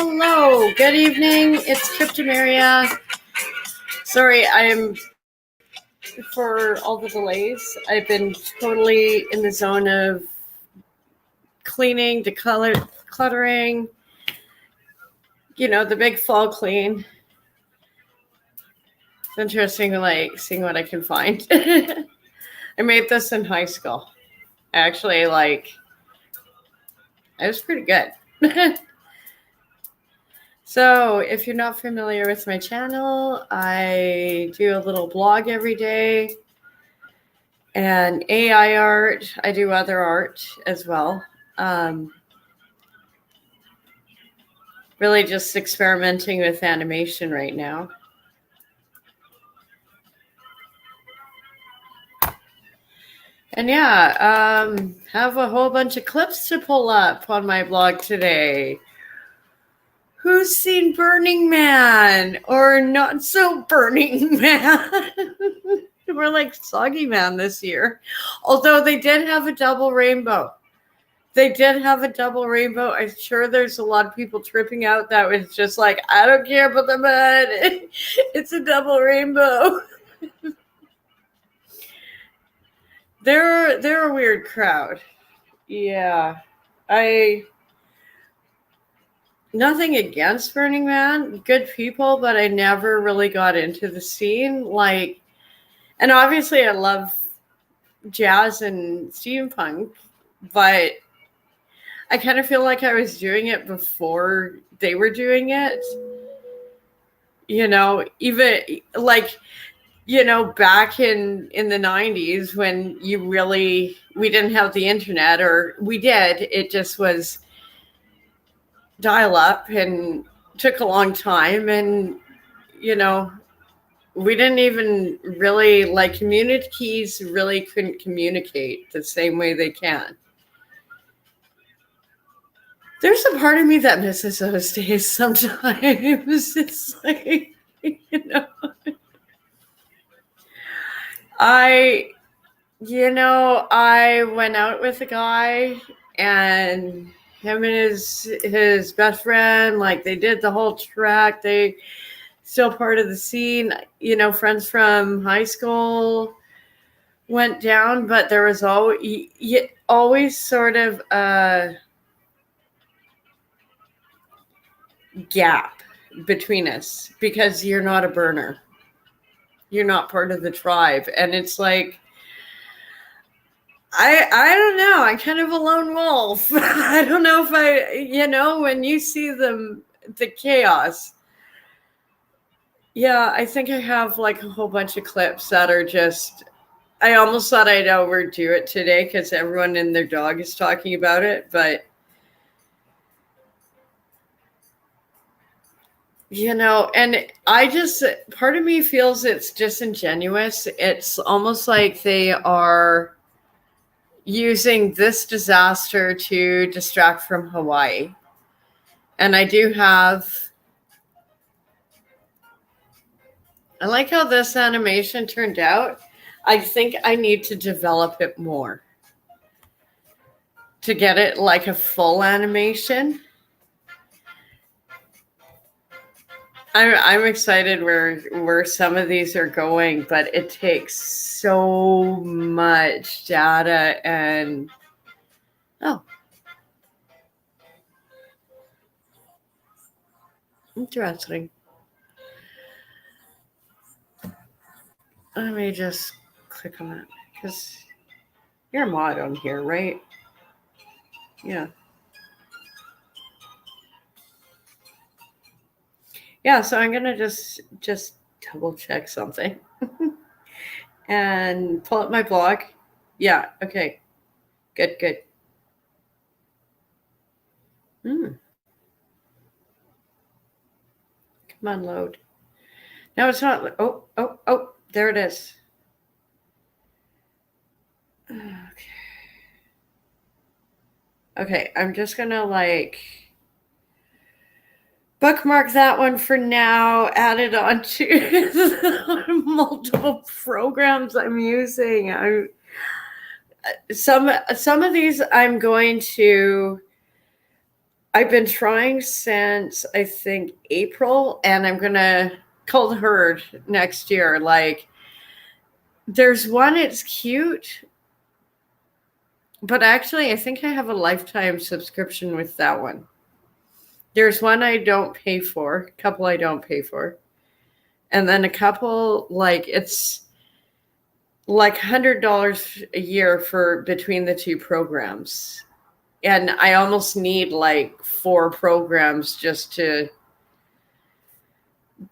Hello, good evening. It's Cryptomeria. Sorry, for all the delays. I've been totally in the zone of cleaning, decluttering, the big fall clean. It's interesting, seeing what I can find. I made this in high school. Actually, it was pretty good. So, if you're not familiar with my channel, I do a little blog every day and AI art. I do other art as well. Really just experimenting with animation right now. And have a whole bunch of clips to pull up on my blog today. Who's seen Burning Man or not so Burning Man? We're like Soggy Man this year. Although they did have a double rainbow. I'm sure there's a lot of people tripping out that was just like, I don't care about the mud. It's a double rainbow. They're a weird crowd. Yeah. Nothing against Burning Man, good people, but I never really got into the scene. And obviously I love jazz and steampunk, but I kind of feel like I was doing it before they were doing it. Even back in the 90s when we didn't have the internet, or we did, it just was dial up and took a long time, and we didn't even really communities really couldn't communicate the same way they can. There's a part of me that misses those days sometimes. It's like, I went out with a guy, and him and his best friend, they did the whole trek. They still part of the scene. Friends from high school went down, but there was always sort of a gap between us because you're not a burner. You're not part of the tribe. And it's like, I don't know. I'm kind of a lone wolf. I don't know if when you see the chaos. Yeah, I think I have a whole bunch of clips that are just, I almost thought I'd overdo it today because everyone and their dog is talking about it. But, and part of me feels it's disingenuous. It's almost like they are using this disaster to distract from Hawaii. And I like how this animation turned out. I think I need to develop it more to get it like a full animation. I'm excited where some of these are going, but it takes so much data and interesting. Let me just click on that because you're a mod on here, right? Yeah. Yeah, so I'm gonna just double check something and pull up my blog. Yeah, okay. Good. Come on, load. No, it's not. Oh, there it is. Okay, I'm just gonna bookmark that one for now, add it on to multiple programs I'm using. Some of these I'm going to I've been trying since I think April, and I'm gonna cull the herd next year. Like, there's one, it's cute, but actually, I think I have a lifetime subscription with that one. There's one I don't pay for, a couple I don't pay for, and then a couple like it's like $100 a year for between the two programs. And I almost need like 4 programs just to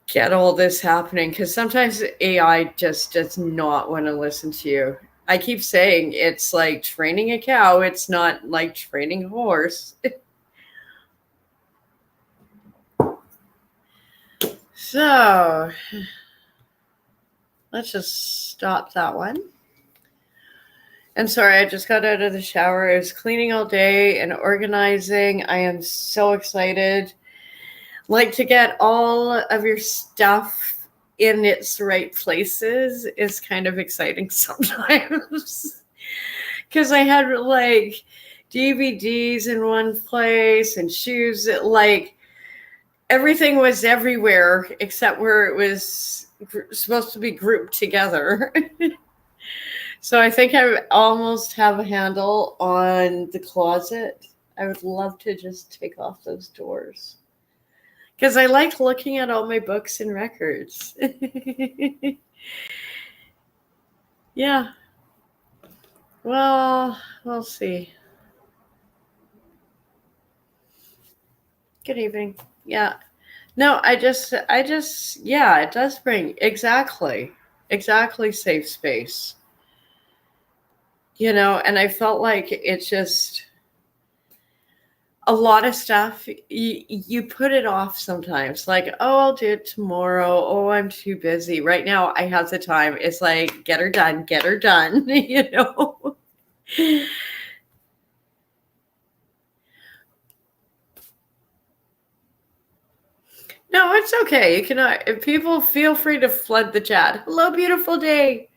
get all this happening, because sometimes AI just does not want to listen to you. I keep saying it's like training a cow, it's not like training a horse. So let's just stop that one. And sorry, I just got out of the shower. I was cleaning all day and organizing. I am so excited. Like, to get all of your stuff in its right places is kind of exciting sometimes. Because I had like DVDs in one place and shoes, like everything was everywhere except where it was supposed to be grouped together. So I think I almost have a handle on the closet. I would love to just take off those doors, because I like looking at all my books and records. Yeah. Well, we'll see. Good evening. Yeah. No, yeah, it does bring exactly safe space. And I felt like it's just a lot of stuff. You put it off sometimes, like, oh, I'll do it tomorrow. Oh, I'm too busy. Right now, I have the time. It's like, get her done, No, it's okay. People feel free to flood the chat. Hello, beautiful day.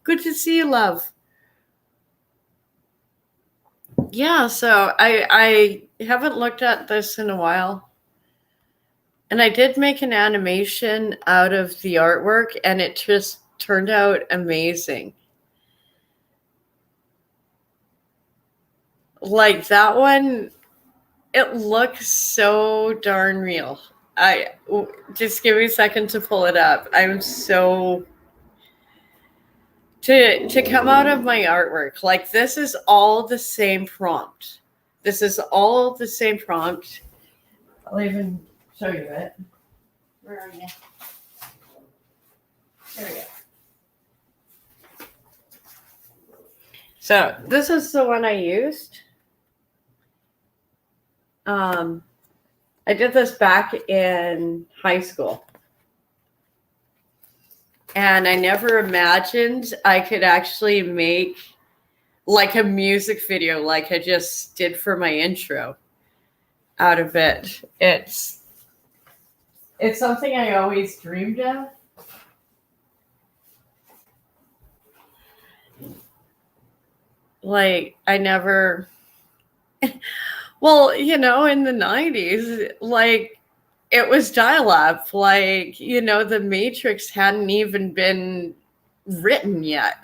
Good to see you, love. Yeah, so I haven't looked at this in a while. And I did make an animation out of the artwork, and it just turned out amazing. Like, that one, it looks so darn real. Just give me a second to pull it up. I'm so to come out of my artwork. Like, this is all the same prompt. This is all the same prompt. I'll even show you it. Where are you? There we go. So this is the one I used. I did this back in high school. And I never imagined I could actually make like a music video like I just did for my intro out of it. It's something I always dreamed of. Like, I never well, in the 90s, like, it was dial-up. Like, the Matrix hadn't even been written yet,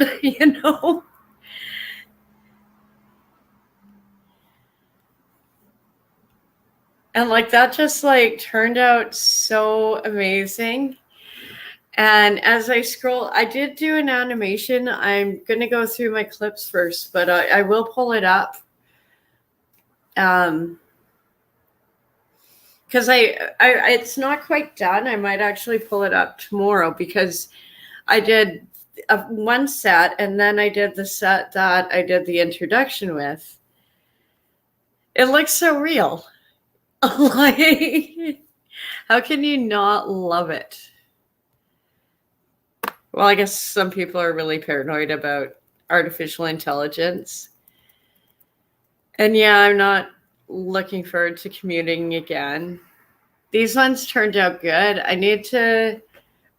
And like, that just like turned out so amazing. And as I scroll, I did do an animation. I'm going to go through my clips first, but I will pull it up. Because it's not quite done. I might actually pull it up tomorrow, because I did one set, and then I did the set that I did the introduction with. It looks so real. Like, how can you not love it? Well, I guess some people are really paranoid about artificial intelligence. And yeah, I'm not looking forward to commuting again. These ones turned out good. I need to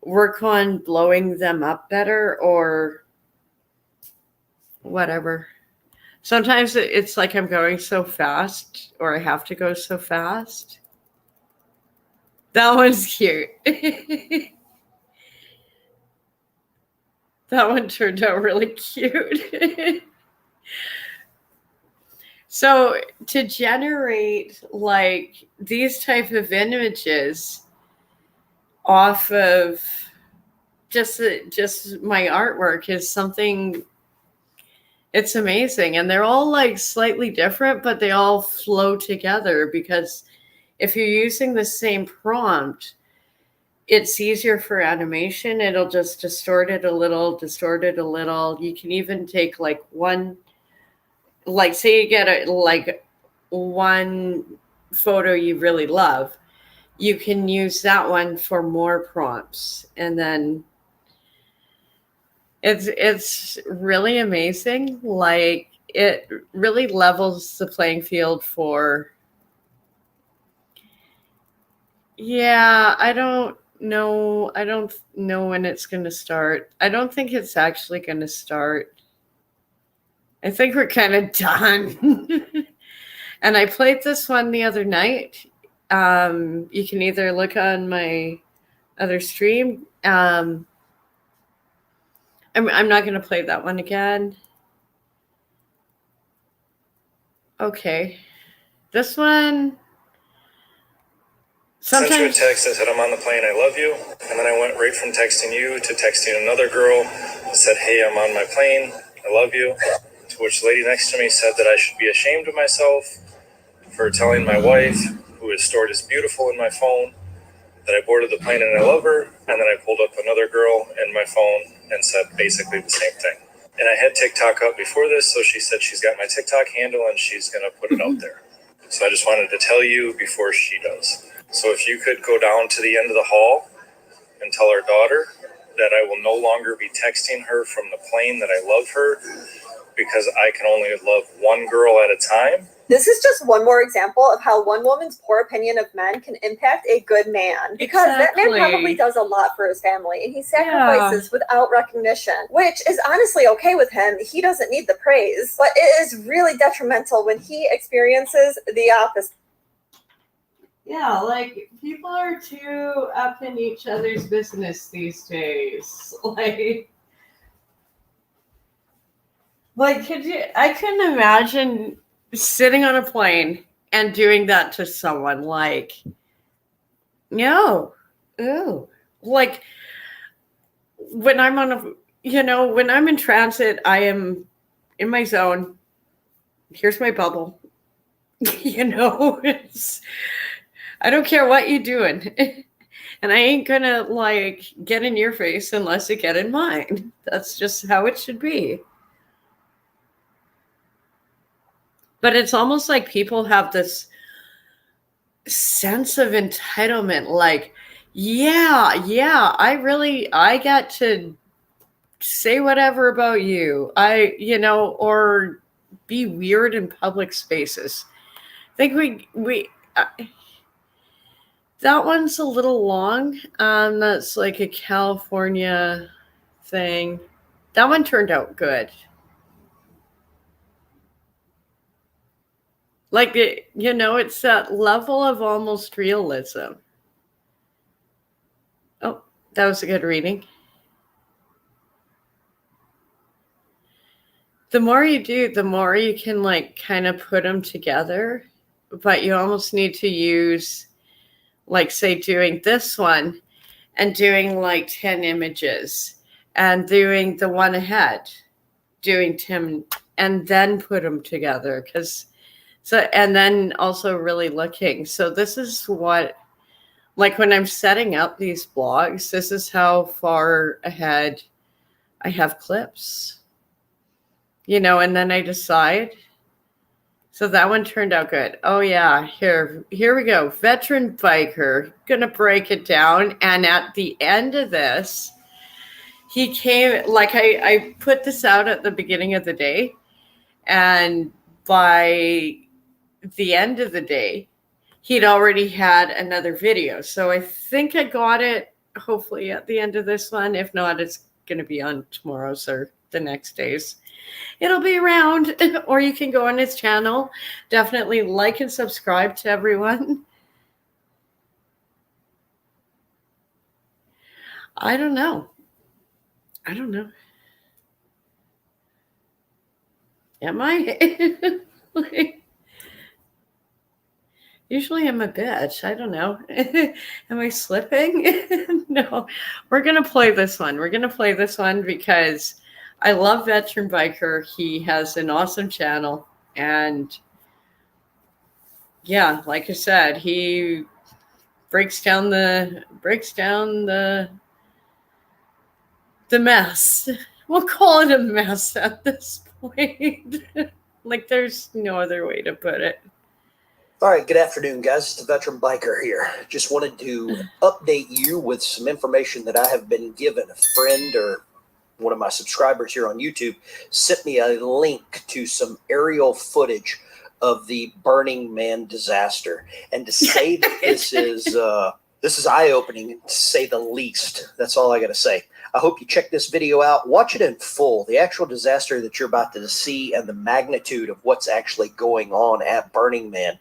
work on blowing them up better or whatever. Sometimes it's like I'm going so fast, or I have to go so fast. That one's cute. That one turned out really cute. So to generate like these type of images off of just my artwork is something, it's amazing. And they're all like slightly different, but they all flow together because if you're using the same prompt, it's easier for animation. It'll just distort it a little, distort it a little. You can even take like one, like say you get a like one photo you really love, you can use that one for more prompts, and then it's really amazing. Like it really levels the playing field for, yeah, I don't know when it's going to start. I don't think it's actually going to start. I think we're kind of done. And I played this one the other night. You can either look on my other stream. I'm not going to play that one again. Okay. This one. Sometimes sent you a text that said, I'm on the plane, I love you. And then I went right from texting you to texting another girl that said, hey, I'm on my plane, I love you. To which the lady next to me said that I should be ashamed of myself for telling my wife, who is stored as beautiful in my phone, that I boarded the plane and I love her. And then I pulled up another girl in my phone and said basically the same thing. And I had TikTok up before this, so she said she's got my TikTok handle and she's going to put it out there. So I just wanted to tell you before she does. So if you could go down to the end of the hall and tell our daughter that I will no longer be texting her from the plane that I love her, because I can only love one girl at a time. This is just one more example of how one woman's poor opinion of men can impact a good man. Because that man probably does a lot for his family, and he sacrifices without recognition, which is honestly okay with him. He doesn't need the praise, but it is really detrimental when he experiences the opposite. Yeah, like people are too up in each other's business these days. Like I couldn't imagine sitting on a plane and doing that to someone. Like, no. Ooh. Like when I'm when I'm in transit, I am in my zone. Here's my bubble. I don't care what you're doing. And I ain't gonna like get in your face unless you get in mine. That's just how it should be. But it's almost like people have this sense of entitlement. Like, I get to say whatever about you. Or be weird in public spaces. I think that one's a little long. That's like a California thing. That one turned out good. Like, it's that level of almost realism. Oh, that was a good reading. The more you do, the more you can like kind of put them together. But you almost need to use, like, say, doing this one and doing like 10 images and doing the one ahead, doing 10, and then put them together. And then also really looking. So this is what, like when I'm setting up these blogs, this is how far ahead I have clips, and then I decide. So that one turned out good. Oh yeah, here we go. Veteran biker, gonna break it down. And at the end of this, he came, like I put this out at the beginning of the day, and by the end of the day, he'd already had another video. So I think I got it hopefully at the end of this one. If not, it's going to be on tomorrow's or the next day's. it'll be around, or you can go on his channel. Definitely like and subscribe to everyone. I don't know. Am I? Usually I'm a bitch. I don't know. Am I slipping? No. We're going to play this one. We're going to play this one because I love Veteran Biker. He has an awesome channel. And yeah, like I said, he breaks down the mess. We'll call it a mess at this point. Like there's no other way to put it. All right, good afternoon, guys. It's the Veteran Biker here. Just wanted to update you with some information that I have been given. A friend or one of my subscribers here on YouTube sent me a link to some aerial footage of the Burning Man disaster. And to say that this is eye-opening, to say the least. That's all I got to say. I hope you check this video out. Watch it in full. The actual disaster that you're about to see and the magnitude of what's actually going on at Burning Man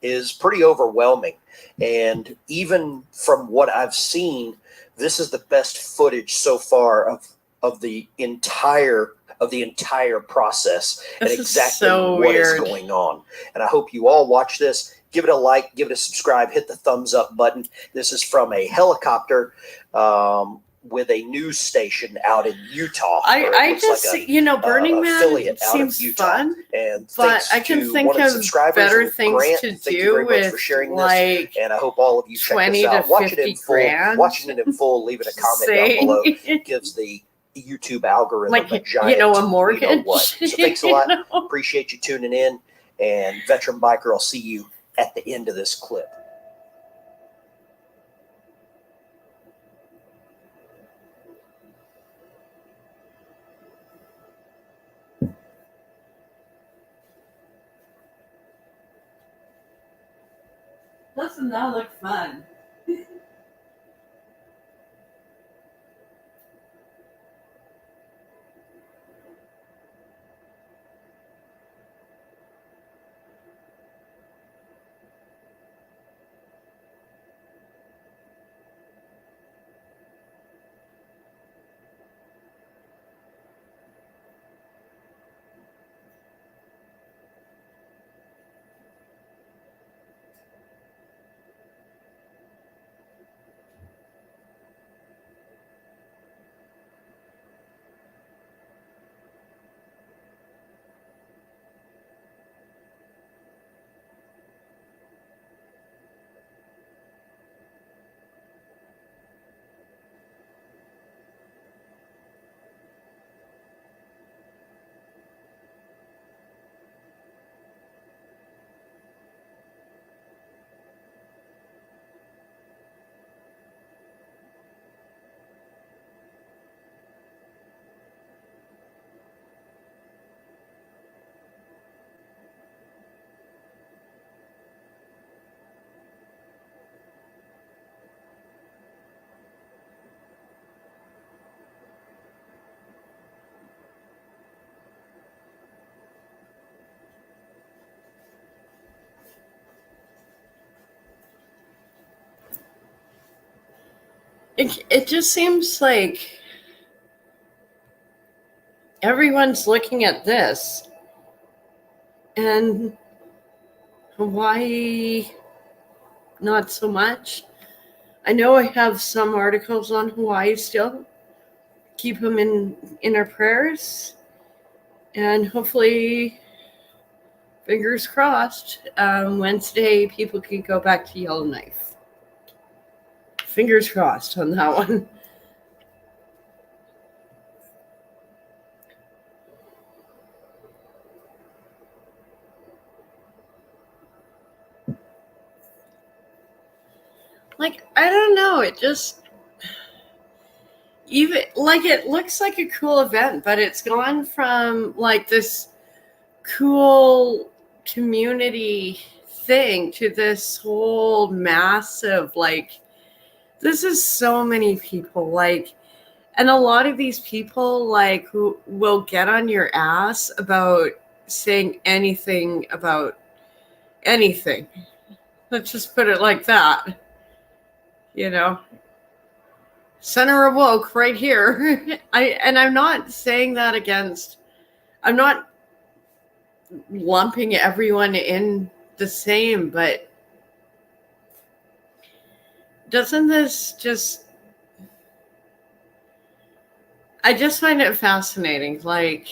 is pretty overwhelming. And even from what I've seen, this is the best footage so far of the entire process and exactly what is going on. And I hope you all watch this. Give it a like, give it a subscribe, hit the thumbs up button. This is from a helicopter with a news station out in Utah. I just, like Burning Man seems fun, and but I can think of better things Grant, to thank you do very much with for sharing like this, and I hope all of you check 20 this out. to Watch it 50 in full. grand. Watching it in full, leaving a comment down below. It gives the YouTube algorithm like a giant, a mortgage. You know what. So thanks a lot. Appreciate you tuning in, and Veteran Biker, I'll see you at the end of this clip. Doesn't that look fun? It just seems like everyone's looking at this, and Hawaii, not so much. I know I have some articles on Hawaii still. Keep them in our prayers, and hopefully, fingers crossed, Wednesday people can go back to Yellowknife. Fingers crossed on that one. Like, I don't know, it just even like it looks like a cool event, but it's gone from like this cool community thing to this whole massive, like, this is so many people. Like, And a lot of these people, like, who will get on your ass about saying anything about anything. Let's just put it like that. You know, center of woke right here. I'm not saying that against. I'm not lumping everyone in the same, but doesn't this just? I just find it fascinating. Like,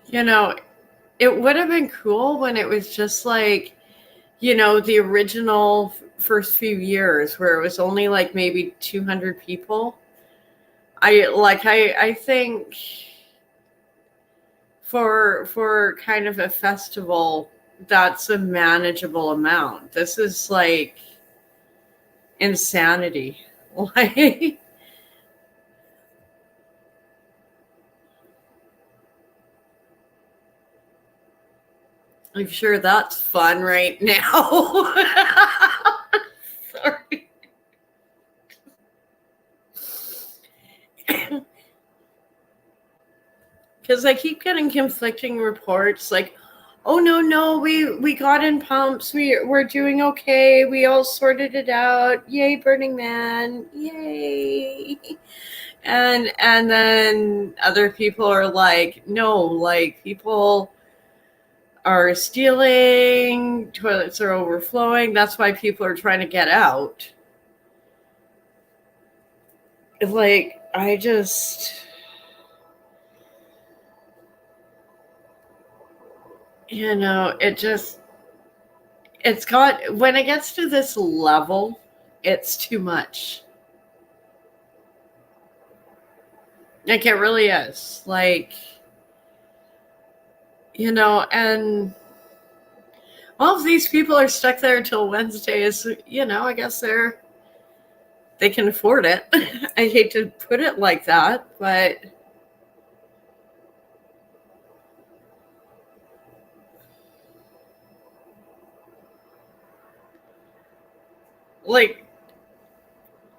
you know, it would have been cool when it was just like, you know, the original first few years where it was only like maybe 200 people. I think for kind of a festival, that's a manageable amount. This is like insanity. Like, I'm sure that's fun right now. Sorry. Because I keep getting conflicting reports like, oh no, we got in pumps, we're doing okay, we all sorted it out, yay Burning Man, yay. And then other people are like, no, like, people are stealing, toilets are overflowing, that's why people are trying to get out. Like, I just, you know, it's got, when it gets to this level, it's too much. Like, it really is. Like, you know, and all of these people are stuck there until Wednesday is, you know, I guess they can afford it. I hate to put it like that, but like,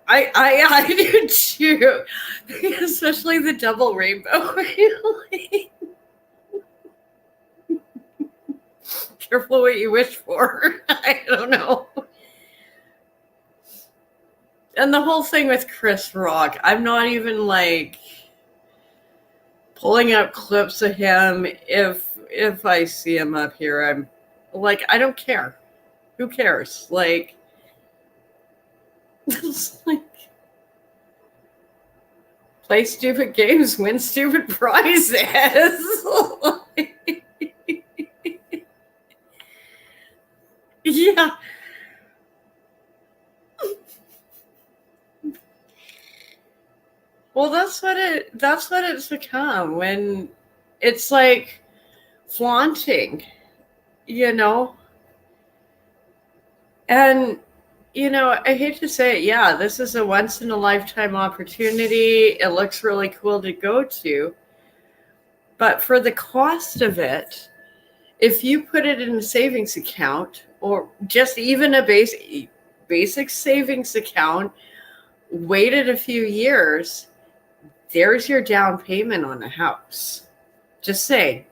I do too, especially the double rainbow. Careful what you wish for. I don't know. And the whole thing with Chris Rock, I'm not even like pulling up clips of him. If I see him up here, I'm like, I don't care. Who cares? Like, it's like, play stupid games, win stupid prizes. Yeah. Well, that's what it's become when it's like flaunting, you know? And, you know, I hate to say it, yeah, this is a once in a lifetime opportunity. It looks really cool to go to. But for the cost of it, if you put it in a savings account or just even a basic savings account, waited a few years, there's your down payment on a house. Just say,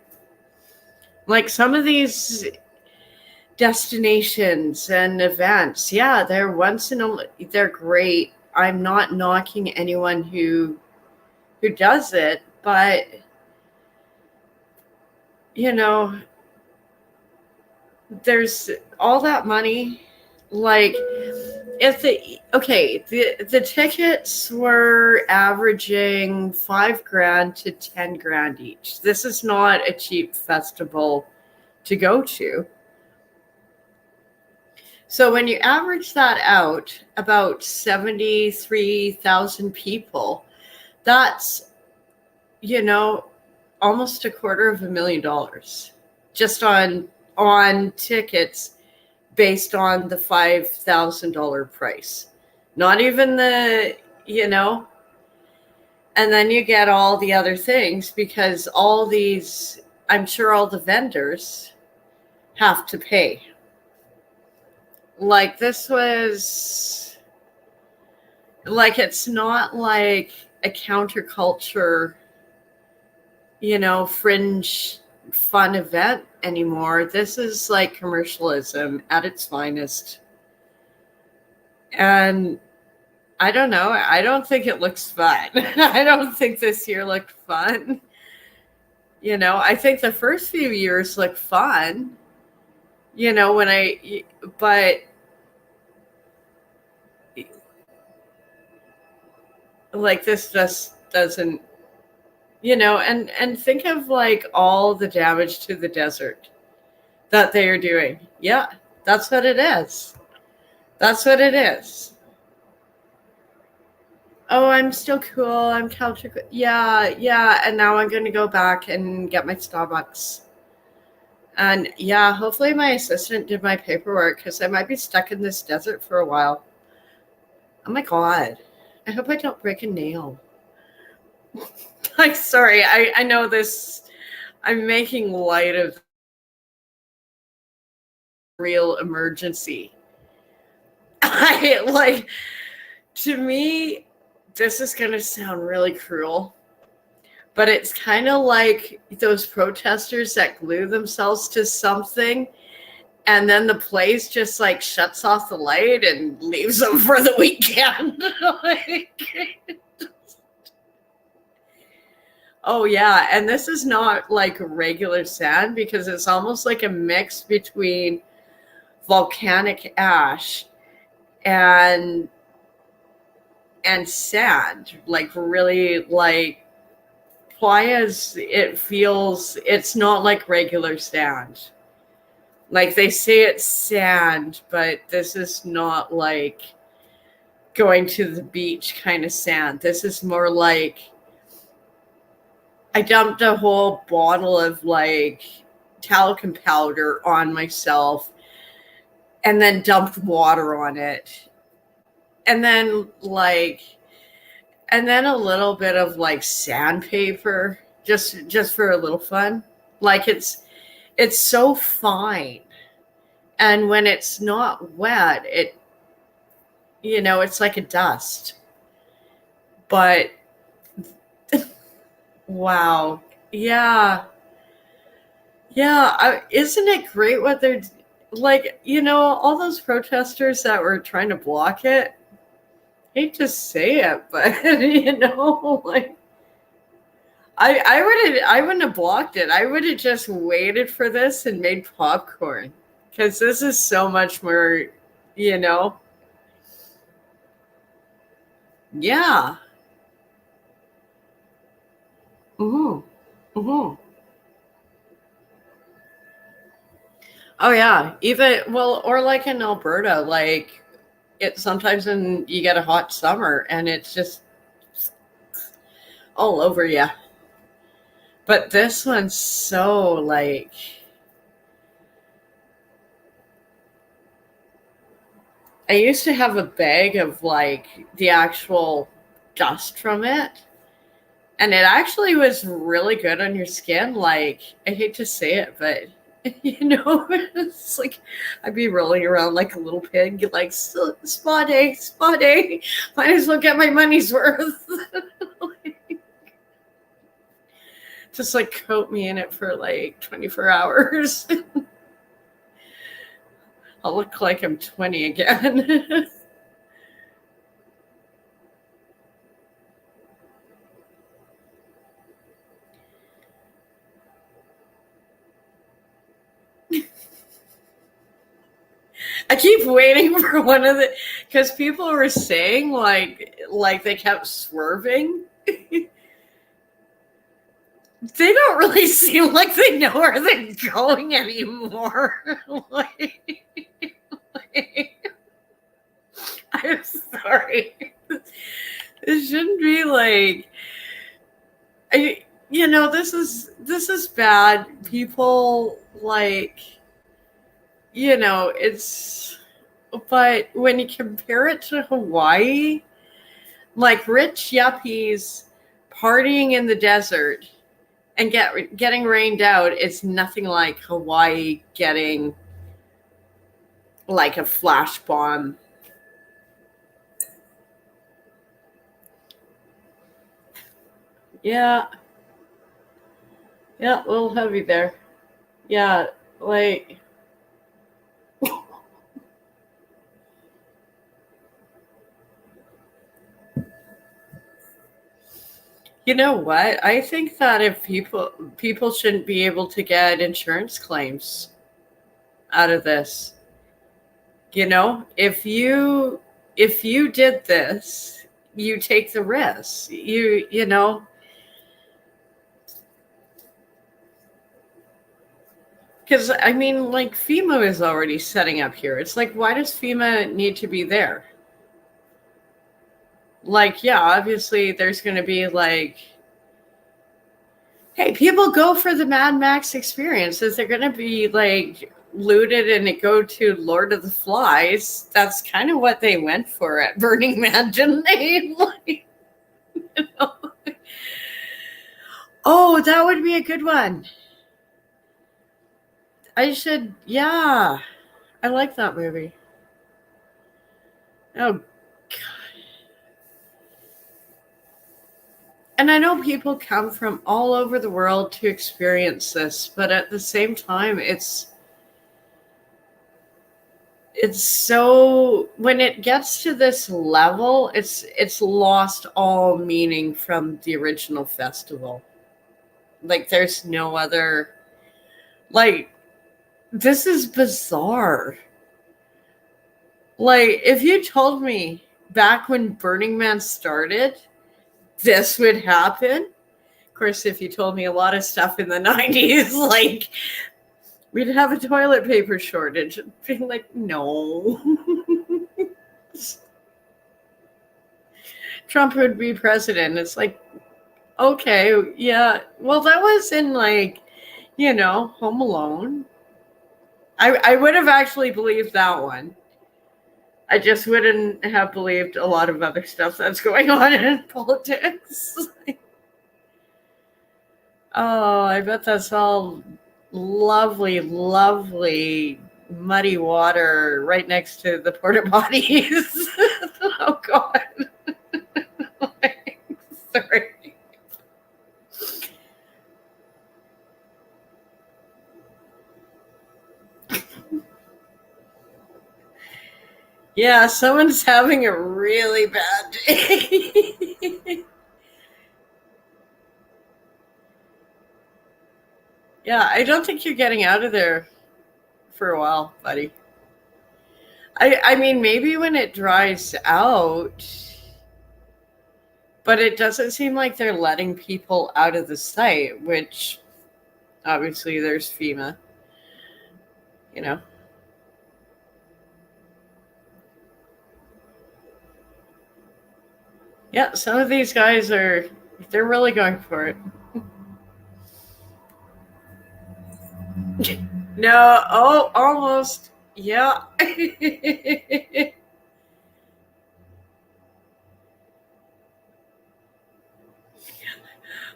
like, some of these destinations and events, yeah, they're great. I'm not knocking anyone who does it, but, you know, there's all that money. Like, if the tickets were averaging $5,000 to $10,000 each. This is not a cheap festival to go to. So when you average that out, about 73,000 people, that's, you know, almost $250,000 just on tickets based on the $5,000 price. Not even the, you know, and then you get all the other things because all these, I'm sure all the vendors have to pay. Like, this was Like, it's not like a counterculture, fringe fun event anymore. This is like commercialism at its finest. And I don't know. I don't think it looks fun. I don't think this year looked fun. I think the first few years looked fun. But like this just doesn't, and think of like all the damage to the desert that they are doing. Yeah, that's what it is. That's what it is. Oh, I'm still cool. I'm culture. Yeah, yeah. And now I'm going to go back and get my Starbucks. And yeah, hopefully my assistant did my paperwork because I might be stuck in this desert for a while. Oh my God. I hope I don't break a nail. Like, sorry, I know this. I'm making light of real emergency. To me, this is going to sound really cruel, but it's kind of like those protesters that glue themselves to something and then the place just like shuts off the light and leaves them for the weekend. Oh yeah, and this is not like regular sand because it's almost like a mix between volcanic ash and sand, like really like playas. It's not like regular sand. Like they say it's sand, but this is not like going to the beach kind of sand. This is more like I dumped a whole bottle of like talcum powder on myself and then dumped water on it. And then a little bit of like sandpaper just for a little fun. Like it's so fine. And when it's not wet, it's like a dust. But wow. Yeah. Yeah. Isn't it great what they're like, all those protesters that were trying to block it? I hate to say it, but like I wouldn't have blocked it. I would have just waited for this and made popcorn. Because this is so much more, yeah. Mm-hmm. Mm-hmm. Oh yeah. Even well, or like in Alberta, like it sometimes when you get a hot summer and it's just all over you. But this one's so like I used to have a bag of like the actual dust from it. And it actually was really good on your skin. Like, I hate to say it, but it's like I'd be rolling around like a little pig, like spa day, spa day. Might as well get my money's worth. Just like coat me in it for like 24 hours. I'll look like I'm 20 again. I keep waiting for one of the because people were saying like they kept swerving. They don't really seem like they know where they're going anymore. I'm sorry. It shouldn't be like this is bad. People like it's but when you compare it to Hawaii, like rich yuppies partying in the desert and getting rained out, it's nothing like Hawaii getting like a flash bomb. Yeah. Yeah, a little heavy there. Yeah, like, you know what? I think that if people shouldn't be able to get insurance claims out of this. You know, if you did this, you take the risk. You know, because I mean, like FEMA is already setting up here. It's like, why does FEMA need to be there? Like, yeah, obviously there's going to be like, hey, people go for the Mad Max experiences. They're going to be like looted and it go to Lord of the Flies. That's kind of what they went for at Burning Man, didn't they? Like, you know? Oh, that would be a good one. Yeah. I like that movie. Oh, and I know people come from all over the world to experience this, but at the same time, it's so when it gets to this level, it's lost all meaning from the original festival. Like there's no other like this is bizarre. Like if you told me back when Burning Man started, this would happen. Of course, if you told me a lot of stuff in the 90s, like we'd have a toilet paper shortage, being like, no. Trump would be president. It's like, okay, yeah. Well, that was in like, Home Alone. I would have actually believed that one. I just wouldn't have believed a lot of other stuff that's going on in politics. Oh, I bet that's all lovely, lovely muddy water right next to the porta potties. Oh God. Sorry. Yeah, someone's having a really bad day. Yeah, I don't think you're getting out of there for a while, buddy. I mean, maybe when it dries out, but it doesn't seem like they're letting people out of the site, which obviously there's FEMA, you know. Yeah, some of these guys they're really going for it. No, oh, almost. Yeah.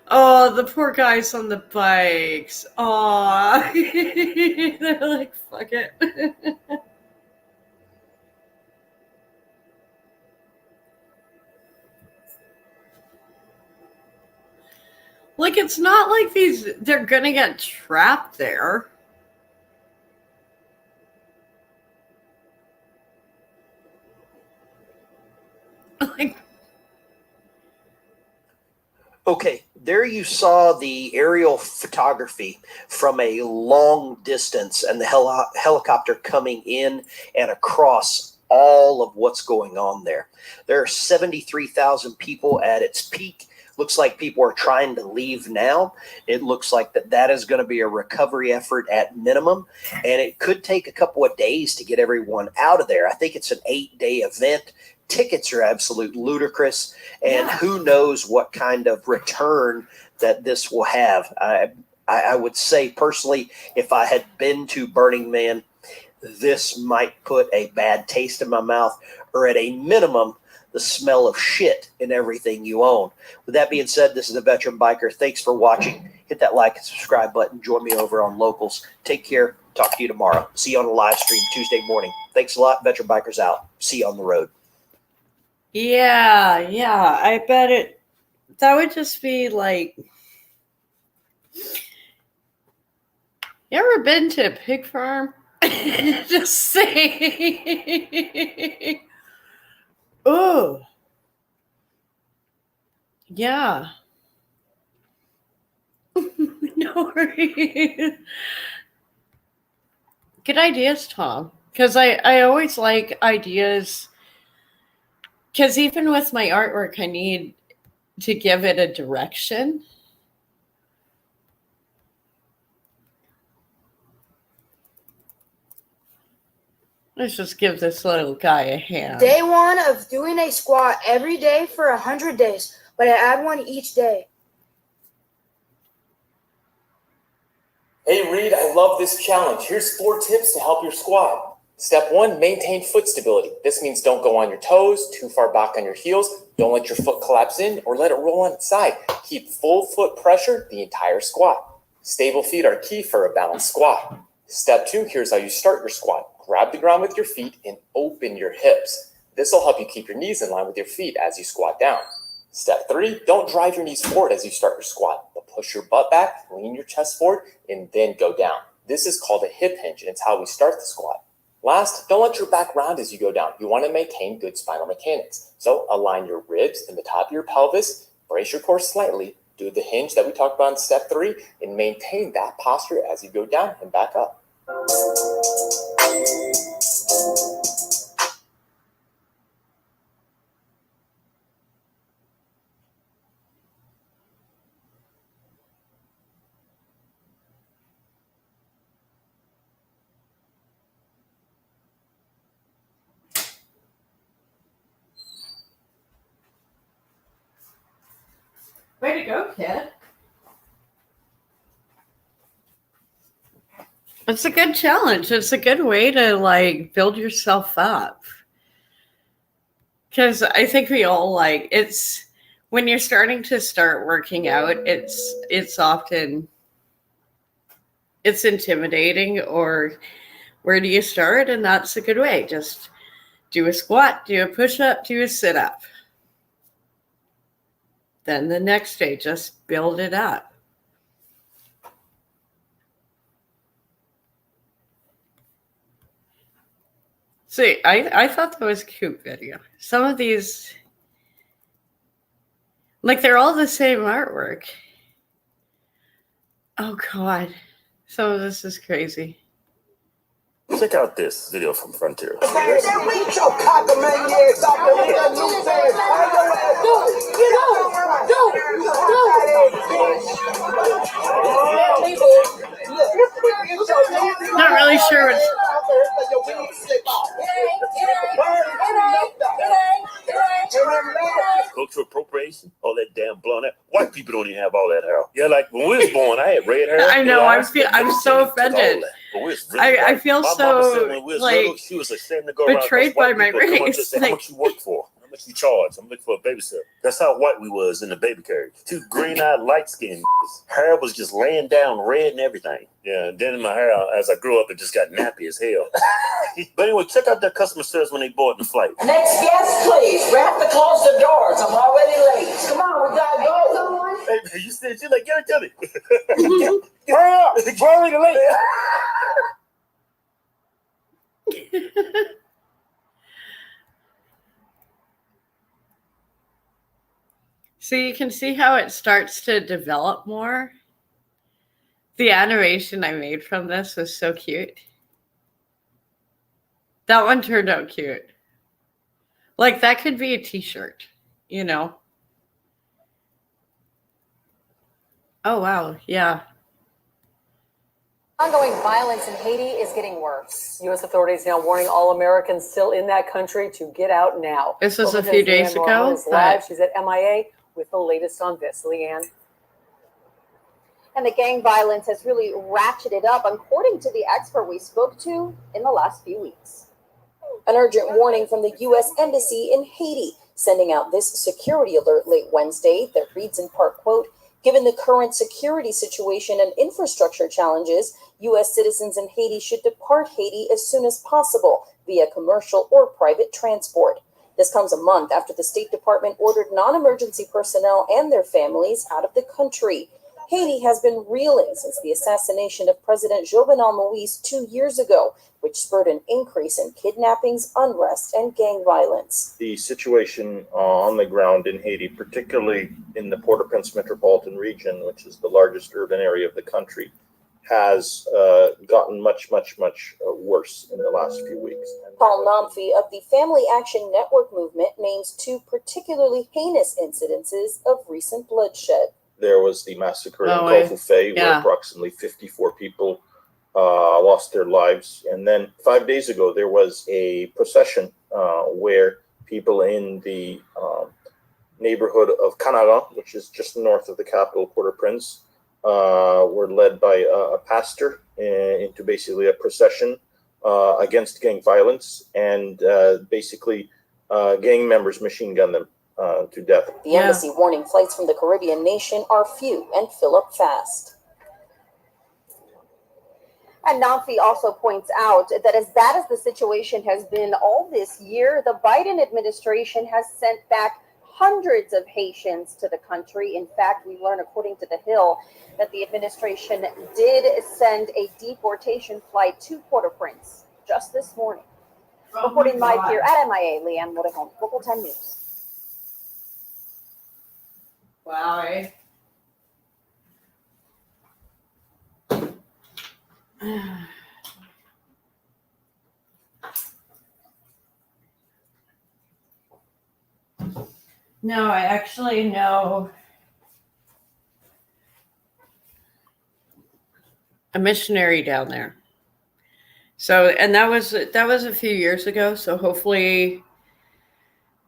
Oh, the poor guys on the bikes. Oh, they're like, fuck it. Like, it's not like they're gonna get trapped there. Like, Okay, there you saw the aerial photography from a long distance and the helicopter coming in and across all of what's going on there. There are 73,000 people at its peak. Looks like people are trying to leave now. It looks like that is going to be a recovery effort at minimum, and it could take a couple of days to get everyone out of there. I think it's an 8-day event. Tickets are absolute ludicrous, and who knows what kind of return that this will have. I would say personally, if I had been to Burning Man, this might put a bad taste in my mouth, or at a minimum, the smell of shit in everything you own. With that being said, this is a Veteran Biker. Thanks for watching. Hit that like and subscribe button. Join me over on Locals. Take care. Talk to you tomorrow. See you on the live stream Tuesday morning. Thanks a lot. Veteran Bikers out. See you on the road. yeah, I bet that would just be like, you ever been to a pig farm? Just saying. Oh, yeah. No worries. Good ideas, Tom. Because I always like ideas. Because even with my artwork, I need to give it a direction. Let's just give this little guy a hand. Day 1 of doing a squat every day for 100 days, but I add one each day. Hey Reed, I love this challenge. Here's 4 tips to help your squat. Step 1, maintain foot stability. This means don't go on your toes, too far back on your heels. Don't let your foot collapse in or let it roll on its side. Keep full foot pressure the entire squat. Stable feet are key for a balanced squat. Step 2, here's how you start your squat. Grab the ground with your feet and open your hips. This will help you keep your knees in line with your feet as you squat down. Step 3, don't drive your knees forward as you start your squat, but push your butt back, lean your chest forward, and then go down. This is called a hip hinge, and it's how we start the squat. Last, don't let your back round as you go down. You want to maintain good spinal mechanics. So align your ribs in the top of your pelvis, brace your core slightly, do the hinge that we talked about in step 3, and maintain that posture as you go down and back up. Way to go, kid. It's a good challenge. It's a good way to like build yourself up. Because I think we all like it's when you're starting to start working out, it's often it's intimidating, or where do you start? And that's a good way. Just do a squat, do a push-up, do a sit-up. Then the next day, just build it up. See, I thought that was a cute video. Some of these, like, they're all the same artwork. Oh, God. Some of this is crazy. Check out this video from Frontier. Not really sure what's... Cultural appropriation, all that damn blonde hair. White people don't even have all that hair. Yeah, like when we was born, I had red hair. I know, I'm so offended. I feel so like she was ashamed to go betrayed by my race. How much you work for? How much you charge? I'm looking for a babysitter. That's how white we was in the baby carriage. 2 green-eyed, light-skinned. Hair was just laying down red and everything. Yeah, and then my hair, as I grew up, it just got nappy as hell. But anyway, check out their customer service when they board the flight. Next guest, please. We have to close the doors. I'm already late. Come on, we gotta go. Hey, you said you like, give it to me. Hurry up! We're already late. So you can see how it starts to develop more. The animation I made from this was so cute. That one turned out cute. Like, that could be a t-shirt, you know? Oh, wow. Yeah. Ongoing violence in Haiti is getting worse. U.S. authorities now warning all Americans still in that country to get out now. This was a few days ago. Live. She's at MIA with the latest on this. Leanne. And the gang violence has really ratcheted up, according to the expert we spoke to in the last few weeks. An urgent warning from the U.S. Embassy in Haiti, sending out this security alert late Wednesday that reads in part, quote, given the current security situation and infrastructure challenges, U.S. citizens in Haiti should depart Haiti as soon as possible via commercial or private transport. This comes a month after the State Department ordered non-emergency personnel and their families out of the country. Haiti has been reeling since the assassination of President Jovenel Moïse 2 years ago, which spurred an increase in kidnappings, unrest, and gang violence. The situation on the ground in Haiti, particularly in the Port-au-Prince metropolitan region, which is the largest urban area of the country, has gotten much worse in the last few weeks. Paul Namfi of the Family Action Network movement names 2 particularly heinous incidences of recent bloodshed. There was the massacre in Gulf of Faye, where approximately 54 people lost their lives. And then 5 days ago, there was a procession where people in the neighborhood of Canara, which is just north of the capital, Port-au-Prince, were led by a pastor into basically a procession against gang violence, and basically gang members machine gun them to death. The embassy warning flights from the Caribbean nation are few and fill up fast. And Namfi also points out that as bad as the situation has been all this year, the Biden administration has sent back hundreds of Haitians to the country. In fact, we learn, according to The Hill, that the administration did send a deportation flight to Port-au-Prince just this morning. Reporting live here at MIA, Leanne Morejon, Local 10 News. Wow. No, I actually know a missionary down there. So, and that was a few years ago. So hopefully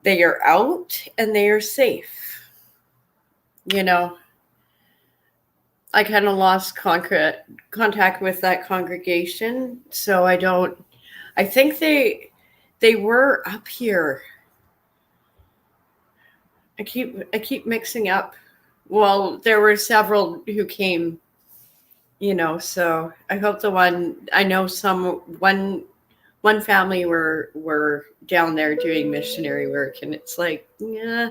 they are out and they are safe. You know, I kind of lost contact with that congregation, so I think they were up here. I keep mixing up. Well, there were several who came, you know, so I hope one family were down there doing missionary work, and it's like, yeah.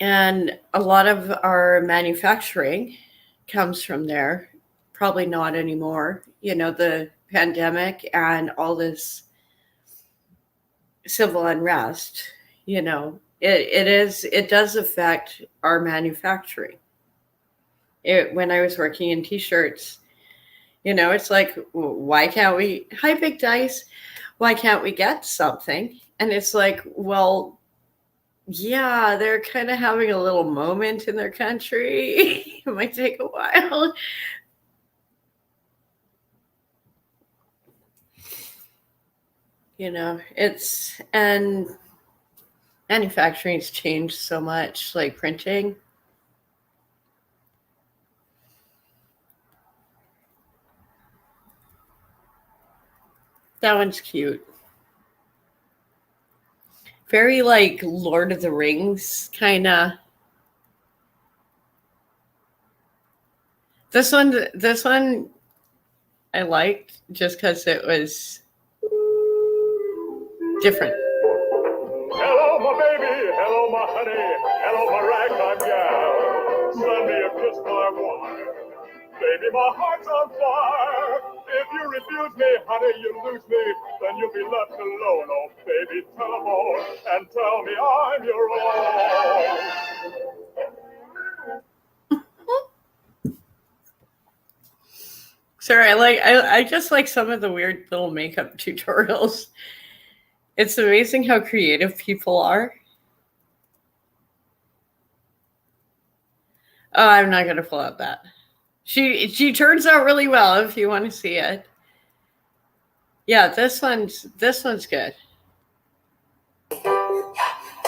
And a lot of our manufacturing comes from there. Probably not anymore. You know, the pandemic and all this civil unrest, you know, it does affect our manufacturing. When I was working in t-shirts, you know, it's like, why can't we, hi Big Dice, why can't we get something? And it's like, well, yeah, they're kind of having a little moment in their country. It might take a while. You know, and manufacturing's changed so much, like printing. That one's cute. Very like Lord of the Rings kind of. This one I liked just because it was different. Hello, my baby. Hello, my honey. Hello, my ragtime gal. Send me a kiss, my one. Baby, my heart's on fire. If you refuse me, honey, you lose me. Then you'll be left alone. Oh, baby, telephone and tell me I'm your own. Sorry, I just like some of the weird little makeup tutorials. It's amazing how creative people are. Oh, I'm not gonna pull out that. She turns out really well if you want to see it. Yeah, this one's good.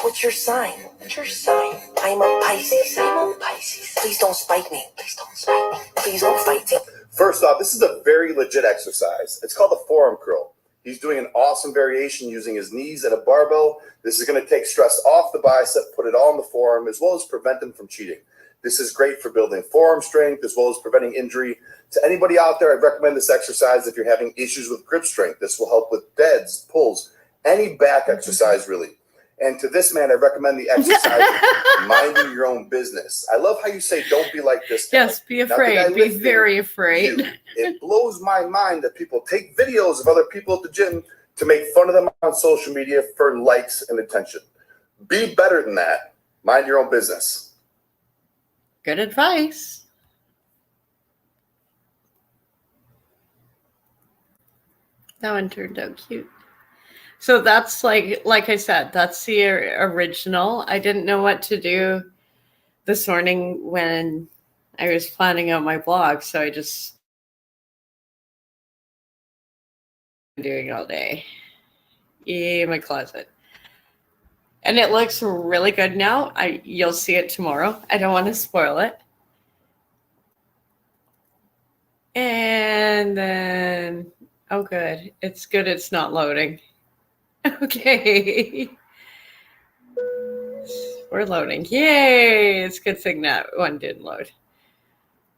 What's your sign? What's your sign? I'm a Pisces. I'm a Pisces. Please don't spite me. Please don't spite me. Please don't fight me. First off, this is a very legit exercise. It's called the forearm curl. He's doing an awesome variation using his knees and a barbell. This is going to take stress off the bicep, put it all in the forearm, as well as prevent him from cheating. This is great for building forearm strength as well as preventing injury. To anybody out there, I'd recommend this exercise if you're having issues with grip strength. This will help with beds, pulls, Any back exercise, really. And to this man, I recommend the exercise minding your own business. I love how you say, don't be like this guy. Yes, be afraid. Be very afraid. It blows my mind that people take videos of other people at the gym to make fun of them on social media for likes and attention. Be better than that. Mind your own business. Good advice. That one turned out cute. So that's like I said, that's the original. I didn't know what to do this morning when I was planning out my blog, so I just doing all day in my closet. And it looks really good now. You'll see it tomorrow. I don't want to spoil it. And then, oh good. It's good it's not loading. Okay. We're loading. Yay! It's a good thing that one didn't load.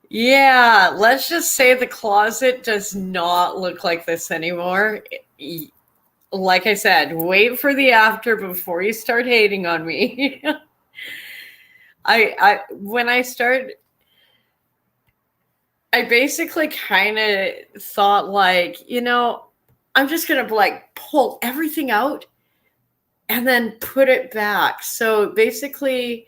Yeah, let's just say the closet does not look like this anymore. Like I said, wait for the after before you start hating on me. When I started, I basically kind of thought like, I'm just going to like pull everything out and then put it back. So basically,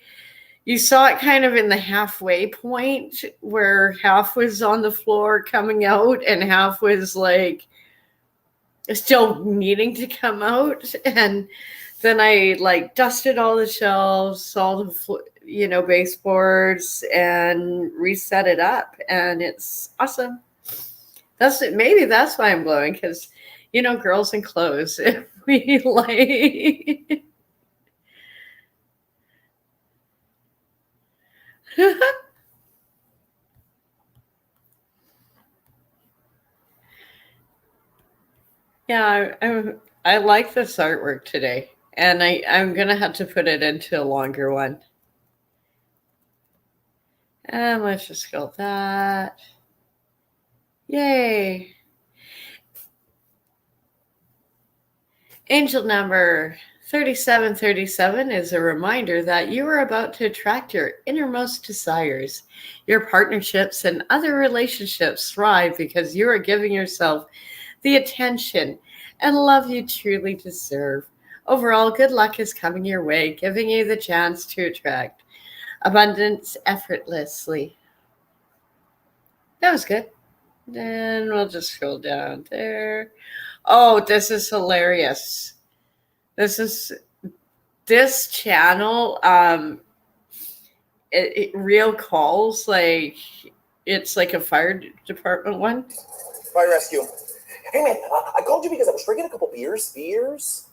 you saw it kind of in the halfway point where half was on the floor coming out and half was like still needing to come out. And then I like dusted all the shelves, all the, baseboards and reset it up. And it's awesome. Maybe that's why I'm glowing because, girls in clothes, if we like... Yeah, I like this artwork today, and I'm gonna have to put it into a longer one. And let's just go with that. Yay! Angel number 3737 is a reminder that you are about to attract your innermost desires. Your partnerships and other relationships thrive because you are giving yourself the attention and love you truly deserve. Overall, good luck is coming your way, giving you the chance to attract abundance effortlessly. That was good. Then we'll just scroll down there. Oh, this is hilarious. This channel, it real calls, like it's like a fire department one. Fire rescue. Hey man, I called you because I was drinking a couple beers. Beers?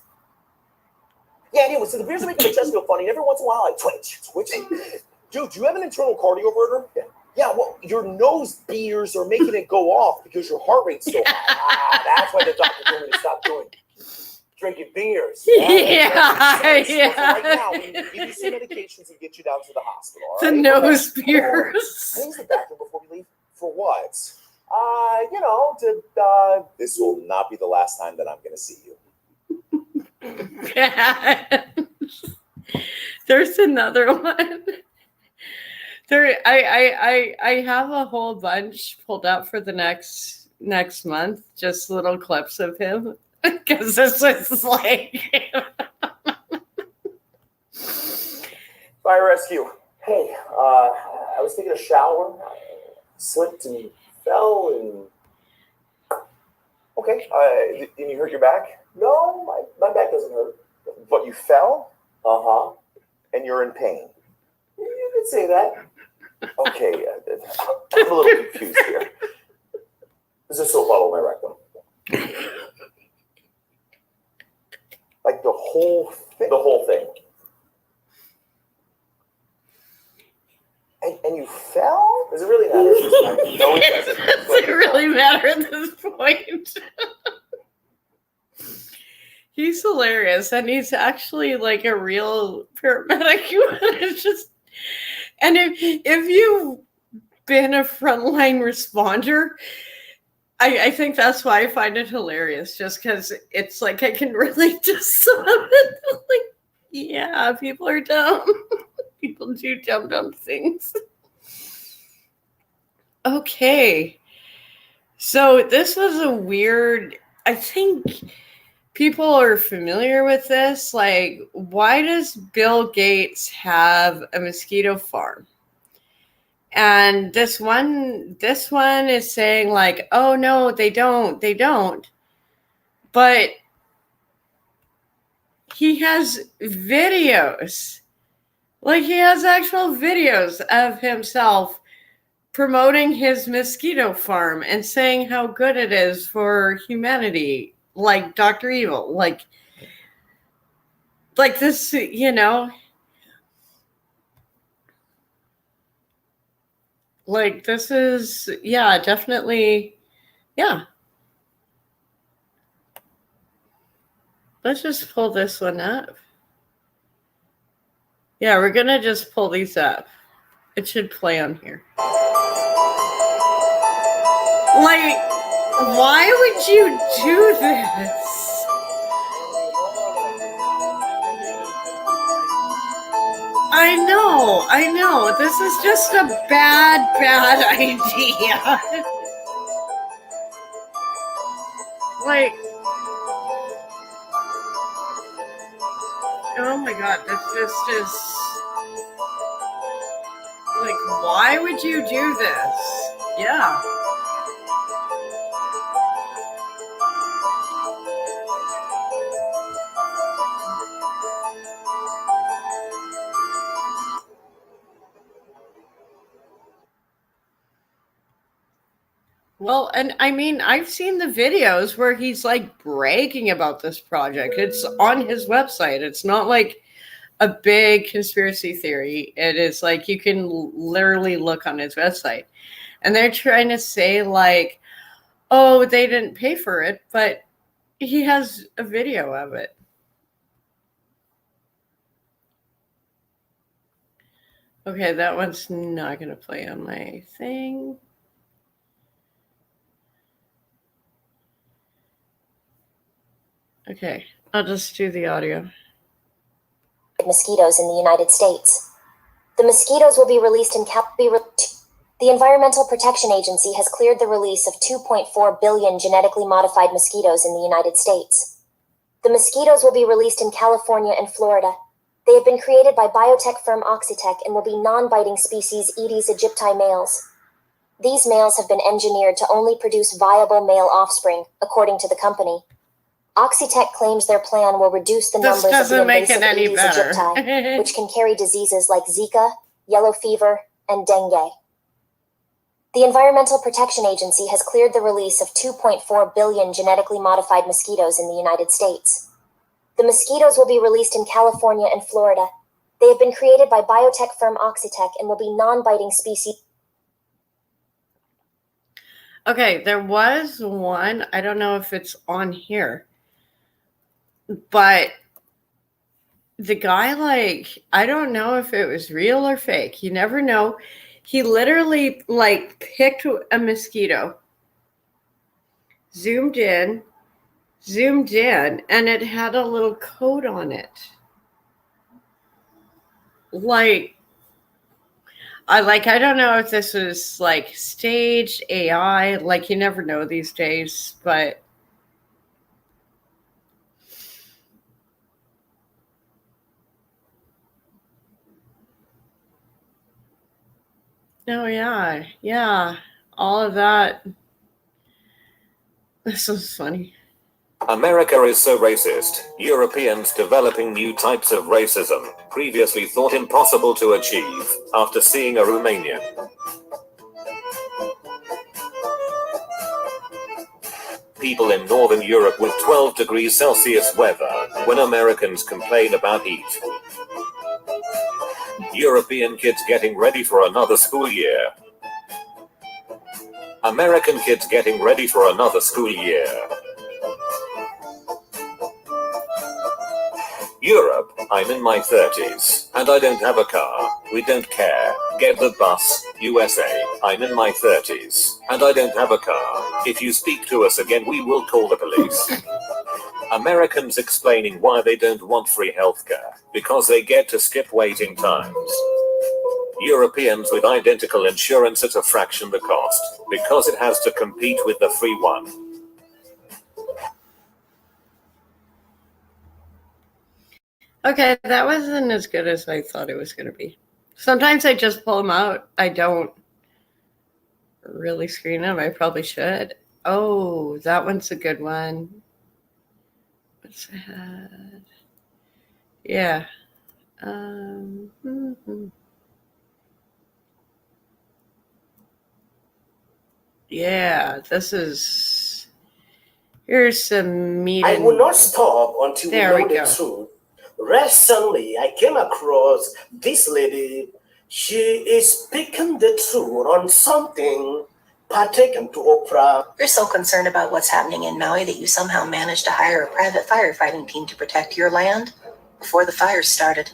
Yeah, anyway, so the beers are making my chest feel funny, and every once in a while I twitching. Dude, do you have an internal cardioverter? Yeah, well, your nose beers are making it go off because your heart rate's so high. That's why the doctor told me to stop drinking beers. Yeah. So right now, we give you some medications and get you down to the hospital. All the right? nose beers. Can I use the bathroom before we leave? For what? This will not be the last time that I'm going to see you. There's another one. I have a whole bunch pulled up for the next month, just little clips of him, because this is like fire rescue. Hey, I was taking a shower, slipped and fell, and okay. And you hurt your back? No, my back doesn't hurt. But you fell? Uh-huh. And you're in pain. You could say that. Okay, I'm a little confused here. There's a soap bottle in my rectum. Like the whole thing? The whole thing. And you fell? Does it really matter? No, it doesn't. Does it really matter at this point? He's hilarious, and he's actually like a real paramedic. It's just, and if you've been a frontline responder, I think that's why I find it hilarious, just because it's like I can relate to some of it. Like, yeah, people are dumb. People do dumb things. Okay. So this was a weird, I think people are familiar with this. Like, why does Bill Gates have a mosquito farm? And this one is saying like, oh no, they don't. But he has videos. Like, he has actual videos of himself promoting his mosquito farm and saying how good it is for humanity, like Dr. Evil, like this, like this is, yeah, definitely, yeah. Let's just pull this one up. Yeah, we're gonna just pull these up. It should play on here. Like, why would you do this? I know. This is just a bad idea. Like, oh my god, this just is... Like, why would you do this? Yeah. Well, and I mean, I've seen the videos where he's like bragging about this project. It's on his website. It's not like a big conspiracy theory. It is like you can literally look on his website. And they're trying to say like, oh, they didn't pay for it, but he has a video of it. Okay, that one's not going to play on my thing. Okay, I'll just do the audio. Mosquitoes in the United States. The mosquitoes will be released in The Environmental Protection Agency has cleared the release of 2.4 billion genetically modified mosquitoes in the United States. The mosquitoes will be released in California and Florida. They have been created by biotech firm Oxitec and will be non-biting species Aedes aegypti males. These males have been engineered to only produce viable male offspring, according to the company. Oxitec claims their plan will reduce the numbers of the invasive Aedes aegypti, which can carry diseases like Zika, yellow fever, and dengue. The Environmental Protection Agency has cleared the release of 2.4 billion genetically modified mosquitoes in the United States. The mosquitoes will be released in California and Florida. They have been created by biotech firm Oxitec and will be non-biting species. Okay, there was one, I don't know if it's on here, but the guy, like, I don't know if it was real or fake. You never know. He literally, like, picked a mosquito, zoomed in, and it had a little coat on it. Like, I don't know if this was, like, staged AI. Like, you never know these days, but... Oh, yeah. All of that. This is funny. America is so racist. Europeans developing new types of racism, previously thought impossible to achieve, after seeing a Romanian. People in Northern Europe with 12 degrees Celsius weather, when Americans complain about heat. European kids getting ready for another school year. American kids getting ready for another school year. Europe, I'm in my 30s. And I don't have a car. We don't care. Get the bus, USA. I'm in my 30s. And I don't have a car. If you speak to us again, we will call the police. Americans explaining why they don't want free healthcare. Because they get to skip waiting times. Europeans with identical insurance at a fraction the cost. Because it has to compete with the free one. Okay, that wasn't as good as I thought it was going to be. Sometimes I just pull them out. I don't really screen them. I probably should. Oh, that one's a good one. What's that? Yeah. Yeah, this is. Here's some meat. I will not stop until we know the truth. Recently, I came across this lady. She is speaking the truth on something partaken to Oprah. You're so concerned about what's happening in Maui that you somehow managed to hire a private firefighting team to protect your land before the fires started.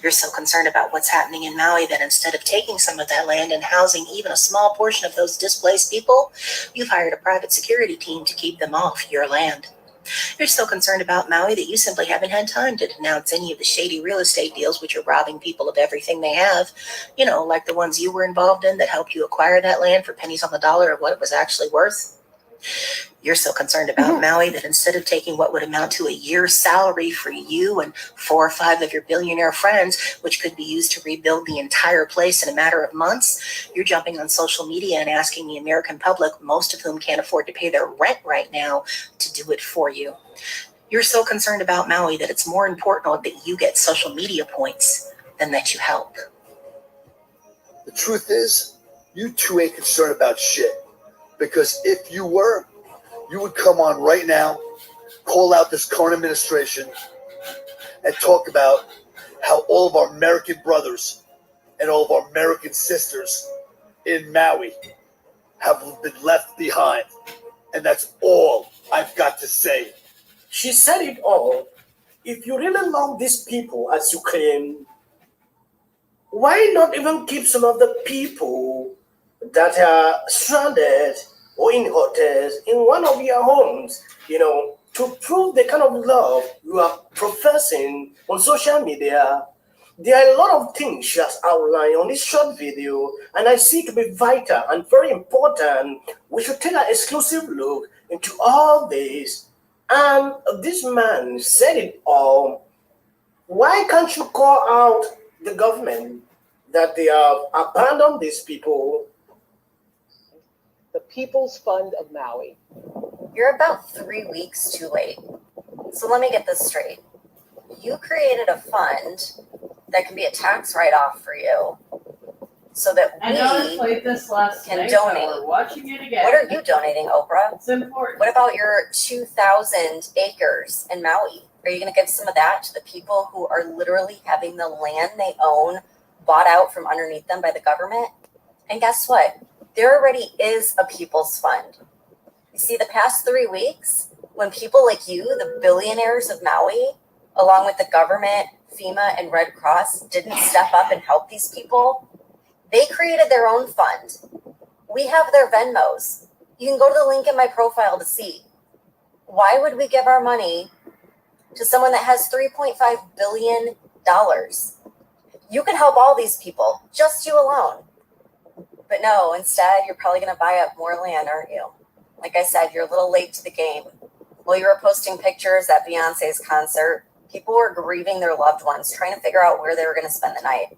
You're so concerned about what's happening in Maui that instead of taking some of that land and housing even a small portion of those displaced people, you've hired a private security team to keep them off your land. You're so concerned about Maui that you simply haven't had time to denounce any of the shady real estate deals which are robbing people of everything they have, like the ones you were involved in that helped you acquire that land for pennies on the dollar of what it was actually worth. You're so concerned about Maui that instead of taking what would amount to a year's salary for you and 4 or 5 of your billionaire friends, which could be used to rebuild the entire place in a matter of months, you're jumping on social media and asking the American public, most of whom can't afford to pay their rent right now, to do it for you. You're so concerned about Maui that it's more important that you get social media points than that you help. The truth is, you two ain't concerned about shit. Because if you were, you would come on right now, call out this current administration, and talk about how all of our American brothers and all of our American sisters in Maui have been left behind. And that's all I've got to say. She said it all. If you really love these people as you claim, why not even keep some of the people that are stranded or in hotels in one of your homes, to prove the kind of love you are professing on social media? There are a lot of things she has outlined on this short video, and I see it to be vital and very important. We should take an exclusive look into all this. And this man said it all. Why can't you call out the government that they have abandoned these people? The People's Fund of Maui. You're about 3 weeks too late. So let me get this straight. You created a fund that can be a tax write-off for you so that I know I played this last can night, donate. but we're watching it again. What are you donating, Oprah? It's important. What about your 2,000 acres in Maui? Are you going to give some of that to the people who are literally having the land they own bought out from underneath them by the government? And guess what? There already is a People's Fund. You see, the past 3 weeks, when people like you, the billionaires of Maui, along with the government, FEMA, and Red Cross, didn't step up and help these people, they created their own fund. We have their Venmos. You can go to the link in my profile to see. Why would we give our money to someone that has $3.5 billion? You can help all these people, just you alone. But no, instead, you're probably going to buy up more land, aren't you? Like I said, you're a little late to the game. While you were posting pictures at Beyonce's concert, people were grieving their loved ones, trying to figure out where they were going to spend the night.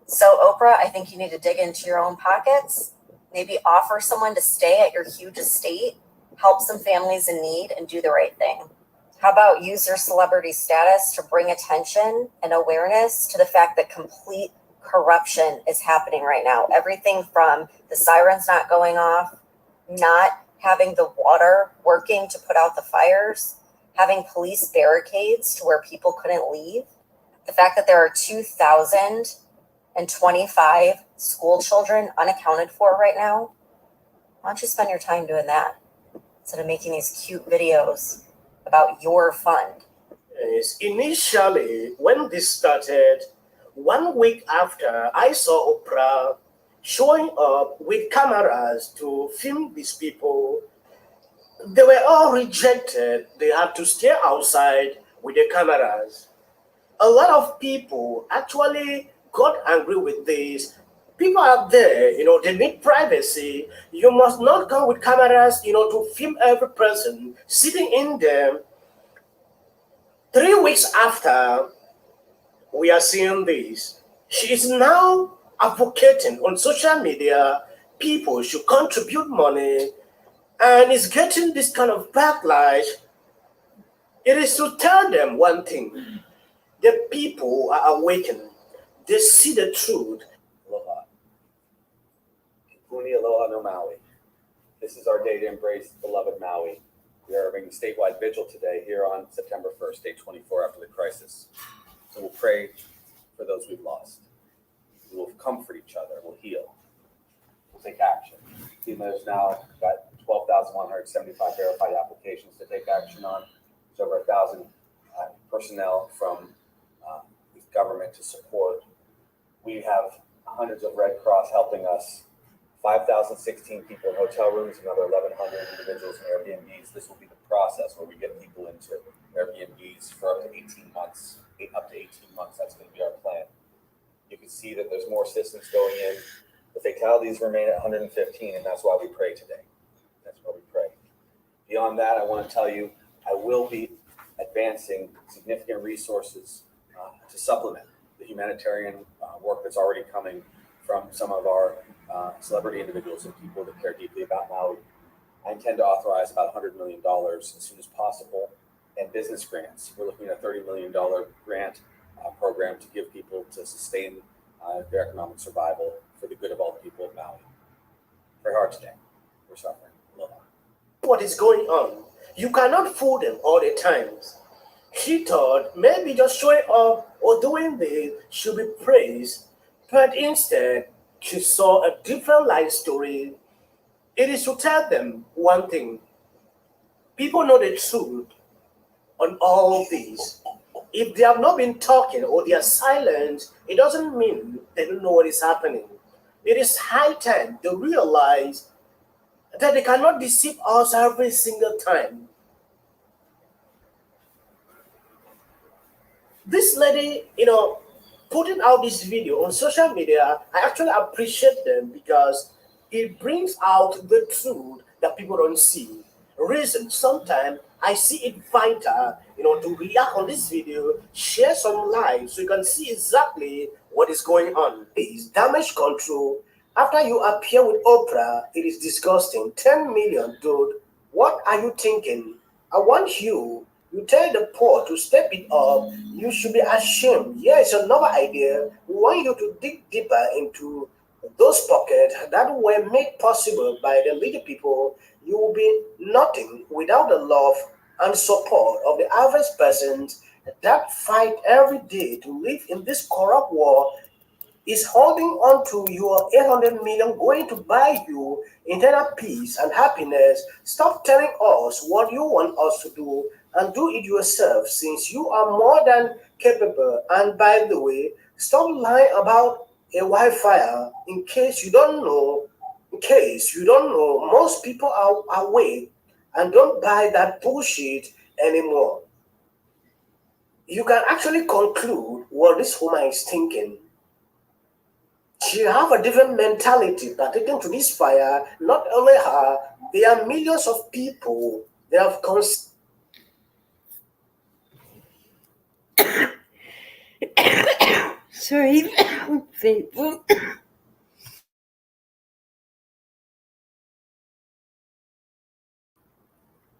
So, Oprah, I think you need to dig into your own pockets, maybe offer someone to stay at your huge estate, help some families in need, and do the right thing. How about use your celebrity status to bring attention and awareness to the fact that complete corruption is happening right now? Everything from the sirens not going off, not having the water working to put out the fires, having police barricades to where people couldn't leave, the fact that there are 2,025 school children unaccounted for right now. Why don't you spend your time doing that instead of making these cute videos about your fund? Yes, initially, when this started, 1 week after, I saw Oprah showing up with cameras to film these people. They were all rejected. They had to stay outside with the cameras. A lot of people actually got angry with this. People out there, they need privacy. You must not come with cameras, to film every person sitting in there. 3 weeks after, we are seeing this. She is now advocating on social media people should contribute money and is getting this kind of backlash. It is to tell them one thing: the people are awakened, they see the truth. Aloha. Kipuni aloha no Maui. This is our day to embrace beloved Maui. We are having a statewide vigil today here on September 1st, day 24 after the crisis. So we'll pray for those we've lost. We will comfort each other. We'll heal. We'll take action. FEMA has now got 12,175 verified applications to take action on. There's over 1,000 personnel from the government to support. We have hundreds of Red Cross helping us. 5,016 people in hotel rooms, another 1,100 individuals in Airbnbs. This will be the process where we get people into Airbnbs for up to 18 months. That's going to be our plan. You can see that there's more assistance going in. The fatalities remain at 115, and that's why we pray today. That's why we pray. Beyond that, I want to tell you, I will be advancing significant resources to supplement the humanitarian work that's already coming from some of our celebrity individuals and people that care deeply about Maui. I intend to authorize about $100 million as soon as possible, and business grants. We're looking at a $30 million grant program to give people to sustain their economic survival for the good of all the people of Maui. Very hard today. We're suffering. Aloha. What is going on? You cannot fool them all the times. She thought maybe just showing up or doing this should be praised, but instead she saw a different life story. It is to tell them one thing: people know the truth on all these. If they have not been talking or they are silent, it doesn't mean they don't know what is happening. It is high time they realize that they cannot deceive us every single time. This lady, putting out this video on social media, I actually appreciate them because it brings out the truth that people don't see. Reason, sometimes I see it vital, to react on this video, share some live so you can see exactly what is going on. Is damage control. After you appear with Oprah, it is disgusting. 10 million, dude. What are you thinking? I want you tell the poor to step it up. You should be ashamed. Yeah, it's another idea. We want you to dig deeper into those pockets that were made possible by the little people. You will be nothing without the love and support of the average persons that fight every day to live in this corrupt world. Is holding on to your 800 million going to buy you internal peace and happiness? Stop telling us what you want us to do and do it yourself, since you are more than capable. And by the way, stop lying about a wildfire. In case you don't know, most people are awake and don't buy that bullshit anymore. You can actually conclude what this woman is thinking. She have a different mentality pertaining to this fire. Not only her, there are millions of people. They have Sorry, people.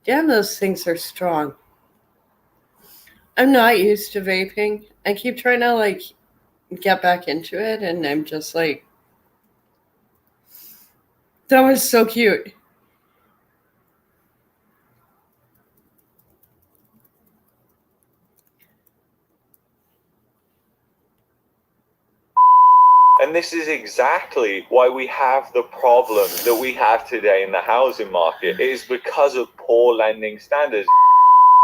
Damn, those things are strong. I'm not used to vaping. I keep trying to get back into it, and I'm just like, that was so cute. And this is exactly why we have the problem that we have today in the housing market. It is because of poor lending standards.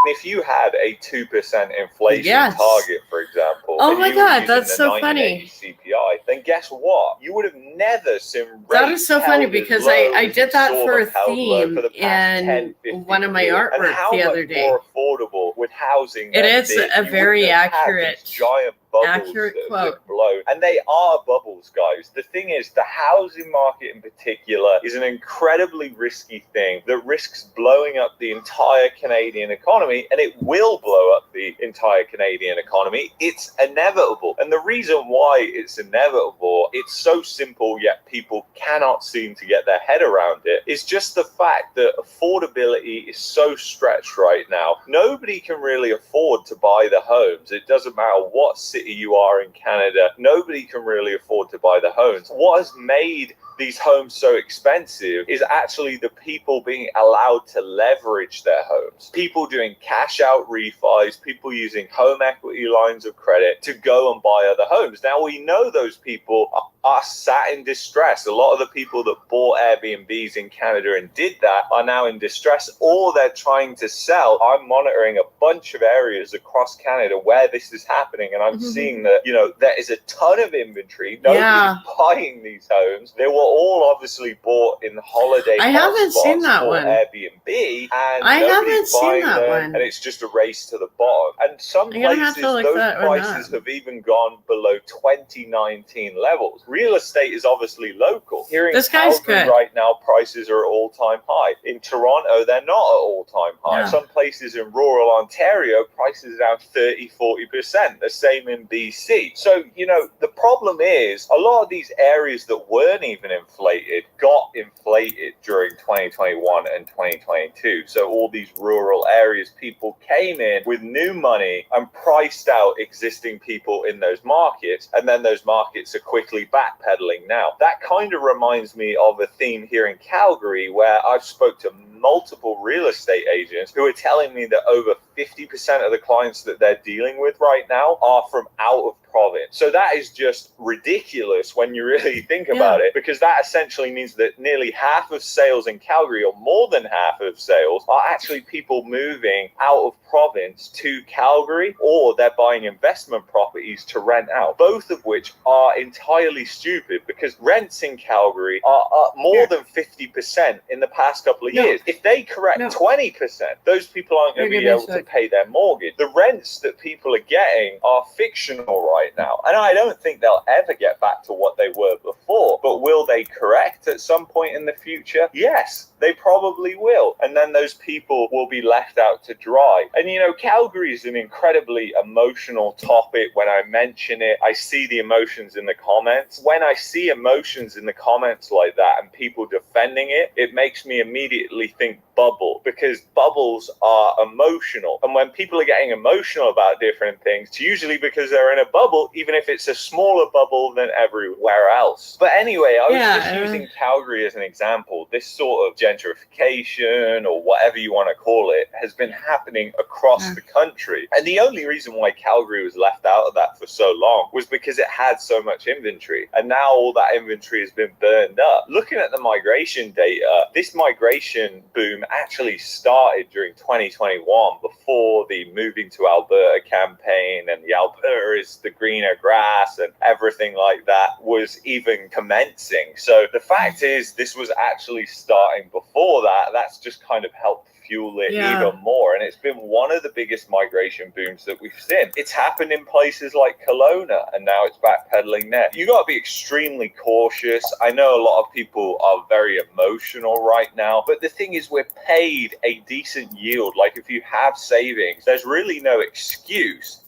If you had a 2% inflation Yes. target, for example, Oh and my you were God, using that's the so 1980 funny. CPI, then guess what? You would have never seen rates That is so funny held as because low I as did we that saw for a them held low for theme the past 10, in 15 one of my years. And artwork how the much other day. more affordable would housing It then is be? a You very wouldn't have had accurate, these giant bubbles accurate that quote. blow. And they are bubbles, guys. The thing is, the housing market in particular is an incredibly risky thing that risks blowing up the entire Canadian economy, and it will blow up the entire Canadian economy. It's inevitable. And the reason why it's inevitable, it's so simple, yet people cannot seem to get their head around it, is just the fact that affordability is so stretched right now. Nobody can really afford to buy the homes. It doesn't matter what city you are in Canada. Nobody can really afford to buy the homes. What has made these homes so expensive is actually the people being allowed to leverage their homes. People doing cash out refis, people using home equity lines of credit to go and buy other homes. Now, we know those people are sat in distress. A lot of the people that bought Airbnbs in Canada and did that are now in distress, or they're trying to sell. I'm monitoring a bunch of areas across Canada where this is happening, and I'm seeing that, you know, there is a ton of inventory. Nobody's buying these homes. They were all obviously bought in holiday I haven't seen that or one. Airbnb, and I haven't nobody's seen buying that them, one. and it's just a race to the bottom. And some I'm gonna have places, to look those that one prices up. have even gone below 2019 levels. Real estate is obviously local. Here in This guy's Calgary good. right now, prices are at all-time high. In Toronto, they're not at all-time high. Yeah. Some places in rural Ontario, prices are down 30-40%. The same in BC. So, you know, the problem is a lot of these areas that weren't even inflated got inflated during 2021 and 2022. So all these rural areas, people came in with new money and priced out existing people in those markets, and then those markets are quickly backpedaling now. That kind of reminds me of a theme here in Calgary, where I've spoke to multiple real estate agents who are telling me that over 50% of the clients that they're dealing with right now are from out of province. So that is just ridiculous when you really think about it, because that essentially means that nearly half of sales in Calgary, or more than half of sales, are actually people moving out of province to Calgary, or they're buying investment properties to rent out, both of which are entirely stupid, because rents in Calgary are up more than 50% in the past couple of years. If they correct 20%, those people aren't going to be able to pay their mortgage. The rents that people are getting are fictional right now, and I don't think they'll ever get back to what they were before. But will they correct at some point in the future? Yes, they probably will, and then those people will be left out to dry. And you know, Calgary is an incredibly emotional topic. When I mention it, I see the emotions in the comments. When I see emotions in the comments like that and people defending it, it makes me immediately think bubble, because bubbles are emotional, and when people are getting emotional about different things, it's usually because they're in a bubble, even if it's a smaller bubble than everywhere else. But anyway, I was just using Calgary as an example. This sort of gentrification, or whatever you want to call it, has been happening across the country, and the only reason why Calgary was left out of that for so long was because it had so much inventory, and now all that inventory has been burned up. Looking at the migration data, this migration boom actually started during 2021, before the Moving to Alberta campaign and the Alberta is the greener grass and everything like that was even commencing. So the fact is, this was actually starting before that. That's just kind of helped fuel it even more, and it's been one of the biggest migration booms that we've seen. It's happened in places like Kelowna, and now it's backpedaling there. You got to be extremely cautious. I know a lot of people are very emotional right now, but the thing is, we're paid a decent yield. Like, if you have savings, there's really no excuse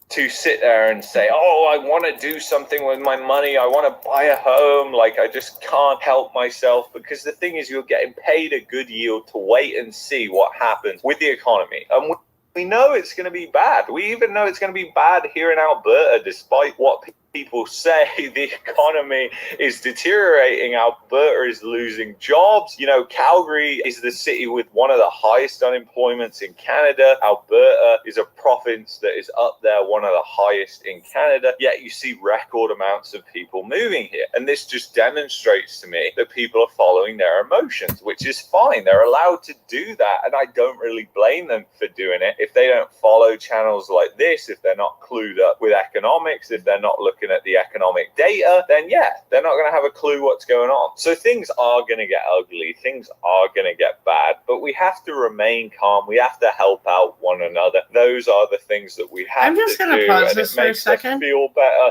to sit there and say, oh, I want to do something with my money, I want to buy a home, like I just can't help myself. Because the thing is, you're getting paid a good yield to wait and see what happens with the economy. And we know it's going to be bad. We even know it's going to be bad here in Alberta, despite what people say the economy is deteriorating, Alberta is losing jobs. You know, Calgary is the city with one of the highest unemployments in Canada. Alberta is a province that is up there, one of the highest in Canada, yet you see record amounts of people moving here. And this just demonstrates to me that people are following their emotions, which is fine. They're allowed to do that, and I don't really blame them for doing it. If they don't follow channels like this, if they're not clued up with economics, if they're not looking at the economic data, then yeah, they're not going to have a clue what's going on. So things are going to get ugly, things are going to get bad, but we have to remain calm. We have to help out one another. Those are the things that we have to do. I'm just going to pause this for a second. Us feel better.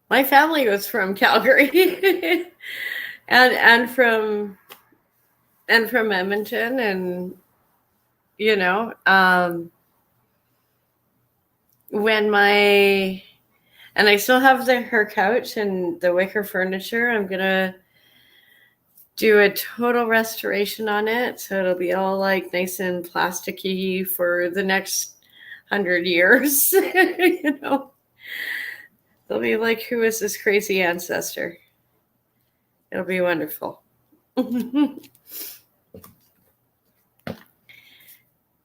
My family was from Calgary and from Edmonton, and you know, and I still have her couch and the wicker furniture. I'm gonna do a total restoration on it, so it'll be all like nice and plasticky for the next 100 years. You know, they'll be like, who is this crazy ancestor? It'll be wonderful.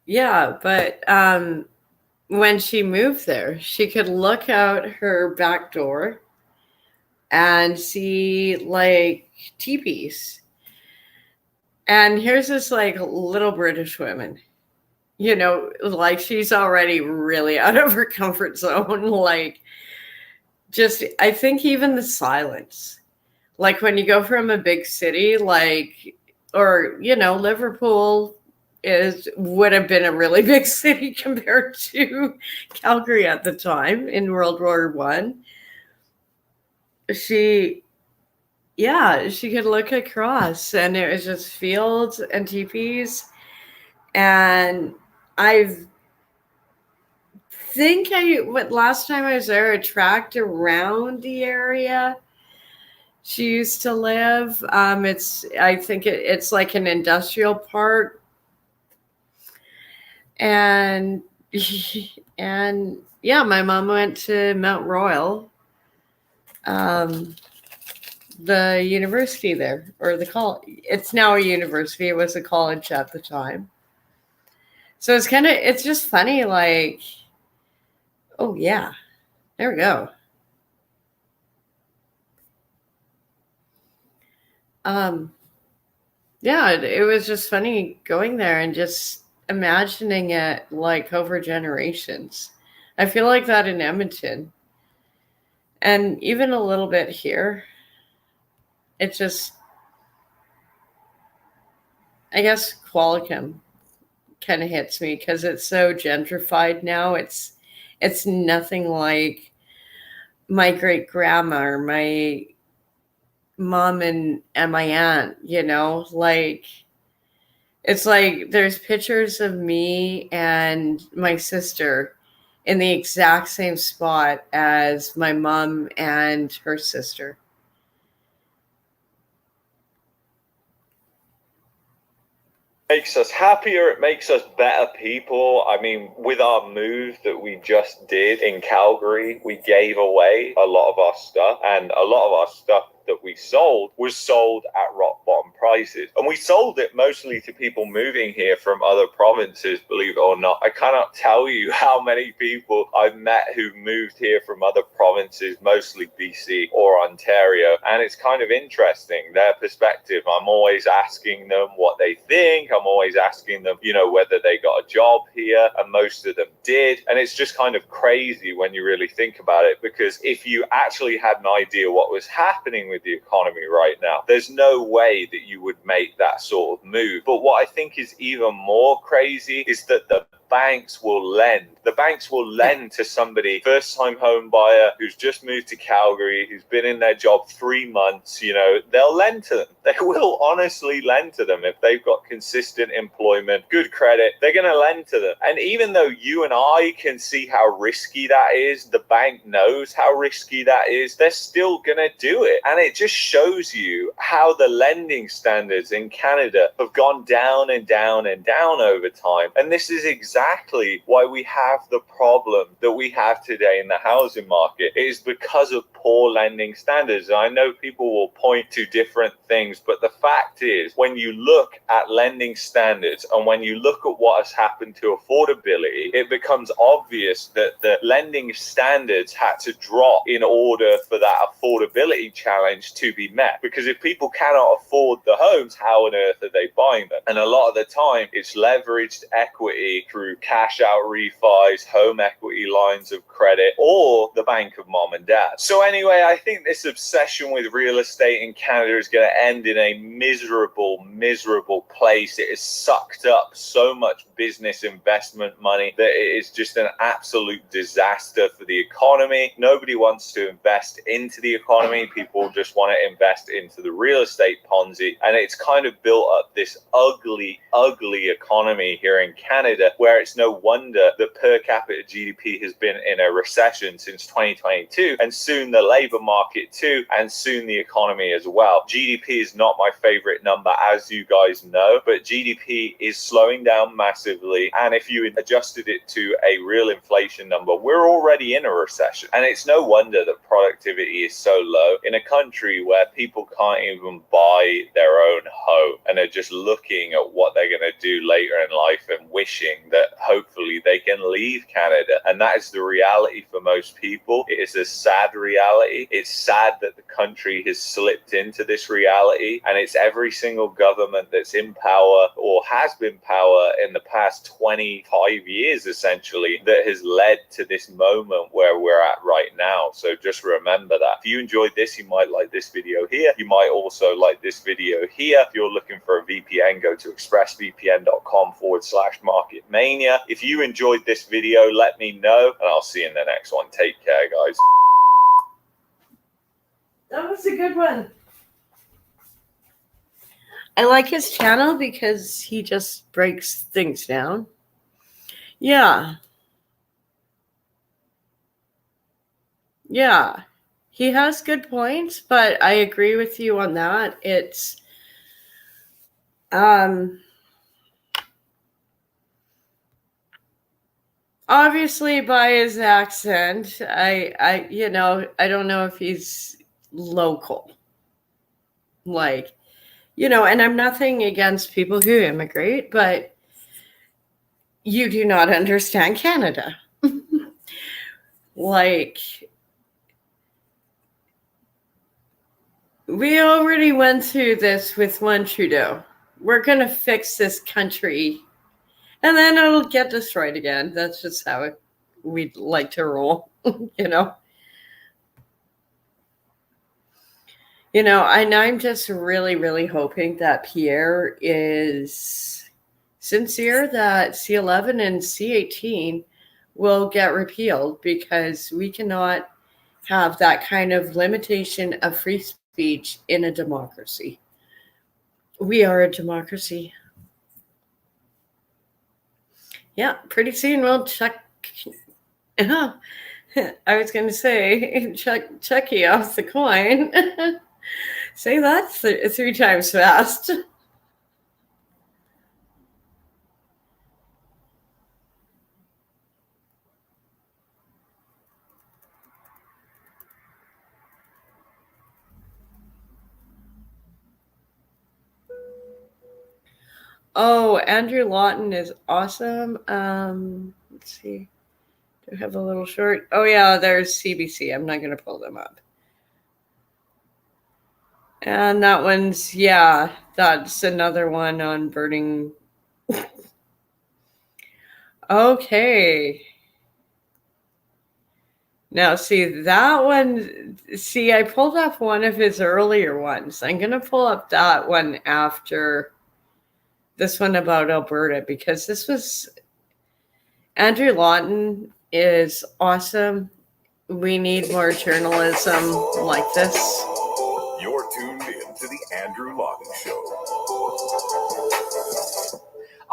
Yeah, but when she moved there, she could look out her back door and see like teepees. And here's this like little British woman, you know, like she's already really out of her comfort zone. Like, just, I think even the silence, like when you go from a big city, like, or, you know, Liverpool would have been a really big city compared to Calgary at the time in World War I. She could look across and it was just fields and teepees. And last time I was there, I tracked around the area she used to live. I think it's like an industrial park. And yeah, my mom went to Mount Royal, the university there, or the college. It's now a university. It was a college at the time. So it's just funny, like, oh yeah, there we go. Yeah, it was just funny going there and just imagining it like over generations. I feel like that in Edmonton and even a little bit here. It's just, I guess Qualicum kind of hits me because it's so gentrified now. It's nothing like my great grandma or my mom and my aunt, you know, like it's like there's pictures of me and my sister in the exact same spot as my mom and her sister. Makes us happier, it makes us better people. I mean, with our move that we just did in Calgary, we gave away a lot of our stuff, and a lot of our stuff that we sold was sold at rock bottom prices, and we sold it mostly to people moving here from other provinces, believe it or not. I cannot tell you how many people I've met who moved here from other provinces, mostly BC or Ontario, and it's kind of interesting, their perspective. I'm always asking them what they think. I'm always asking them, you know, whether they got a job here, and most of them did. And it's just kind of crazy when you really think about it, because if you actually had an idea what was happening with the economy right now, there's no way that you would make that sort of move. But what I think is even more crazy is that the banks will lend. The banks will lend to somebody, first-time home buyer who's just moved to Calgary, who's been in their job 3 months, you know, they'll lend to them. They will honestly lend to them. If they've got consistent employment, good credit, they're going to lend to them. And even though you and I can see how risky that is, the bank knows how risky that is, they're still going to do it. And it just shows you how the lending standards in Canada have gone down and down and down over time. And this is exactly exactly why we have the problem that we have today in the housing market. It is because of poor lending standards. And I know people will point to different things, but the fact is, when you look at lending standards and when you look at what has happened to affordability, it becomes obvious that the lending standards had to drop in order for that affordability challenge to be met. Because if people cannot afford the homes, how on earth are they buying them? And a lot of the time, it's leveraged equity through cash out refis, home equity lines of credit, or the bank of mom and dad. So anyway, I think this obsession with real estate in Canada is going to end in a miserable, miserable place. It has sucked up so much business investment money that it is just an absolute disaster for the economy. Nobody wants to invest into the economy. People just want to invest into the real estate Ponzi. And it's kind of built up this ugly, ugly economy here in Canada, where it's no wonder that per capita GDP has been in a recession since 2022, and soon the labor market too, and soon the economy as well. GDP is not my favorite number, as you guys know, but GDP is slowing down massively. And if you adjusted it to a real inflation number, we're already in a recession. And it's no wonder that productivity is so low in a country where people can't even buy their own home and are just looking at what they're going to do later in life and wishing that hopefully they can leave Canada. And that is the reality for most people. It is a sad reality. It's sad that the country has slipped into this reality, and it's every single government that's in power or has been power in the past 25 years essentially that has led to this moment where we're at right now. So just remember that. If you enjoyed this, you might like this video here. You might also like this video here. If you're looking for a VPN, go to expressvpn.com/marketmania. If you enjoyed this video, let me know, and I'll see you in the next one. Take care, guys. That was a good one. I like his channel because he just breaks things down. Yeah. Yeah. He has good points, but I agree with you on that. It's obviously by his accent, I don't know if he's local. Like, and I'm nothing against people who immigrate, but you do not understand Canada. Like, we already went through this with one Trudeau. We're going to fix this country, and then it'll get destroyed again. That's just how we'd like to roll, and I'm just really, really hoping that Pierre is sincere that C11 and C18 will get repealed, because we cannot have that kind of limitation of free speech in a democracy. We are a democracy. Yeah, pretty soon we'll check. I was going to say, Chucky off the coin. Say that three times fast. Oh, Andrew Lawton is awesome. Let's see. Do I have a little short? Oh, yeah, there's CBC. I'm not going to pull them up. And that one's, yeah, that's another one on burning. Okay. Now, see, that one, I pulled up one of his earlier ones. I'm going to pull up that one after this one about Alberta, because this was, Andrew Lawton is awesome. We need more journalism like this. You're tuned in to the Andrew Lawton Show.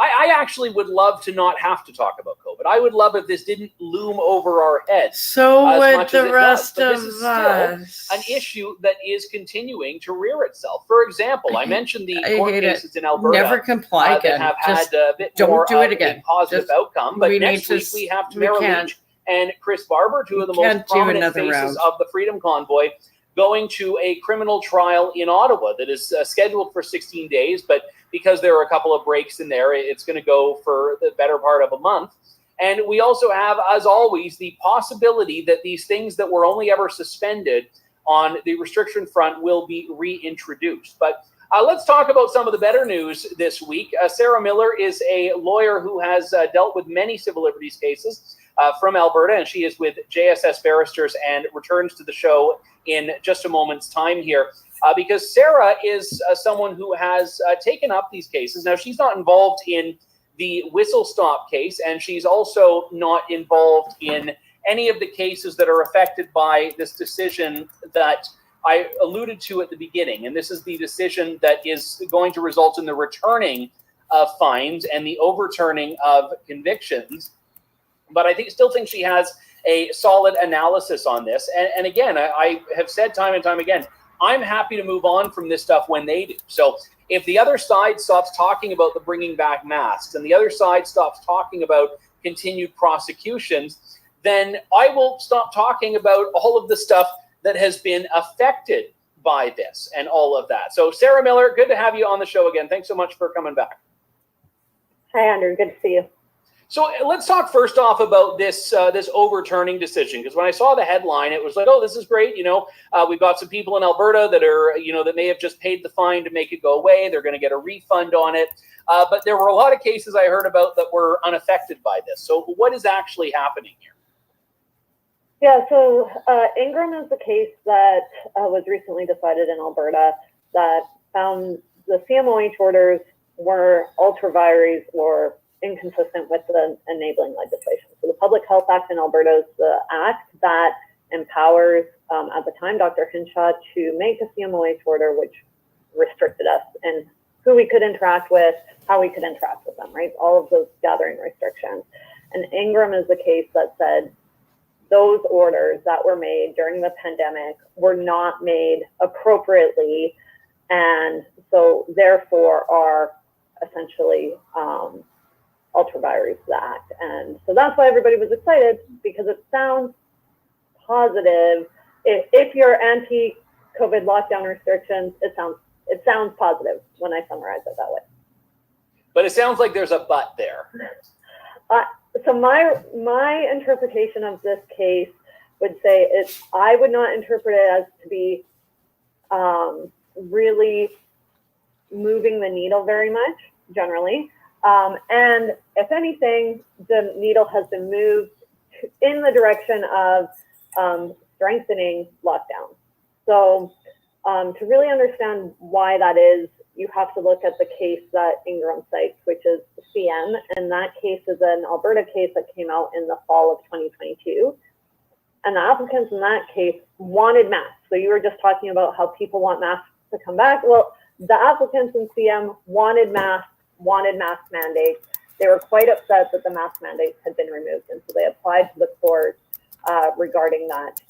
I actually would love to not have to talk about COVID. I would love if this didn't loom over our heads. So as would much the as it rest does. But of this is still us. an issue that is continuing to rear itself. For example, I mentioned the I court hate it. cases in Alberta Never comply that again. have Just had a bit don't more do it of again. a positive Just- outcome. But we next need week to- we have we Tamara can't. Leach and Chris Barber, two of the most Can't do prominent another faces round. of the Freedom Convoy, going to a criminal trial in Ottawa that is scheduled for 16 days, but because there are a couple of breaks in there, it's going to go for the better part of a month. And we also have, as always, the possibility that these things that were only ever suspended on the restriction front will be reintroduced. But let's talk about some of the better news this week. Sarah Miller is a lawyer who has dealt with many civil liberties cases from Alberta, and she is with JSS Barristers and returns to the show in just a moment's time here. Because Sarah is someone who has taken up these cases. Now, she's not involved in the whistle stop case, and she's also not involved in any of the cases that are affected by this decision that I alluded to at the beginning. And this is the decision that is going to result in the returning of fines and the overturning of convictions. But I still think she has a solid analysis on this. And again, I have said time and time again, I'm happy to move on from this stuff when they do. So if the other side stops talking about the bringing back masks and the other side stops talking about continued prosecutions, then I will stop talking about all of the stuff that has been affected by this and all of that. So Sarah Miller, good to have you on the show again. Thanks so much for coming back. Hi, Andrew. Good to see you. So let's talk first off about this this overturning decision, because when I saw the headline, it was like, oh, this is great. We've got some people in Alberta that are, that may have just paid the fine to make it go away. They're going to get a refund on it. But there were a lot of cases I heard about that were unaffected by this. So what is actually happening here? Yeah, so Ingram is the case that was recently decided in Alberta that found the CMOH orders were ultra vires or inconsistent with the enabling legislation. So the Public Health Act in Alberta is the act that empowers, at the time, Dr. Hinshaw to make a CMOH order which restricted us and who we could interact with, how we could interact with them, right? All of those gathering restrictions. And Ingram is the case that said those orders that were made during the pandemic were not made appropriately, and so therefore are essentially ultra vires act. And so that's why everybody was excited, because it sounds positive. If you're anti-COVID lockdown restrictions, it sounds positive when I summarize it that way. But it sounds like there's a but there. So my interpretation of this case would say I would not interpret it as to be really moving the needle very much, generally. And if anything, the needle has been moved in the direction of strengthening lockdown. So to really understand why that is, you have to look at the case that Ingram cites, which is CM, and that case is an Alberta case that came out in the fall of 2022. And the applicants in that case wanted masks. So you were just talking about how people want masks to come back. Well, the applicants in CM wanted mask mandates. They were quite upset that the mask mandates had been removed, and so they applied to the court regarding that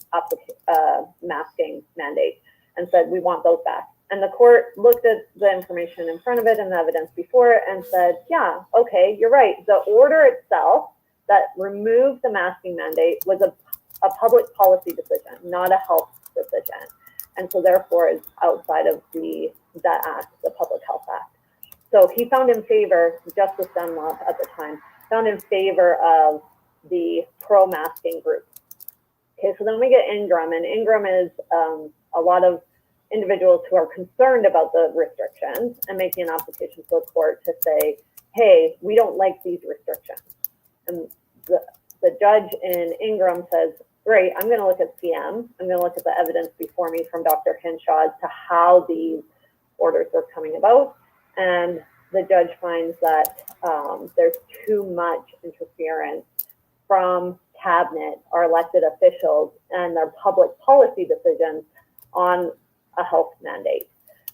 masking mandate and said, we want those back. And the court looked at the information in front of it and the evidence before it and said, yeah, okay, you're right. The order itself that removed the masking mandate was a public policy decision, not a health decision. And so therefore is outside of that act, the Public Health Act. So he found in favor, Justice Dunlop at the time, found in favor of the pro-masking group. Okay, so then we get Ingram, and Ingram is a lot of individuals who are concerned about the restrictions and making an application to the court to say, hey, we don't like these restrictions. And the judge in Ingram says, great, I'm going to look at CM. I'm going to look at the evidence before me from Dr. Hinshaw as to how these orders were coming about. And the judge finds that there's too much interference from cabinet or elected officials and their public policy decisions on a health mandate.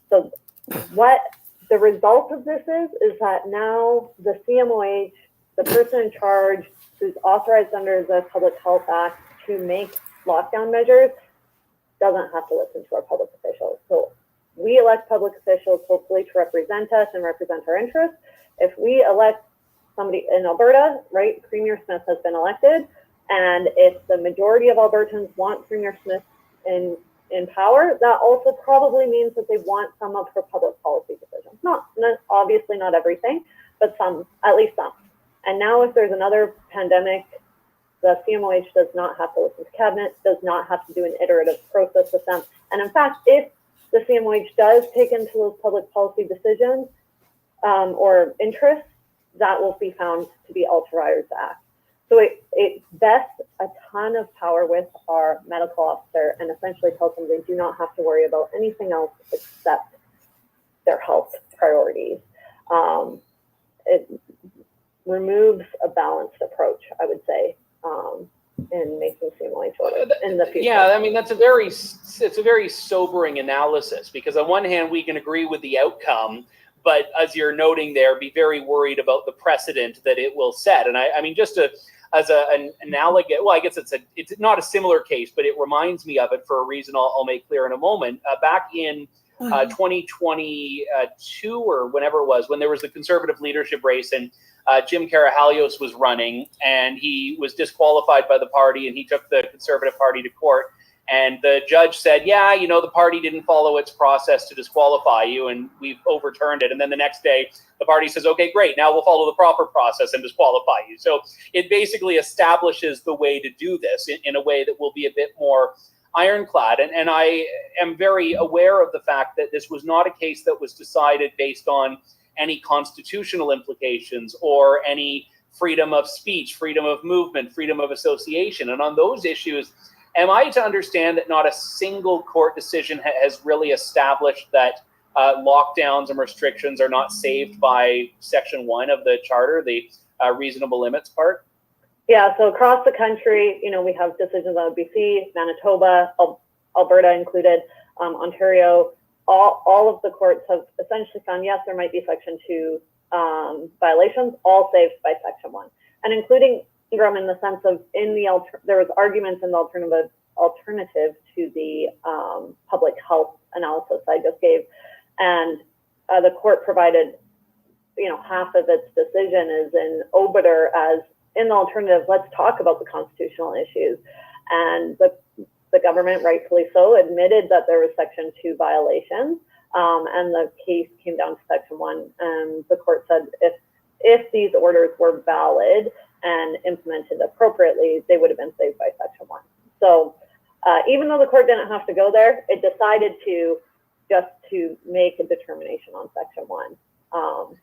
So the The result of this is that now the CMOH, the person in charge who's authorized under the Public Health Act to make lockdown measures, doesn't have to listen to our public officials. So we elect public officials hopefully to represent us and represent our interests. If we elect somebody in Alberta, right, Premier Smith has been elected, and if the majority of Albertans want Premier Smith in power, that also probably means that they want some of her public policy decisions. Not obviously not everything, but some, at least some. And now if there's another pandemic, the CMOH does not have to listen to cabinet, does not have to do an iterative process with them. And in fact, if the CMOH does take into those public policy decisions or interests, that will be found to be ultra-vires act. So it vests a ton of power with our medical officer and essentially tells them they do not have to worry about anything else except their health priorities. It removes a balanced approach, I would say, in making CMOH orders in the future. Yeah, I mean, it's a very sobering analysis, because on one hand, we can agree with the outcome, but as you're noting there, be very worried about the precedent that it will set. And I mean, just as an analogous, well, I guess it's not a similar case, but it reminds me of it for a reason I'll make clear in a moment. Back in 2022 or whenever it was, when there was the Conservative leadership race and Jim Karahalios was running, and he was disqualified by the party, and he took the Conservative Party to court. And the judge said, yeah, the party didn't follow its process to disqualify you, and we've overturned it. And then the next day, the party says, okay, great, now we'll follow the proper process and disqualify you. So it basically establishes the way to do this in a way that will be a bit more ironclad. And I am very aware of the fact that this was not a case that was decided based on any constitutional implications or any freedom of speech, freedom of movement, freedom of association. And on those issues, am I to understand that not a single court decision has really established that lockdowns and restrictions are not saved by Section 1 of the Charter, the reasonable limits part? Yeah, so across the country, we have decisions on BC, Manitoba, Alberta included, Ontario. All of the courts have essentially found, yes, there might be Section 2 violations, all saved by Section 1, and including Ingram in the sense of there was arguments in the alternative to the public health analysis I just gave, and the court provided, half of its decision is in obiter as in the alternative. Let's talk about the constitutional issues, and the government, rightfully so, admitted that there was Section 2 violations, and the case came down to Section 1, and the court said if these orders were valid and implemented appropriately, they would have been saved by Section 1. So even though the court didn't have to go there, it decided to make a determination on Section 1. So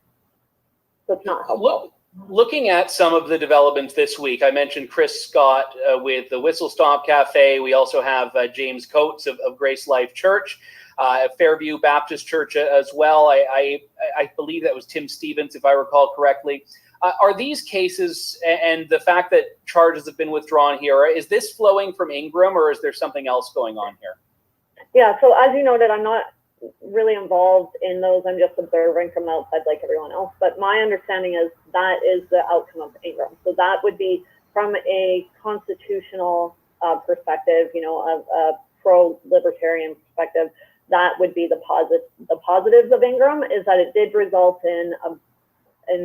it's not helpful. Looking at some of the developments this week, I mentioned Chris Scott with the Whistle Stop Cafe. We also have James Coates of Grace Life Church, Fairview Baptist Church as well. I believe that was Tim Stevens, if I recall correctly. Are these cases and the fact that charges have been withdrawn here, is this flowing from Ingram, or is there something else going on here? Yeah, so as you noted, I'm not really involved in those. I'm just observing from the outside like everyone else. But my understanding is that is the outcome of Ingram. So that would be from a constitutional perspective, a pro-libertarian perspective, that would be the positives of Ingram, is that it did result in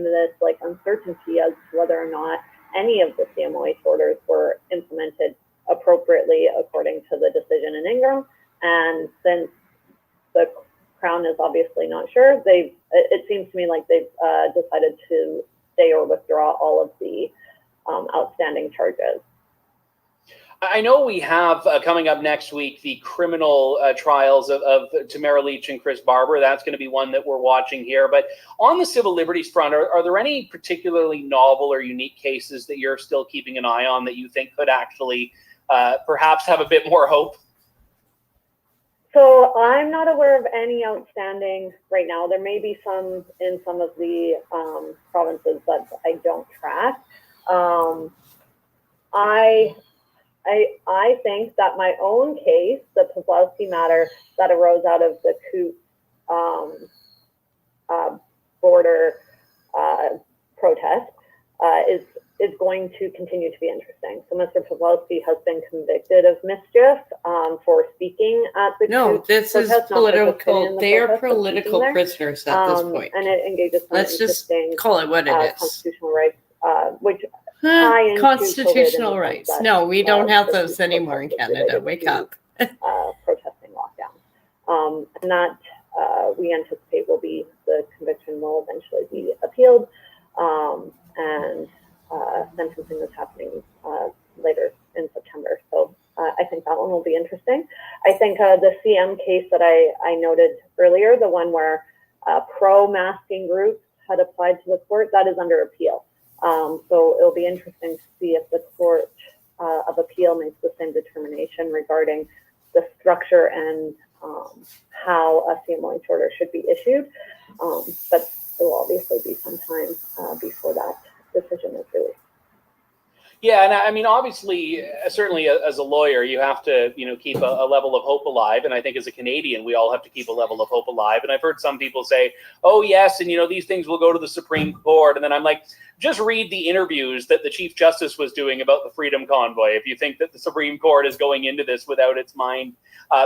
this uncertainty as to whether or not any of the CMOH orders were implemented appropriately according to the decision in Ingram. And since the Crown is obviously not sure, it seems to me like they've decided to stay or withdraw all of the outstanding charges. I know we have coming up next week the criminal trials of Tamara Leach and Chris Barber. That's going to be one that we're watching here. But on the civil liberties front, are there any particularly novel or unique cases that you're still keeping an eye on that you think could actually perhaps have a bit more hope? So I'm not aware of any outstanding right now. There may be some in some of the provinces that I don't track. I think that my own case, the Pawlowski matter that arose out of the Coop border protest is going to continue to be interesting. So Mr. Pawlowski has been convicted of mischief for speaking at the this is protest, political. They are political prisoners at this point. And it engages some Let's just interesting call it what it is. constitutional rights, which tie into constitutional COVID rights. that, No, we don't have the those anymore in Canada. Wake up. protesting lockdown. And that we anticipate will be, the conviction will eventually be appealed, and sentencing is happening later in September. So I think that one will be interesting. I think the CM case that I noted earlier, the one where pro-masking groups had applied to the court, that is under appeal. So it'll be interesting to see if the Court of Appeal makes the same determination regarding the structure and how a CM order should be issued. But there will obviously be some time before that decision is released. Yeah, and I mean, obviously, certainly as a lawyer, you have to, keep a level of hope alive. And I think as a Canadian, we all have to keep a level of hope alive. And I've heard some people say, oh, yes, and, these things will go to the Supreme Court. And then I'm like, just read the interviews that the Chief Justice was doing about the Freedom Convoy. If you think that the Supreme Court is going into this without its mind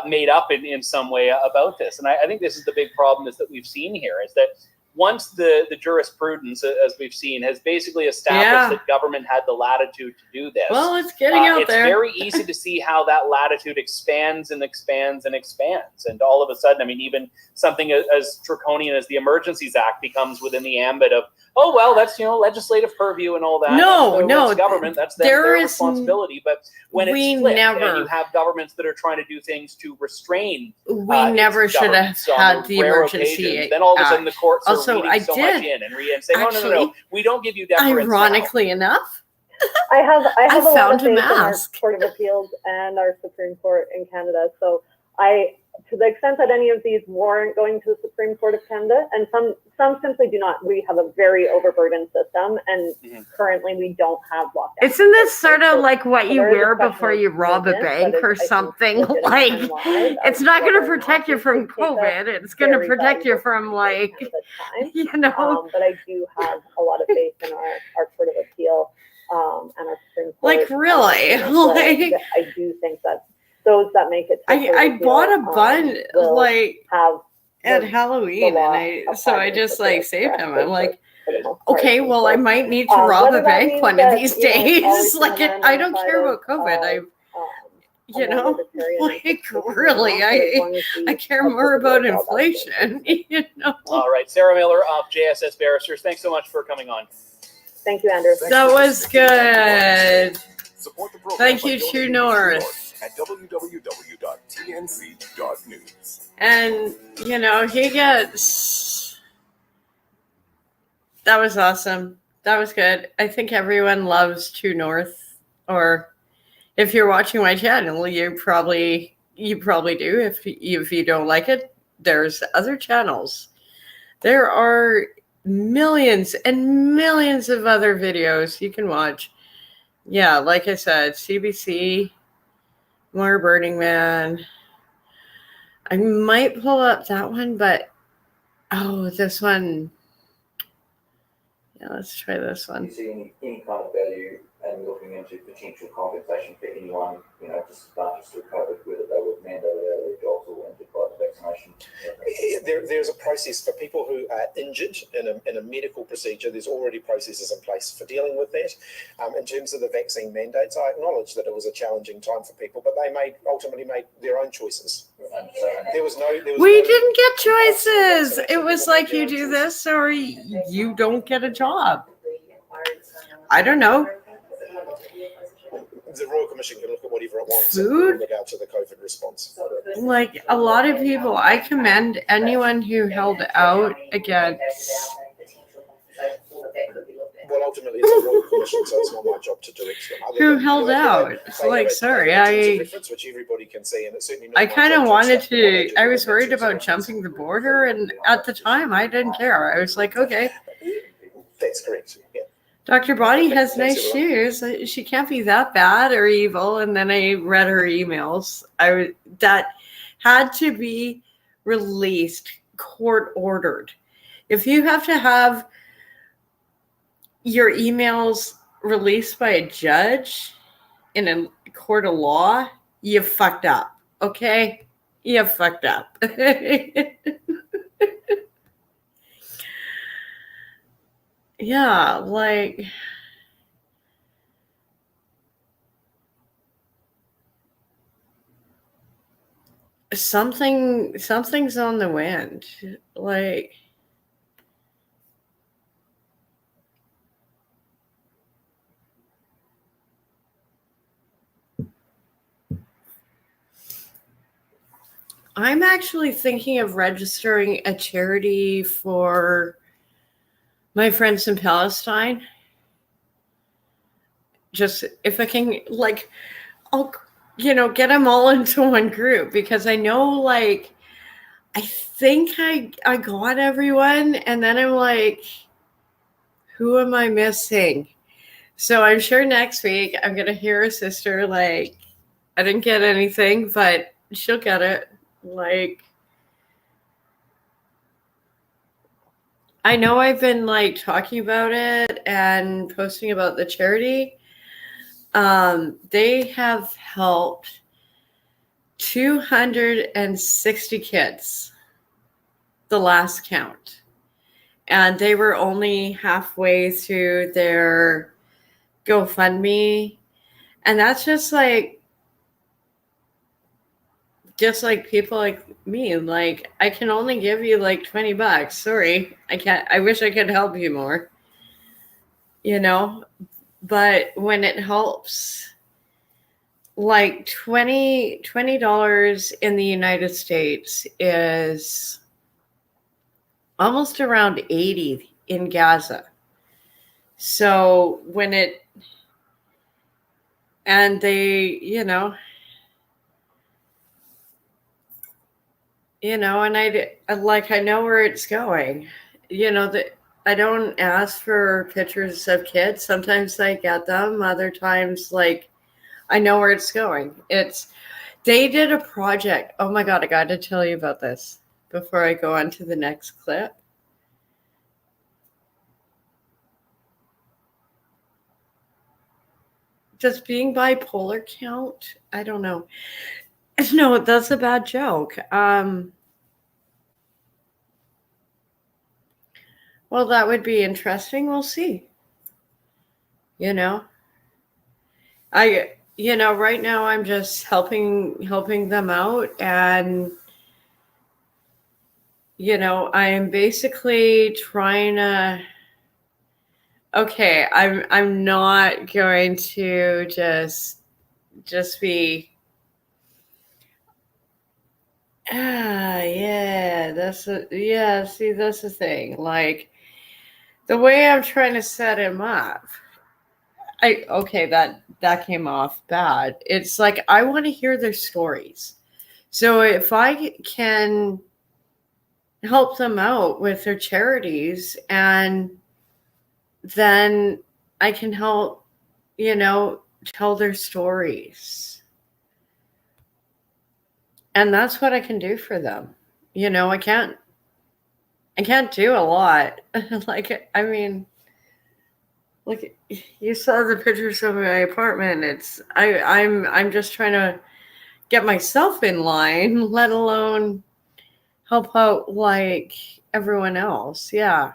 made up in some way about this. And I think this is the big problem is that we've seen here is that once the jurisprudence, as we've seen, has basically established that government had the latitude to do this. Well, it's getting out there. It's very easy to see how that latitude expands and expands and expands. And all of a sudden, I mean, even something as draconian as the Emergencies Act becomes within the ambit of, oh, well, that's, legislative purview and all that. That's government. That's their responsibility. But when it's flipped and you have governments that are trying to do things to restrain, we never should have had the emergency. Then all of a sudden the courts are also, reading so much in and saying, no, we don't give you deference. Ironically enough, I have a lot of faith in our mask. Court of Appeals and our Supreme Court in Canada. So to the extent that any of these warrant going to the Supreme Court of Canada, and some simply do not, we have a very overburdened system, and currently we don't have lockdown. Isn't this sort of like what you wear before you rob a bank or something? Like, it's not going to protect you from COVID. It's going to protect you from, like, But I do have a lot of faith in our Court of Appeal and our Supreme Court. Like, really? I do think that those that make it. I bought a bun at Halloween, and I just saved them. I'm like, okay, well, I might need to rob a bank one of these days. Like, I don't care about COVID. Really, I care more about inflation. All right, Sarah Miller of JSS Barristers. Thanks so much for coming on. Thank you, Andrew. That was good. Thank you, True North. At www.tnc.news. And, he gets... That was awesome. That was good. I think everyone loves True North. Or if you're watching my channel, you probably do. If you don't like it, there's other channels. There are millions and millions of other videos you can watch. Yeah, like I said, CBC... More Burning Man. I might pull up that one, but this one. Yeah, let's try this one. Do you see any kind of value in looking into potential compensation for anyone, disadvantaged through COVID, whether they were mandated out of their jobs or injured by the vaccination? There's a process for people who are injured in a medical procedure. There's already processes in place for dealing with that. In terms of the vaccine mandates, I acknowledge that it was a challenging time for people, but they ultimately made their own choices. We didn't get choices. It was like, you do this or you don't get a job. I don't know. The Royal Commission can look at whatever it wants Food? in regard to the COVID response. Like, a lot of people, I commend anyone who held out against. Well, ultimately, it's a Royal Commission, so it's not my job to direct them. Who held out? Like, sorry, which everybody can see, and it's certainly I kind of wanted to. I was worried about jumping the border, and at the time, I didn't care. I was like, okay. That's correct. Yeah. Dr. Bonnie has nice shoes. She can't be that bad or evil. And then I read her emails. That had to be released, court ordered. If you have to have your emails released by a judge in a court of law, you fucked up. Okay? You fucked up. Yeah, like something's on the wind. Like I'm actually thinking of registering a charity for my friends in Palestine. Just if I can, like, I'll, get them all into one group, because I know, like, I think I got everyone, and then I'm like, who am I missing? So I'm sure next week I'm going to hear a sister like, I didn't get anything, but she'll get it. Like, I know I've been like talking about it and posting about the charity. They have helped 260 kids, the last count. And they were only halfway through their GoFundMe. And that's just like people like me. Like, I can only give you like $20. Sorry. I wish I could help you more. But when it helps, like $20 in the United States is almost around 80 in Gaza. So and they, and I know where it's going. I don't ask for pictures of kids. Sometimes I get them. Other times, like, I know where it's going. They did a project. Oh my God, I got to tell you about this before I go on to the next clip. Does being bipolar count? I don't know. No, that's a bad joke. Well, that would be interesting. We'll see. Right now I'm just helping them out, and I am basically trying to. Okay, I'm not going to just be. Yeah, see, that's the thing. Like, the way I'm trying to set him up. That came off bad. It's like, I want to hear their stories. So if I can help them out with their charities, and then I can help, tell their stories. And that's what I can do for them. I can't do a lot. Like, I mean, look, you saw the pictures of my apartment. I'm just trying to get myself in line, let alone help out like everyone else. Yeah.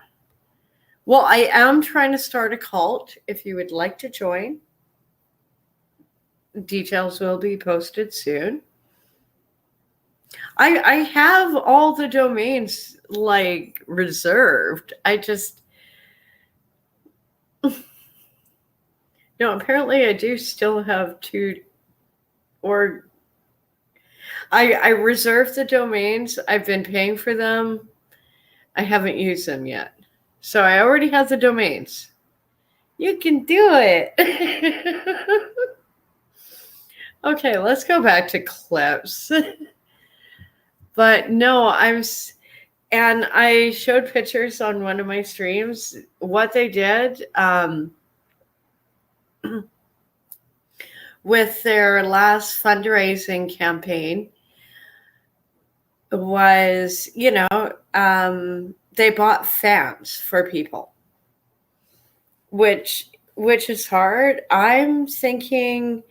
Well, I am trying to start a cult. If you would like to join, details will be posted soon. I have all the domains like reserved. Apparently I do still have two, or I reserved the domains. I've been paying for them. I haven't used them yet. So I already have the domains. You can do it. Okay, let's go back to clips. But no, and I showed pictures on one of my streams. What they did with their last fundraising campaign was, they bought fans for people, which is hard. I'm thinking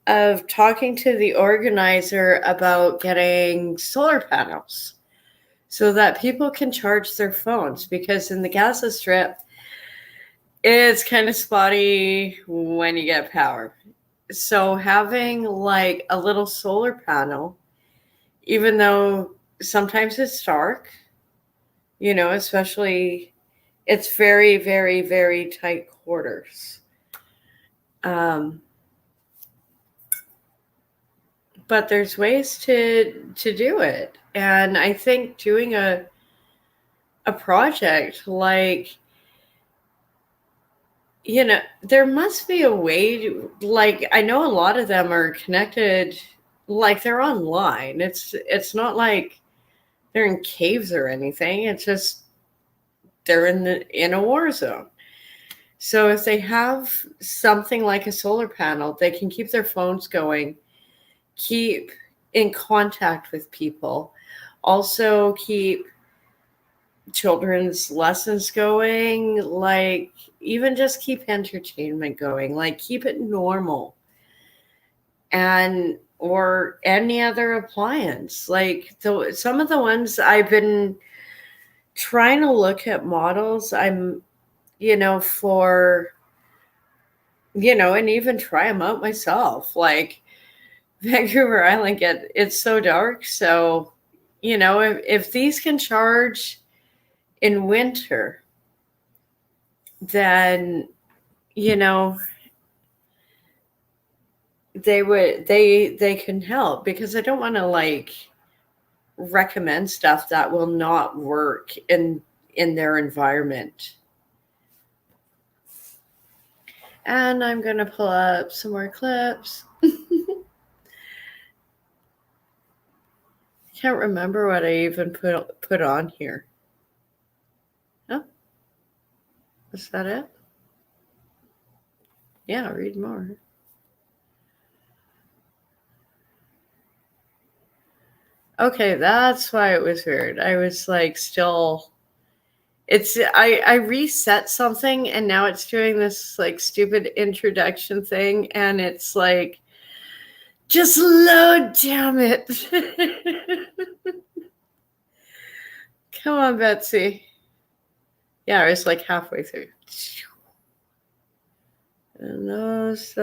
of talking to the organizer about getting solar panels so that people can charge their phones, because in the Gaza Strip, it's kind of spotty when you get power. So having like a little solar panel, even though sometimes it's dark, you know, especially it's very, very, very tight quarters. But there's ways to do it. And I think doing a project like, you know, there must be a way to, like, I know a lot of them are connected, like they're online. It's not like they're in caves or anything. It's just they're in a war zone. So if they have something like a solar panel, they can keep their phones going, keep in contact with people, also keep children's lessons going, like even just keep entertainment going, like keep it normal, and or any other appliance. Like some of the ones I've been trying to look at models, I'm, you know, for, you know, and even try them out myself. Like Vancouver Island, it's so dark. So, you know, if these can charge in winter, then, you know, they can help, because I don't want to like recommend stuff that will not work in their environment. And I'm going to pull up some more clips. Can't remember what I even put on here. Oh, is that it? Yeah, read more. Okay, that's why it was weird. I was like still, I reset something and now it's doing this like stupid introduction thing, and it's like, just load, damn it. Come on, Betsy. Yeah, I was like halfway through. And those.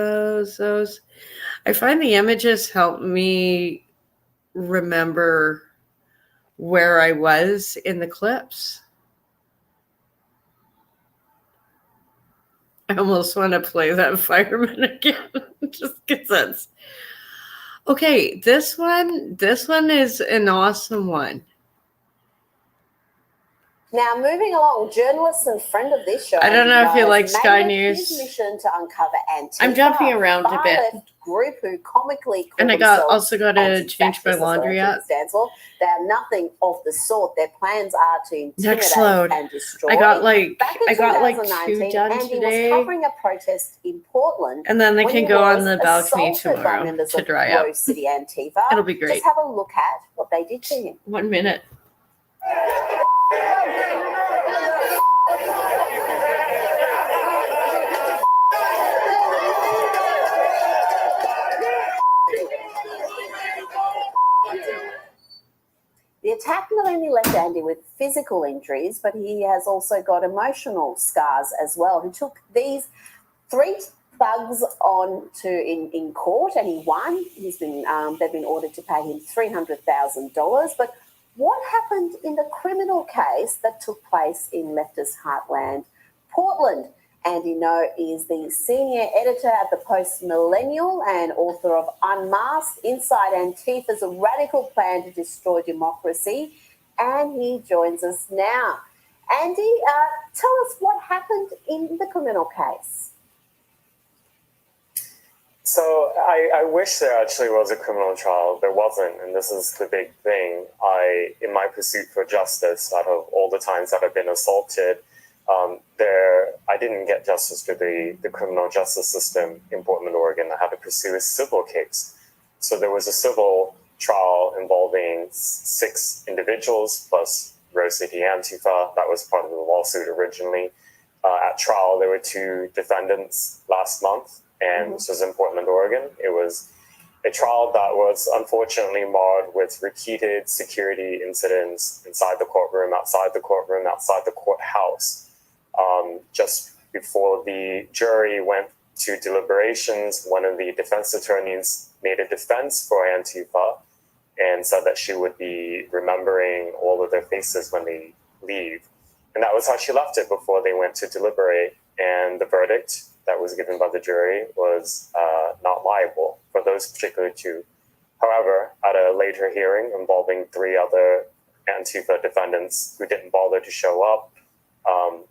I find the images help me remember where I was in the clips. I almost want to play that fireman again, just because that's okay. This one is an awesome one. Now, moving along, journalist and friend of this show, I don't know if you like Sky made News. His mission to uncover Antifa, I'm jumping around a bit. Group who comically And I also got to change my laundry app. They are nothing of the sort. Their plans are to intimidate and destroy. I got like 2 2019, done Andy today. was covering a protest in Portland, And then they when can he go on was the balcony assaulted by tomorrow members to of dry up. Rose City Antifa. It'll be great. Just have a look at what they did to him. 1 minute. The attack not only left Andy with physical injuries, but he has also got emotional scars as well. He took these 3 thugs on to in court, and he won. He's been they've been ordered to pay him $300,000. But what happened in the criminal case that took place in leftist heartland Portland? Andy No is the senior editor at the Post Millennial and author of Unmasked, Inside Antifa's a Radical Plan to Destroy Democracy. And he joins us now. Andy, tell us what happened in the criminal case. So I wish there actually was a criminal trial. There wasn't, and this is the big thing. In my pursuit for justice, out of all the times that I've been assaulted, I didn't get justice through the criminal justice system in Portland, Oregon. I had to pursue a civil case. So there was a civil trial involving 6 individuals plus Rose City Antifa. That was part of the lawsuit originally. At trial, there were 2 defendants last month, and this was in Portland, Oregon. It was a trial that was unfortunately marred with repeated security incidents inside the courtroom, outside the courthouse. Just before the jury went to deliberations, one of the defense attorneys made a defense for Antifa and said that she would be remembering all of their faces when they leave. And that was how she left it before they went to deliberate. And the verdict that was given by the jury was not liable for those particular 2. However, at a later hearing involving 3 other Antifa defendants who didn't bother to show up,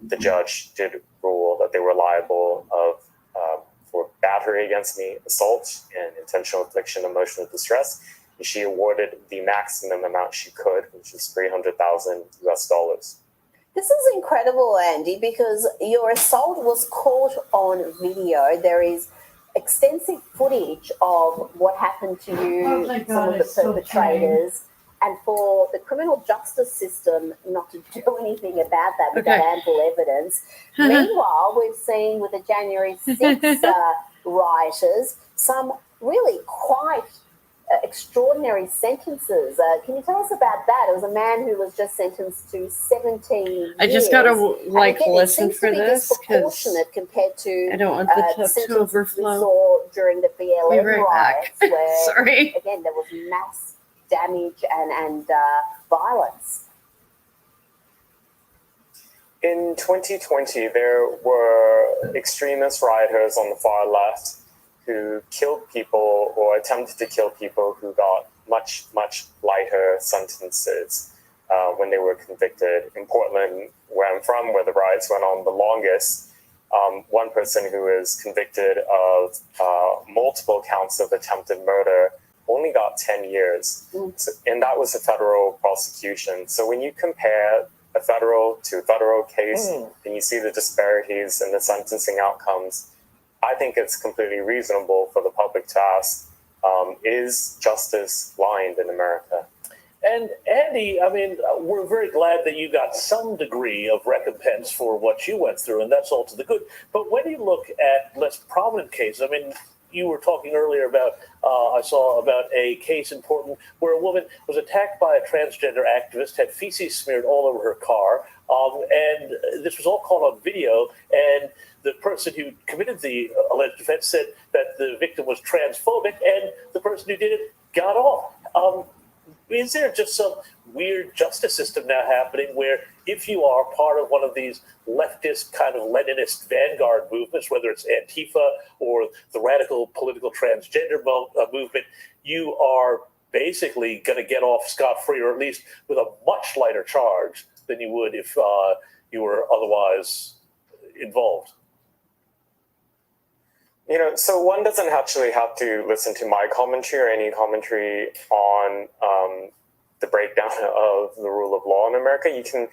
the judge did rule that they were liable for battery against me, assault, and intentional infliction of emotional distress. And she awarded the maximum amount she could, which is $300,000 US. This is incredible, Andy, because your assault was caught on video. There is extensive footage of what happened to you, some of the perpetrators, and for the criminal justice system not to do anything about that without ample evidence. Meanwhile, we've seen with the January 6th rioters some really quite extraordinary sentences. Can you tell us about that? It was a man who was just sentenced to 17 years. I just gotta listen for this because disproportionate compared to I don't want the clip to overflow. We saw during the BLM riots, where Sorry. again there was mass damage and violence. In 2020, there were extremist rioters on the far left who killed people or attempted to kill people who got much, much lighter sentences when they were convicted. In Portland, where I'm from, where the riots went on the longest, one person who was convicted of multiple counts of attempted murder only got 10 years. So, and that was a federal prosecution. So when you compare a federal to a federal case and you see the disparities in the sentencing outcomes, I think it's completely reasonable for the public to ask, is justice blind in America? And Andy, I mean, we're very glad that you got some degree of recompense for what you went through, and that's all to the good. But when you look at less prominent cases, I mean, you were talking earlier about, I saw about a case in Portland where a woman was attacked by a transgender activist, had feces smeared all over her car, and this was all caught on video, and the person who committed the alleged offense said that the victim was transphobic, and the person who did it got off. Is there just some weird justice system now happening where if you are part of one of these leftist kind of Leninist vanguard movements, whether it's Antifa or the radical political transgender movement, you are basically going to get off scot-free, or at least with a much lighter charge than you would if you were otherwise involved? You know, so one doesn't actually have to listen to my commentary or any commentary on the breakdown of the rule of law in America. You can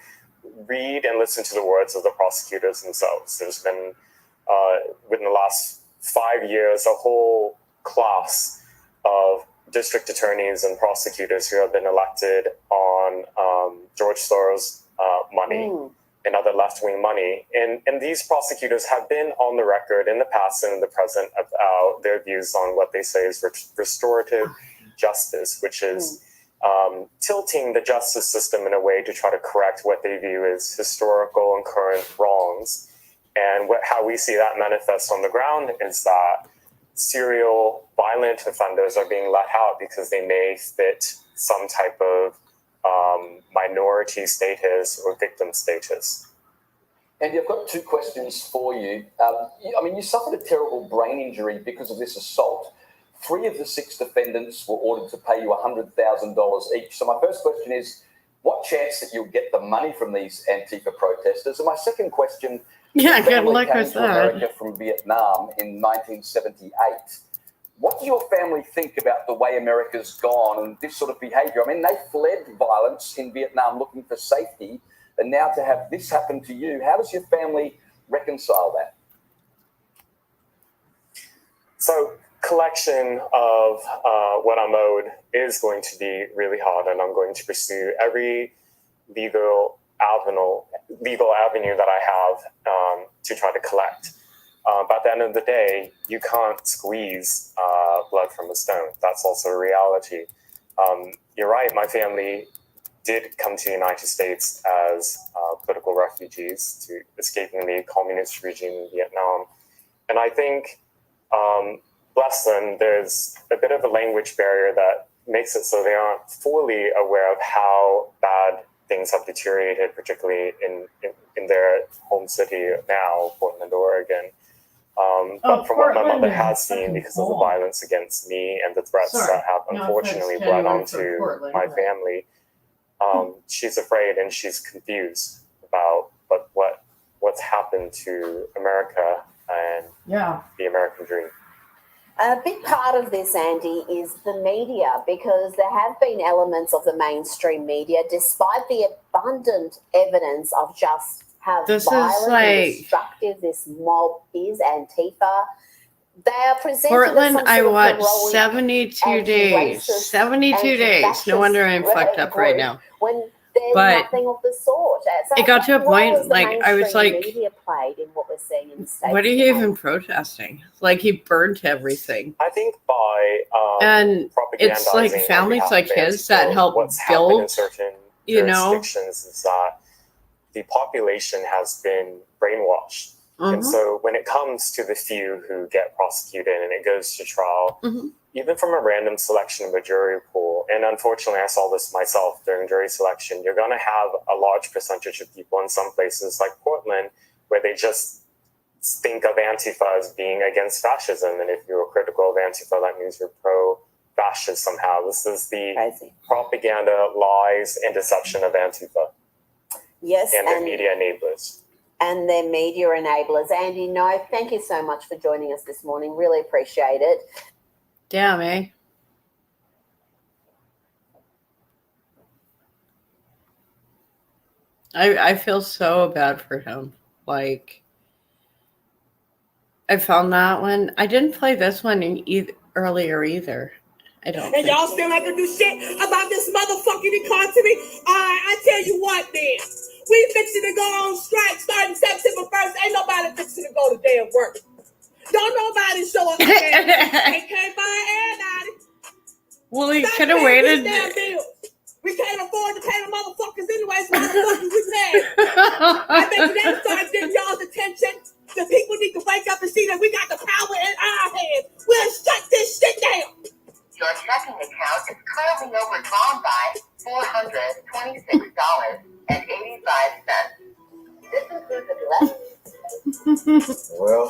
read and listen to the words of the prosecutors themselves. There's been, within the last 5 years, a whole class of district attorneys and prosecutors who have been elected on George Soros' money. And other left-wing money. And these prosecutors have been on the record in the past and in the present about their views on what they say is restorative justice, which is tilting the justice system in a way to try to correct what they view as historical and current wrongs. And how we see that manifest on the ground is that serial violent offenders are being let out because they may fit some type of minority status or victim status. Andy, I've got 2 questions for you. I mean, you suffered a terrible brain injury because of this assault. 3 of the 6 defendants were ordered to pay you $100,000 each. So my first question is, what chance that you'll get the money from these Antifa protesters? And my second question, good luck came with to that. America from Vietnam in 1978. What do your family think about the way America's gone and this sort of behavior? I mean, they fled violence in Vietnam looking for safety, and now to have this happen to you, how does your family reconcile that? So collection of what I'm owed is going to be really hard, and I'm going to pursue every legal avenue that I have to try to collect. But at the end of the day, you can't squeeze blood from a stone. That's also a reality. You're right, my family did come to the United States as political refugees to escaping the communist regime in Vietnam. And I think, bless them, there's a bit of a language barrier that makes it so they aren't fully aware of how bad things have deteriorated, particularly in their home city now, Portland, Oregon. But from what my mother has seen, because of the violence against me and the threats that have unfortunately brought onto my family, she's afraid and she's confused about what's happened to America and the American dream. A big part of this, Andy, is the media, because there have been elements of the mainstream media, despite the abundant evidence of just how violent and destructive this mob is, Antifa. They are presented Portland, as some I sort of watched heroic 72 days. 72 days. No wonder I'm fucked up right now. When there's nothing of the sort. So it got to a point, the like, I was mainstream like, media played in what we're seeing in the States. what are you even protesting? Like, he burnt everything. I think by and it's like families like his that help build, in certain you know, jurisdictions is that the population has been brainwashed. And so when it comes to the few who get prosecuted and it goes to trial, even from a random selection of a jury pool, and unfortunately I saw this myself during jury selection, you're going to have a large percentage of people in some places like Portland where they just think of Antifa as being against fascism. And if you're critical of Antifa, that means you're pro-fascist somehow. This is the propaganda, lies, and deception of Antifa. Yes, and their media enablers. And their media enablers. Andy, no, thank you so much for joining us this morning. Really appreciate it. Damn, eh? I feel so bad for him. Like, I found that one. I didn't play this one earlier either. I don't. And y'all still have to do shit about this motherfucking economy. I tell you what, then. We fixing to go on strike starting September 1st. Ain't nobody fixing to go to damn work. Don't nobody show up again. They can't find everybody. Well, he could have waited. We can't afford to pay the motherfuckers anyway, so motherfuckers we pay. I bet you that started getting y'all's attention. The people need to wake up and see that we got the power in our hands. We'll shut this shit down. Your checking account is currently overdrawn by $426.85. This includes a delay. Well,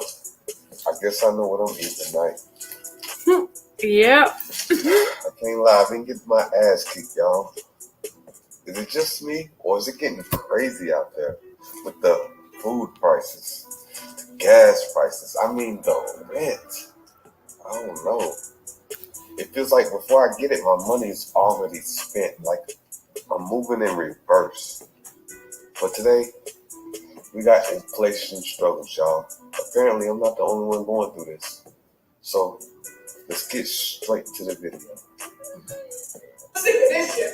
I guess I know what I'm eating tonight. Yeah. I can't lie, I've been getting my ass kicked, y'all. Is it just me, or is it getting crazy out there with the food prices, the gas prices? I mean, the rent. I don't know. It feels like before I get it, my money is already spent. Like I'm moving in reverse. But today, we got inflation struggles, y'all. Apparently, I'm not the only one going through this. So, let's get straight to the video. Sick of this shit.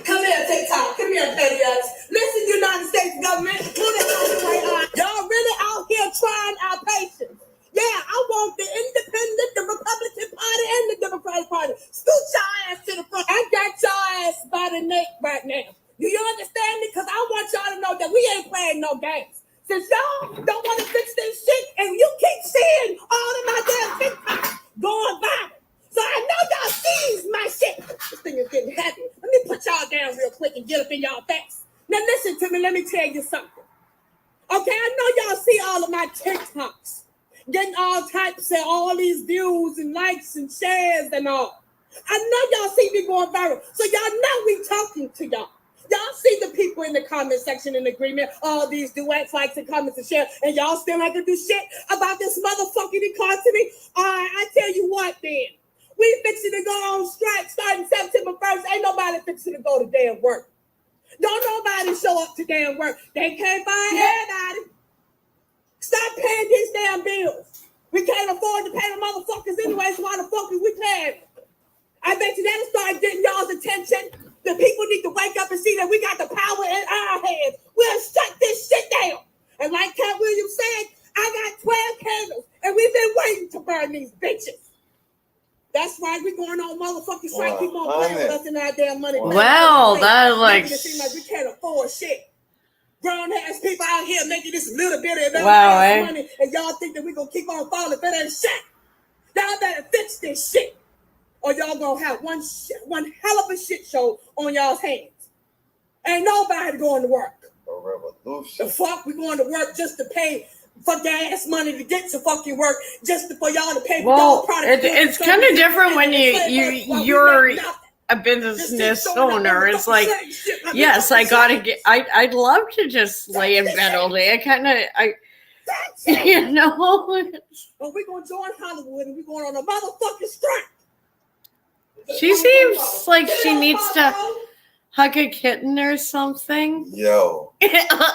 Come here, TikTok. Come here, idiots. Listen, United States government. Y'all really out here trying our patience. Yeah, I want the independent, the Republican Party, and the Democratic Party. Scoot your ass to the front. I got your ass by the neck right now. Do you understand me? Because I want y'all to know that we ain't playing no games. Since y'all don't want to fix this shit, and you keep seeing all of my damn TikToks going viral. So I know y'all sees my shit. This thing is getting heavy. Let me put y'all down real quick and get up in y'all face. Now listen to me. Let me tell you something. Okay, I know y'all see all of my TikToks. Getting all types of all these views and likes and shares and all. I know y'all see me going viral. So y'all know we talking to y'all. Y'all see the people in the comment section in agreement, all these duets, likes, and comments and share, and y'all still not gonna do shit about this motherfucking economy? I tell you what then. We fixing to go on strike starting September 1st. Ain't nobody fixing to go to damn work. Don't nobody show up to damn work. They can't find everybody. Stop paying these damn bills. We can't afford to pay the motherfuckers anyway, so why the fuck is we paying? I bet you that'll start getting y'all's attention. The people need to wake up and see that we got the power in our hands. We'll shut this shit down. And like Cat Williams said, I got 12 candles, and we've been waiting to burn these bitches. That's why we're going on motherfucking strike. Keep on playing with us and our damn money. Well, that making it seem like we can't afford shit. Grown ass people out here making this little bit of money, and y'all think that we're gonna keep on falling if it ain't shit. Y'all better fix this shit, or y'all gonna have one hell of a shit show on y'all's hands. Ain't nobody going to work. A revolution. The fuck we going to work just to pay for gas money to get to fucking work, just for y'all to pay for dog products. It's kind of different when you're a business owner. It's like, yes, I gotta get. I'd love to just lay in bed all day. You know. But we're gonna join Hollywood and we're going on a motherfucking strike. She seems like she needs to hug a kitten or something. Yo,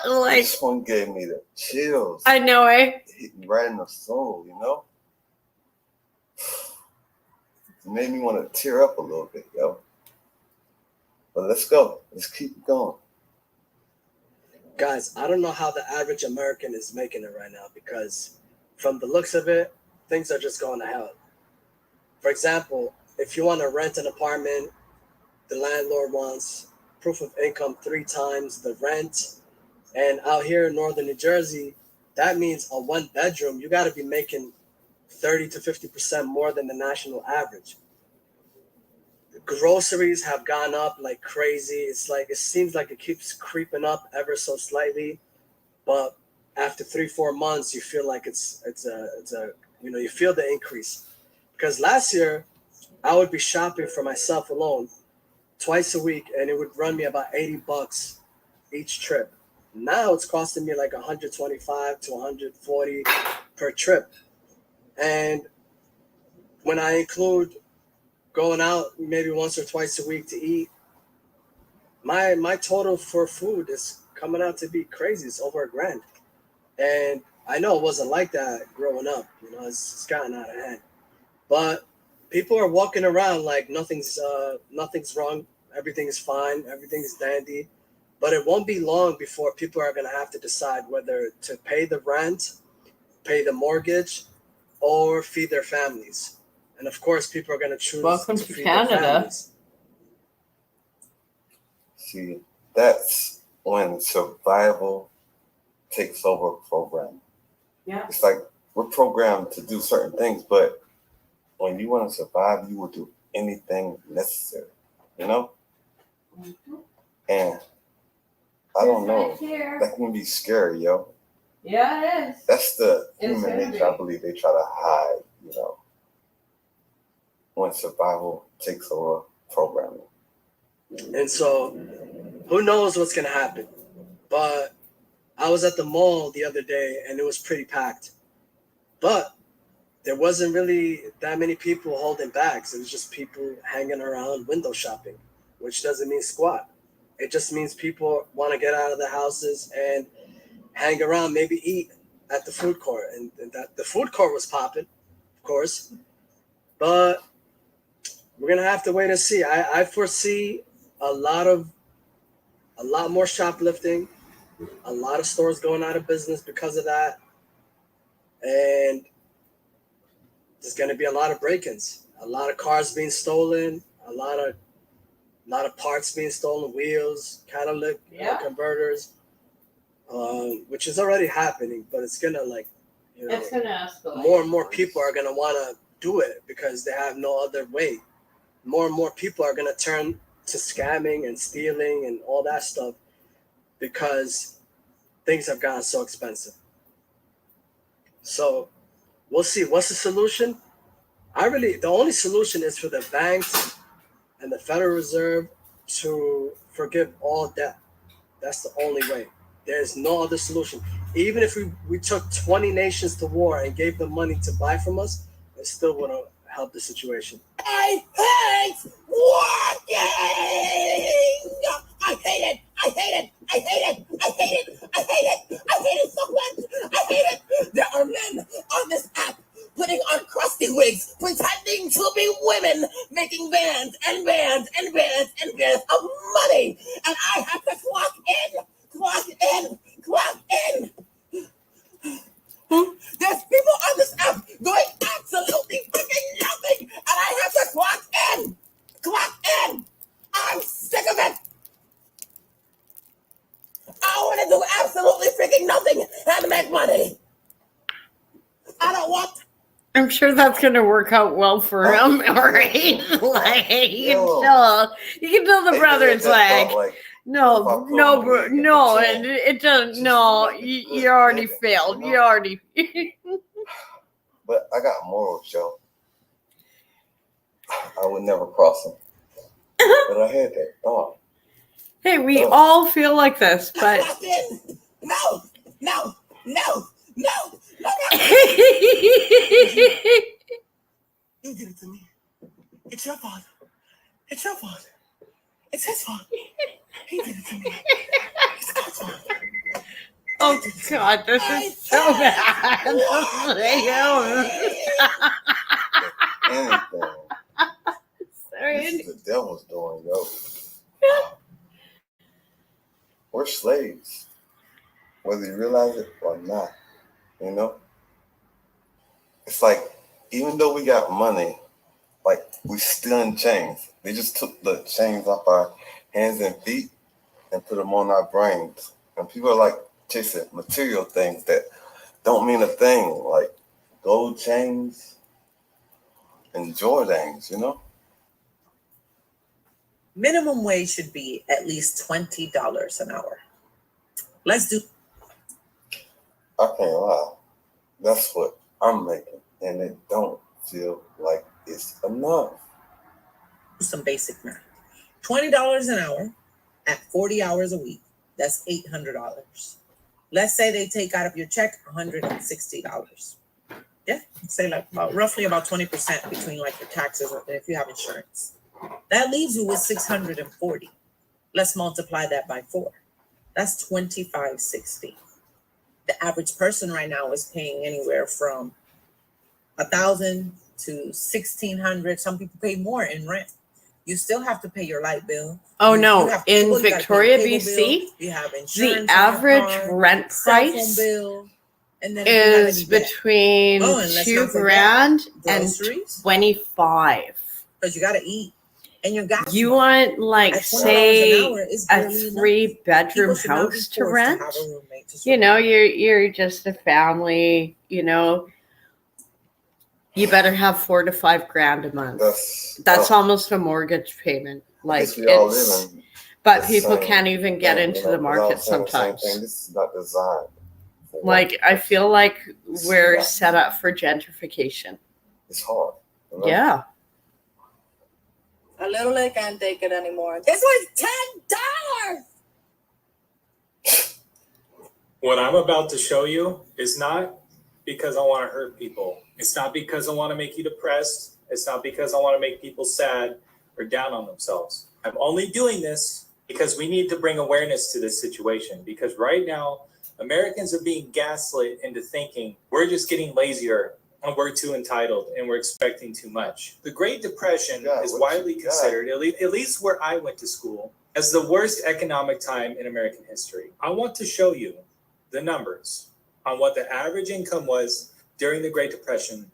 like this one gave me the chills. I know, It hit me right in the soul, you know? It made me want to tear up a little bit, yo. But let's go. Let's keep going. Guys, I don't know how the average American is making it right now, because from the looks of it, things are just going to hell. For example, if you want to rent an apartment, the landlord wants proof of income 3 times the rent. And out here in northern New Jersey, that means a 1-bedroom, you got to be making 30 to 50% more than the national average. Groceries have gone up like crazy. It's like, it seems like it keeps creeping up ever so slightly, but after 3-4 months, you feel like it's a you feel the increase. Because last year, I would be shopping for myself alone twice a week, and it would run me about $80 each trip. Now it's costing me like $125 to $140 per trip. And when I include going out maybe once or twice a week to eat, my total for food is coming out to be crazy. It's over $1,000. And I know it wasn't like that growing up. It's gotten out of hand. But people are walking around like nothing's wrong. Everything is fine. Everything is dandy. But it won't be long before people are going to have to decide whether to pay the rent, pay the mortgage, or feed their families. And of course, people are going to choose to feed their families. See, that's when survival takes over programming. Yeah. It's like we're programmed to do certain things, but when you want to survive, you will do anything necessary, you know? Mm-hmm. And I don't know. That can be scary, yo. Yeah, it is. That's the It's human gonna nature be. I believe they try to hide, when survival takes over programming. And so, who knows what's going to happen? But I was at the mall the other day, and it was pretty packed. But there wasn't really that many people holding bags. It was just people hanging around window shopping, which doesn't mean squat. It just means people want to get out of the houses and hang around, maybe eat at the food court. And that the food court was popping, of course. But we're going to have to wait and see. I foresee a lot more shoplifting, a lot of stores going out of business because of that. And there's going to be a lot of break-ins, a lot of cars being stolen, a lot of parts being stolen, wheels, catalytic converters, which is already happening, but it's going to It's going to escalate. more and more people are going to want to do it because they have no other way. More and more people are going to turn to scamming and stealing and all that stuff because things have gotten so expensive. So we'll see. What's the solution? The only solution is for the banks and the Federal Reserve to forgive all debt. That's the only way. There's no other solution. Even if we took 20 nations to war and gave them money to buy from us, it still wouldn't help the situation. I hate working! I hate it! I hate it! I hate it! I hate it! I hate it! I hate it so much! I hate it! There are men on this app putting on crusty bigwigs pretending to be women, making bands and bands and bands and bands of money. And I have to clock in. There's people on this app doing absolutely freaking nothing, and I have to clock in. I'm sick of it. I want to do absolutely freaking nothing and make money. I don't want. I'm sure that's going to work out well for him, right? Like, you can tell the brother's like, no, and it doesn't. No, you already failed. You already. But I got morals, Joe. I would never cross them. But I had that thought. Hey, we all feel like this, but. No. You did it to me. It's your fault. It's your fault. It's his fault. He did it to me. It's God's fault. Oh God, this is so bad. Sorry. This is the devil's doing, yo. We're slaves, whether you realize it or not. You know, it's like even though we got money, like we still in chains. They just took the chains off our hands and feet and put them on our brains. And people are like chasing material things that don't mean a thing, like gold chains and Jordans, you know? Minimum wage should be at least $20 an hour. Let's do. I can't lie. That's what I'm making, and it don't feel like it's enough. Some basic math. $20 an hour at 40 hours a week. That's $800. Let's say they take out of your check $160. Yeah, say like roughly about 20% between like your taxes and if you have insurance. That leaves you with $640. Let's multiply that by 4. That's $2,560. The average person right now is paying anywhere from $1,000 to $1,600. Some people pay more in rent. You still have to pay your light bill. Oh no! In Victoria, BC, you have insurance, the average rent price is between $2,000 and 25. Because you got to eat. And you want like say a 3-bedroom house to rent, you know, you're just a family, you know, you better have $4,000 to $5,000 a month. That's almost a mortgage payment. Like it's, but people can't even get into the market sometimes. This is not designed. Like I feel like we're set up for gentrification. It's hard. You know? Yeah. A little they can't take it anymore. This was $10. What I'm about to show you is not because I want to hurt people. It's not because I want to make you depressed. It's not because I want to make people sad or down on themselves. I'm only doing this because we need to bring awareness to this situation. Because right now, Americans are being gaslit into thinking we're just getting lazier and we're too entitled and we're expecting too much. The Great Depression is widely considered, at least where I went to school, as the worst economic time in American history. I want to show you the numbers on what the average income was during the Great Depression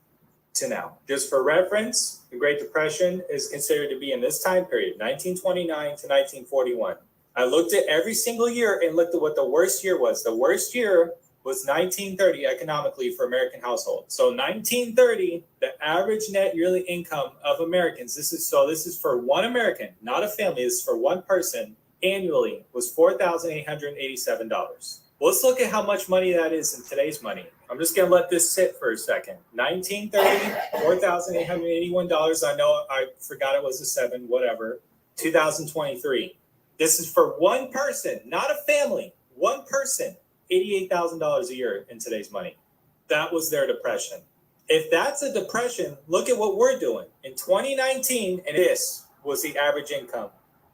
to now. Just for reference, the Great Depression is considered to be in this time period, 1929 to 1941. I looked at every single year and looked at what the worst year was. The worst year was 1930 economically for American households. So 1930, the average net yearly income of Americans, this is for one American, not a family, this is for one person, annually was $4,887. Well, let's look at how much money that is in today's money. I'm just going to let this sit for a second. 1930, $4,881. I know I forgot it was a 7, whatever. 2023. This is for one person, not a family, one person. $88,000 a year in today's money. That was their depression. If that's a depression, look at what we're doing. In 2019, and this was the average income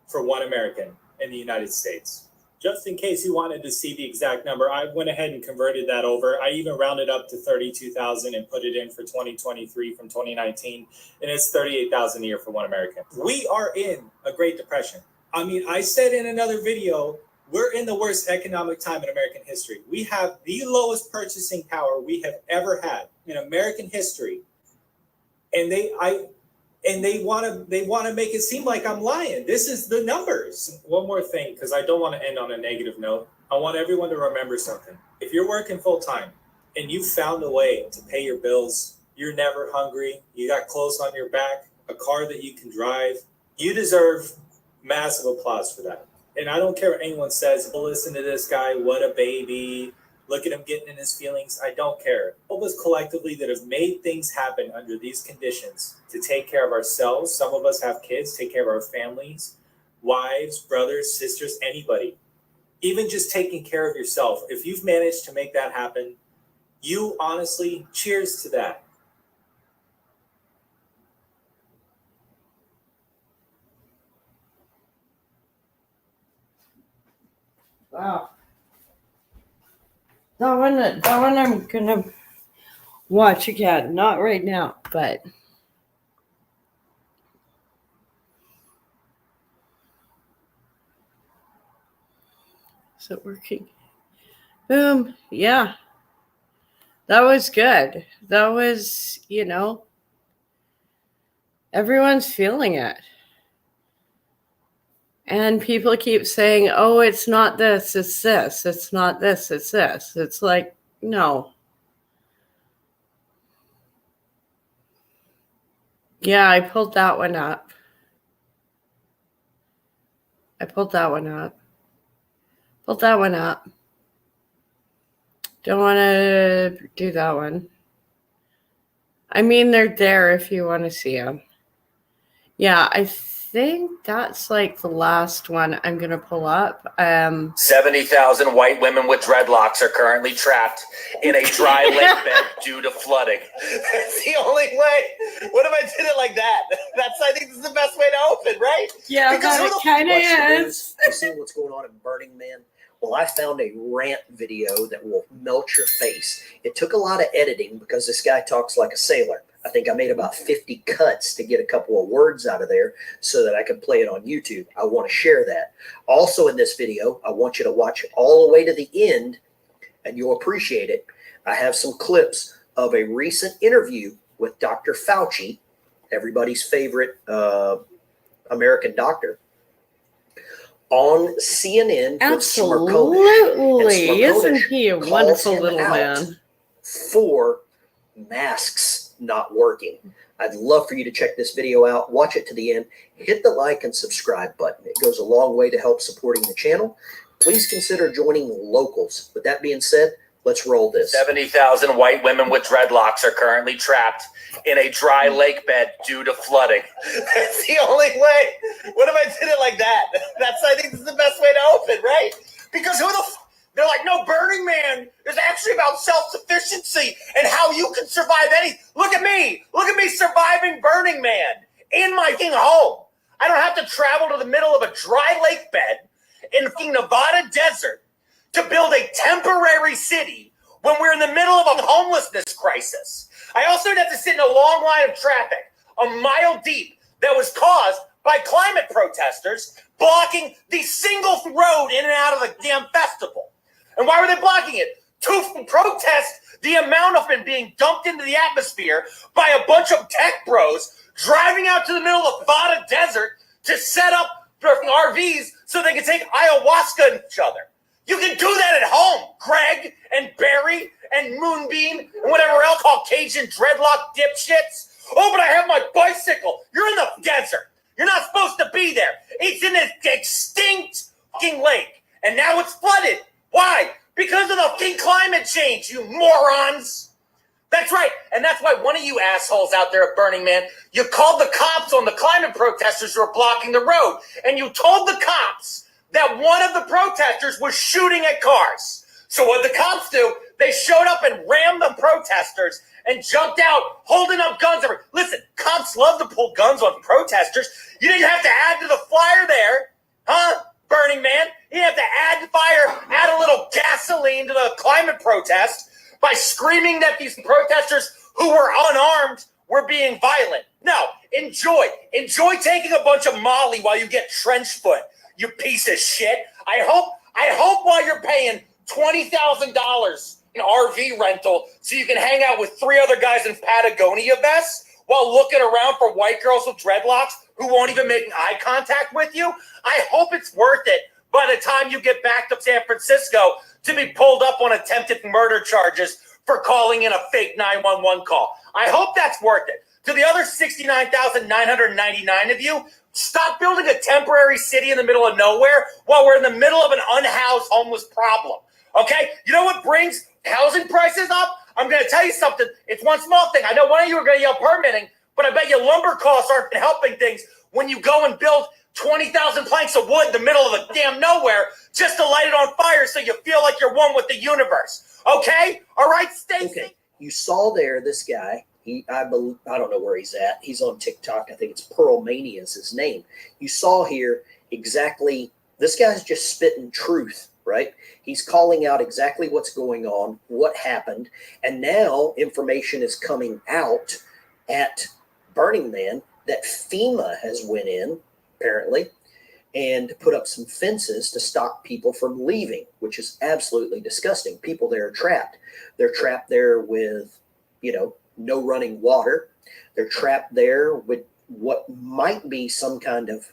for one American in the United States. Just in case you wanted to see the exact number, I went ahead and converted that over. I even rounded up to 32,000 and put it in for 2023 from 2019, and it's 38,000 a year for one American. We are in a Great Depression. I mean, I said in another video, we're in the worst economic time in American history. We have the lowest purchasing power we have ever had in American history, and they want to make it seem like I'm lying. This is the numbers. One more thing, because I don't want to end on a negative note. I want everyone to remember something. If you're working full time and you found a way to pay your bills, you're never hungry, you got clothes on your back, a car that you can drive, you deserve massive applause for that. And I don't care what anyone says. Oh, listen to this guy, what a baby. Look at him getting in his feelings. I don't care. All of us collectively that have made things happen under these conditions to take care of ourselves. Some of us have kids, take care of our families, wives, brothers, sisters, anybody. Even just taking care of yourself. If you've managed to make that happen, you honestly, cheers to that. Wow. That one I'm gonna watch again. Not right now, but is it working? Boom. Yeah. That was good. That was, everyone's feeling it. And people keep saying, oh, it's not this, it's this. It's not this, it's this. It's like, no. Yeah, I pulled that one up. Pulled that one up. Don't want to do that one. I mean, they're there if you want to see them. Yeah, I think that's like the last one I'm going to pull up. 70,000 white women with dreadlocks are currently trapped in a dry lake bed due to flooding. That's the only way. What if I did it like that? I think this is the best way to open, right? Yeah, because it kind of is. You see what's going on in Burning Man? Well, I found a rant video that will melt your face. It took a lot of editing because this guy talks like a sailor. I think I made about 50 cuts to get a couple of words out of there so that I could play it on YouTube. I want to share that. Also in this video, I want you to watch it all the way to the end and you'll appreciate it. I have some clips of a recent interview with Dr. Fauci, everybody's favorite American doctor, on CNN. Absolutely. Isn't he a wonderful little man? For masks not working. I'd love for you to check this video out. Watch it to the end. Hit the like and subscribe button. It goes a long way to help supporting the channel. Please consider joining Locals. With that being said, let's roll this. 70,000 white women with dreadlocks are currently trapped in a dry lake bed due to flooding. That's the only way. What if I did it like that? I think this is the best way to open, right? Because they're like, no, Burning Man is actually about self-sufficiency and how you can survive any. Look at me surviving Burning Man in my home. I don't have to travel to the middle of a dry lake bed in the Nevada desert to build a temporary city when we're in the middle of a homelessness crisis. I also didn't have to sit in a long line of traffic, a mile deep, that was caused by climate protesters blocking the single road in and out of the damn festival. And why were they blocking it? To protest the amount of it being dumped into the atmosphere by a bunch of tech bros driving out to the middle of the Nevada desert to set up RVs so they can take ayahuasca in each other. You can do that at home, Greg and Barry and Moonbeam and whatever else called Cajun dreadlock dipshits. Oh, but I have my bicycle. You're in the desert. You're not supposed to be there. It's in this extinct fucking lake. And now it's flooded. Why? Because of the fucking climate change, you morons. That's right. And that's why one of you assholes out there at Burning Man, you called the cops on the climate protesters who are blocking the road. And you told the cops that one of the protesters was shooting at cars. So what the cops do, they showed up and rammed the protesters and jumped out holding up guns. Listen, cops love to pull guns on protesters. You didn't have to add to the flyer there, huh? Burning Man. He had to add a little gasoline to the climate protest by screaming that these protesters who were unarmed were being violent. No, enjoy taking a bunch of Molly while you get trench foot, you piece of shit. I hope while you're paying $20,000 in RV rental so you can hang out with 3 other guys in Patagonia vests while looking around for white girls with dreadlocks who won't even make eye contact with you. I hope it's worth it by the time you get back to San Francisco to be pulled up on attempted murder charges for calling in a fake 911 call. I hope that's worth it. To the other 69,999 of you, stop building a temporary city in the middle of nowhere while we're in the middle of an unhoused homeless problem. Okay? You know what brings housing prices up? I'm going to tell you something. It's one small thing. I know one of you are going to yell permitting, but I bet you lumber costs aren't helping things when you go and build 20,000 planks of wood in the middle of the damn nowhere just to light it on fire so you feel like you're one with the universe. Okay? All right, Stacey? Okay. You saw there this guy. I don't know where he's at. He's on TikTok. I think it's Pearl Mania is his name. You saw here exactly, this guy's just spitting truth, right? He's calling out exactly what's going on, what happened, and now information is coming out at Burning Man that FEMA has went in, apparently, and put up some fences to stop people from leaving, which is absolutely disgusting. People there are trapped. They're trapped there with, no running water. They're trapped there with what might be some kind of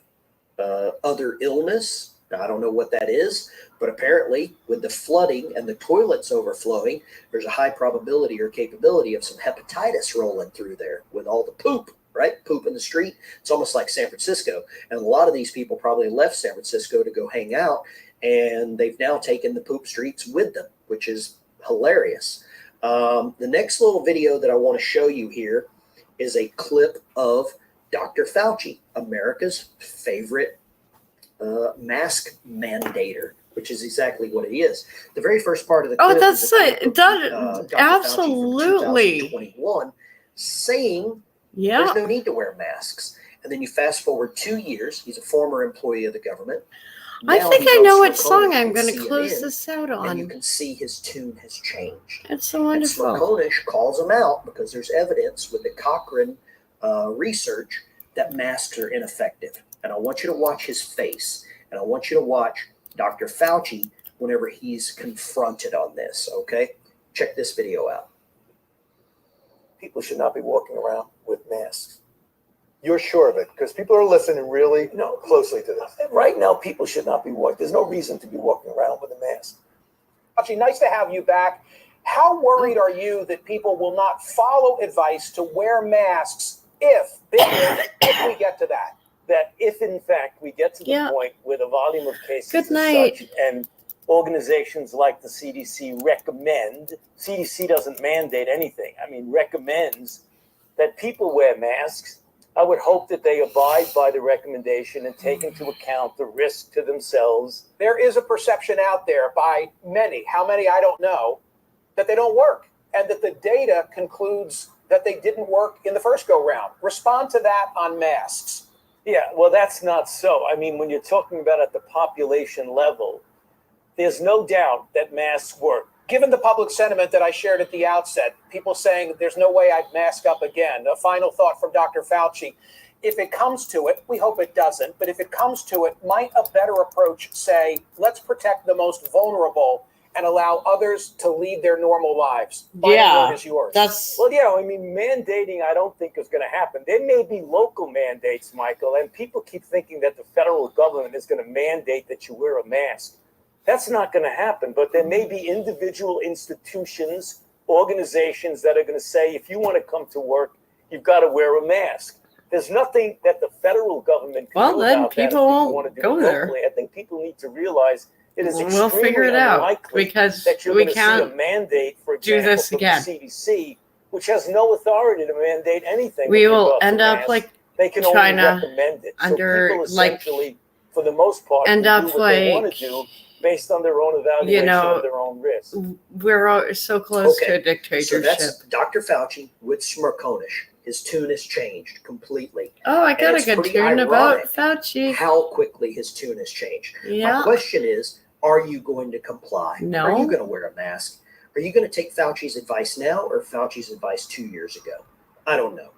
other illness. I don't know what that is, but apparently with the flooding and the toilets overflowing, there's a high probability or capability of some hepatitis rolling through there with all the poop, right? Poop in the street. It's almost like San Francisco. And a lot of these people probably left San Francisco to go hang out, and they've now taken the poop streets with them, which is hilarious. The next little video that I want to show you here is a clip of Dr. Fauci, America's favorite mask mandator, which is exactly what he is. The very first part of the clip is absolutely 2021 saying there's no need to wear masks. And then you fast forward 2 years. He's a former employee of the government. I think I know what song I'm going to close this out on. And you can see his tune has changed. It's so wonderful. And Smerconish calls him out because there's evidence with the Cochrane research that masks are ineffective. And I want you to watch his face. And I want you to watch Dr. Fauci whenever he's confronted on this, okay? Check this video out. People should not be walking around with masks. You're sure of it because people are listening really closely to this. Right now, people should not be walking. There's no reason to be walking around with a mask. Actually, nice to have you back. How worried are you that people will not follow advice to wear masks if we get to that? That if, in fact, we get to the point where the volume of cases Good night. is such and organizations like the CDC recommend, CDC doesn't mandate anything, recommends that people wear masks, I would hope that they abide by the recommendation and take into account the risk to themselves. There is a perception out there by many, how many I don't know, that they don't work and that the data concludes that they didn't work in the first go round. Respond to that on masks. Yeah, well, that's not so. When you're talking about at the population level, there's no doubt that masks work. Given the public sentiment that I shared at the outset, people saying there's no way I'd mask up again. A final thought from Dr. Fauci. If it comes to it, we hope it doesn't, but if it comes to it, might a better approach say, let's protect the most vulnerable and allow others to lead their normal lives? Final word is yours. Mandating I don't think is going to happen. There may be local mandates, Michael, and people keep thinking that the federal government is going to mandate that you wear a mask. That's not going to happen, but there may be individual institutions, organizations that are going to say, if you want to come to work, you've got to wear a mask. There's nothing that the federal government can do about that if people want to do it locally. I think people need to realize it is extremely unlikely because that you're we going to can't see a mandate, for do example, this from again. the CDC, which has no authority to mandate anything. We with will regard to end up masks. like they can China only recommend it. under, so people essentially, for the most part, end will up do what they want like, to do based on their own evaluation of their own risk. We're so close to a So dictatorship. that's Dr. Fauci with Smerconish. His tune has changed completely. Oh, I got And a it's good pretty tune about ironic Fauci. how quickly his tune has changed. Yeah. My question is, are you going to comply? No. Are you going to wear a mask? Are you going to take Fauci's advice now or Fauci's advice 2 years ago? I don't know.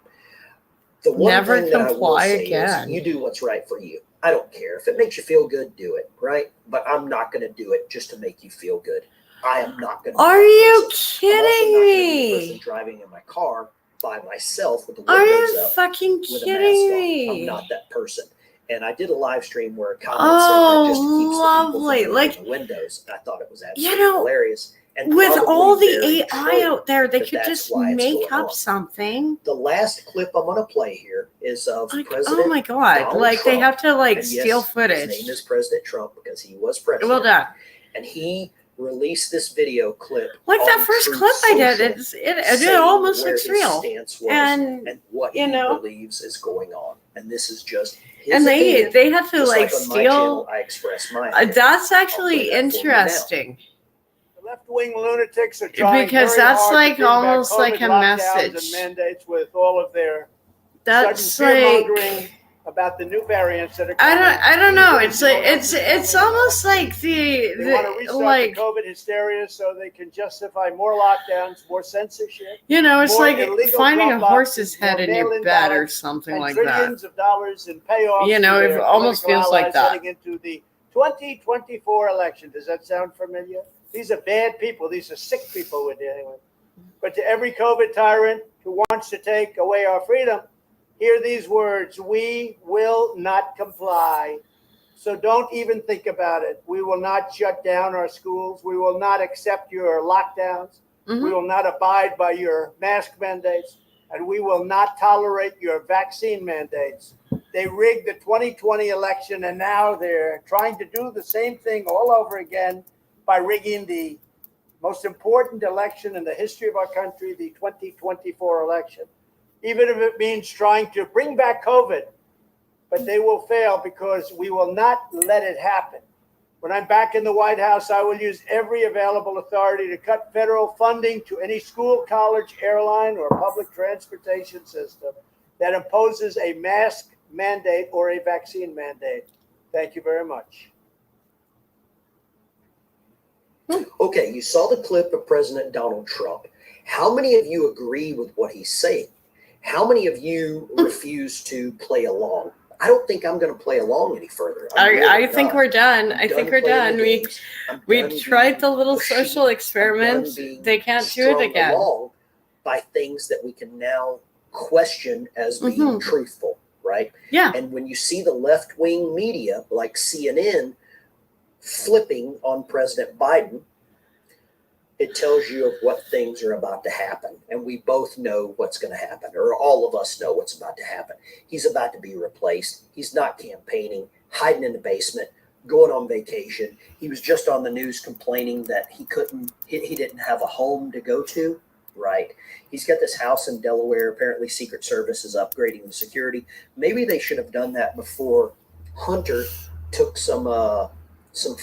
The one Never thing that I will comply say again. is you do what's right for you. I don't care. If it makes you feel good, do it, right? But I'm not going to do it just to make you feel good. I am not going to. Are you kidding me? I'm also not going to be the person driving in my car by myself with the Are windows you up fucking with a kidding mask me? on. I'm not that person. And I did a live stream where a comment said that just keeps the people lovely. from Like, the windows. I thought it was you absolutely know, hilarious. And with probably all the very AI true out there, they that could that's just why it's make going up on. something. The last clip I'm going to play here is of Like, President oh my God. Donald Like, Trump. they have to, like, And steal yes, footage. His name is President Trump because he was president. Well done. And he released this video clip. Like that on first Truth clip I did, Social, it saying almost where looks his real. stance was And what you he know, believes is going on. And this is just his and opinion. they had to Just like on my steal. channel, I express my opinion. That's I'll actually play that for you now. interesting. Left-wing lunatics are trying Because very that's hard like to bring back almost like COVID a lockdowns message. and mandates with all of their That's sudden like fear-mongering about the new variants that are coming. I don't know. It's like It's it's almost like They want to restart like the COVID hysteria so they can justify more lockdowns, more censorship. you know, it's more like illegal finding a drop-offs, horse's more head in your mail-in bed or ballots, something and like that. trillions of dollars in payoffs. You know, to it their almost political feels like allies that. heading into the 2024 election. Does that sound familiar? These are bad people. These are sick people we're dealing with. But to every COVID tyrant who wants to take away our freedom, hear these words: we will not comply. So don't even think about it. We will not shut down our schools. We will not accept your lockdowns. Mm-hmm. We will not abide by your mask mandates. And we will not tolerate your vaccine mandates. They rigged the 2020 election, and now they're trying to do the same thing all over again by rigging the most important election in the history of our country, the 2024 election. Even if it means trying to bring back COVID, but they will fail because we will not let it happen. When I'm back in the White House, I will use every available authority to cut federal funding to any school, college, airline, or public transportation system that imposes a mask mandate or a vaccine mandate. Thank you very much. Okay, you saw the clip of President Donald Trump. How many of you agree with what he's saying? How many of you refuse to play along? I don't think I'm going to play along any further. I think we're done. I think we're done. We tried the little social experiment. They can't do it again. Along by things that we can now question as being truthful, right? Yeah. And when you see the left-wing media like CNN flipping on President Biden, it tells you of what things are about to happen. And we both know what's going to happen, or all of us know what's about to happen. He's about to be replaced. He's not campaigning, hiding in the basement, going on vacation. He was just on the news complaining that he didn't have a home to go to, right? He's got this house in Delaware. Apparently Secret Service is upgrading the security. Maybe they should have done that before Hunter took some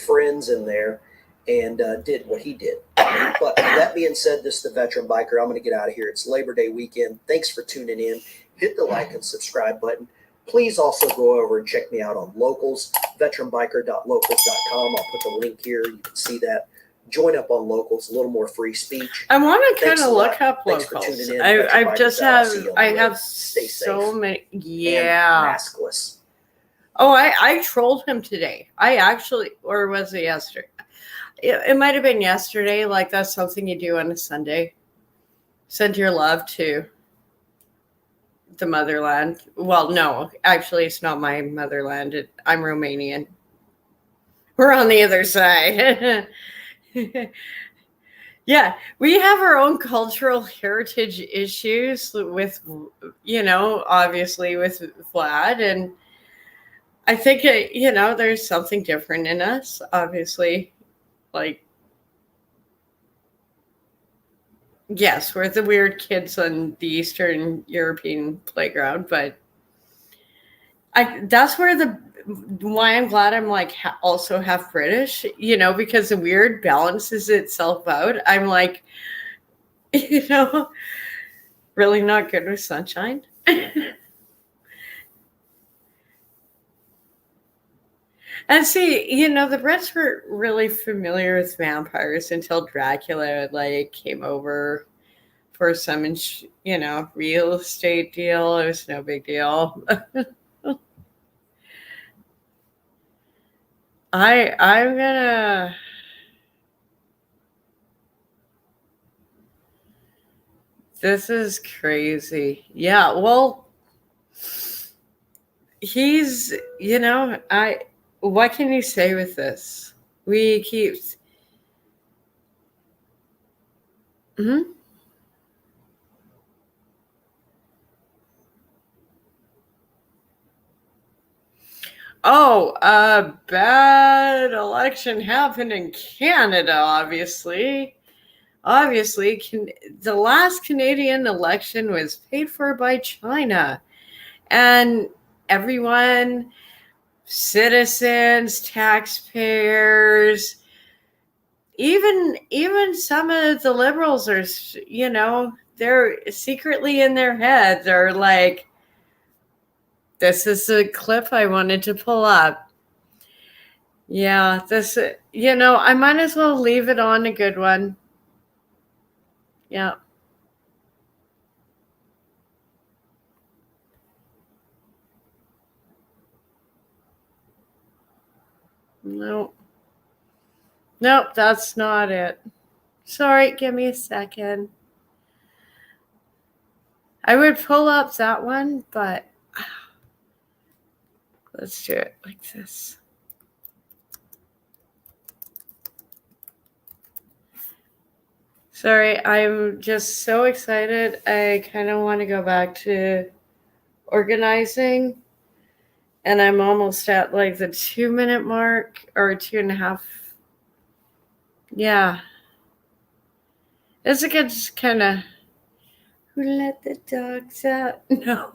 friends in there and did what he did. But with that being said, this is the Veteran Biker. I'm going to get out of here. It's Labor Day weekend. Thanks for tuning in. Hit the like and subscribe button. Please also go over and check me out on Locals, veteranbiker.locals.com. I'll put the link here. You can see that. Join up on Locals, a little more free speech. I want to kind Thanks of a lot. look up Thanks for Locals. tuning in. I just have Stay safe. so many. And Yeah. maskless. Oh, I trolled him today. Or was it yesterday? It might have been yesterday. Like, that's something you do on a Sunday. Send your love to the motherland. Well, no, actually, it's not my motherland. I'm Romanian. We're on the other side. Yeah, we have our own cultural heritage issues with, obviously with Vlad. And I think, there's something different in us, obviously. Like, yes, we're the weird kids on the Eastern European playground, but that's why I'm glad I'm like also half British, because the weird balances itself out. I'm like, really not good with sunshine. And see, you know, the Brits were really familiar with vampires until Dracula like came over for some, you know, real estate deal. It was no big deal. I'm gonna. This is crazy. Yeah, well, he's, you know, what can you say with this? We keep. Hmm. Oh, a bad election happened in Canada, obviously. Obviously, the last Canadian election was paid for by China. And everyone, citizens, taxpayers, even some of the liberals are, you know, they're secretly in their heads are like, this is a clip I wanted to pull up. Yeah, this, you know, I might as well leave it on a good one. Yeah. Nope. Nope, that's not it. Sorry, give me a second. I would pull up that one, but let's do it like this. Sorry, I'm just so excited. I kind of want to go back to organizing, and I'm almost at like the 2-minute mark or 2.5. Yeah. It's a good kind of, who let the dogs out? No.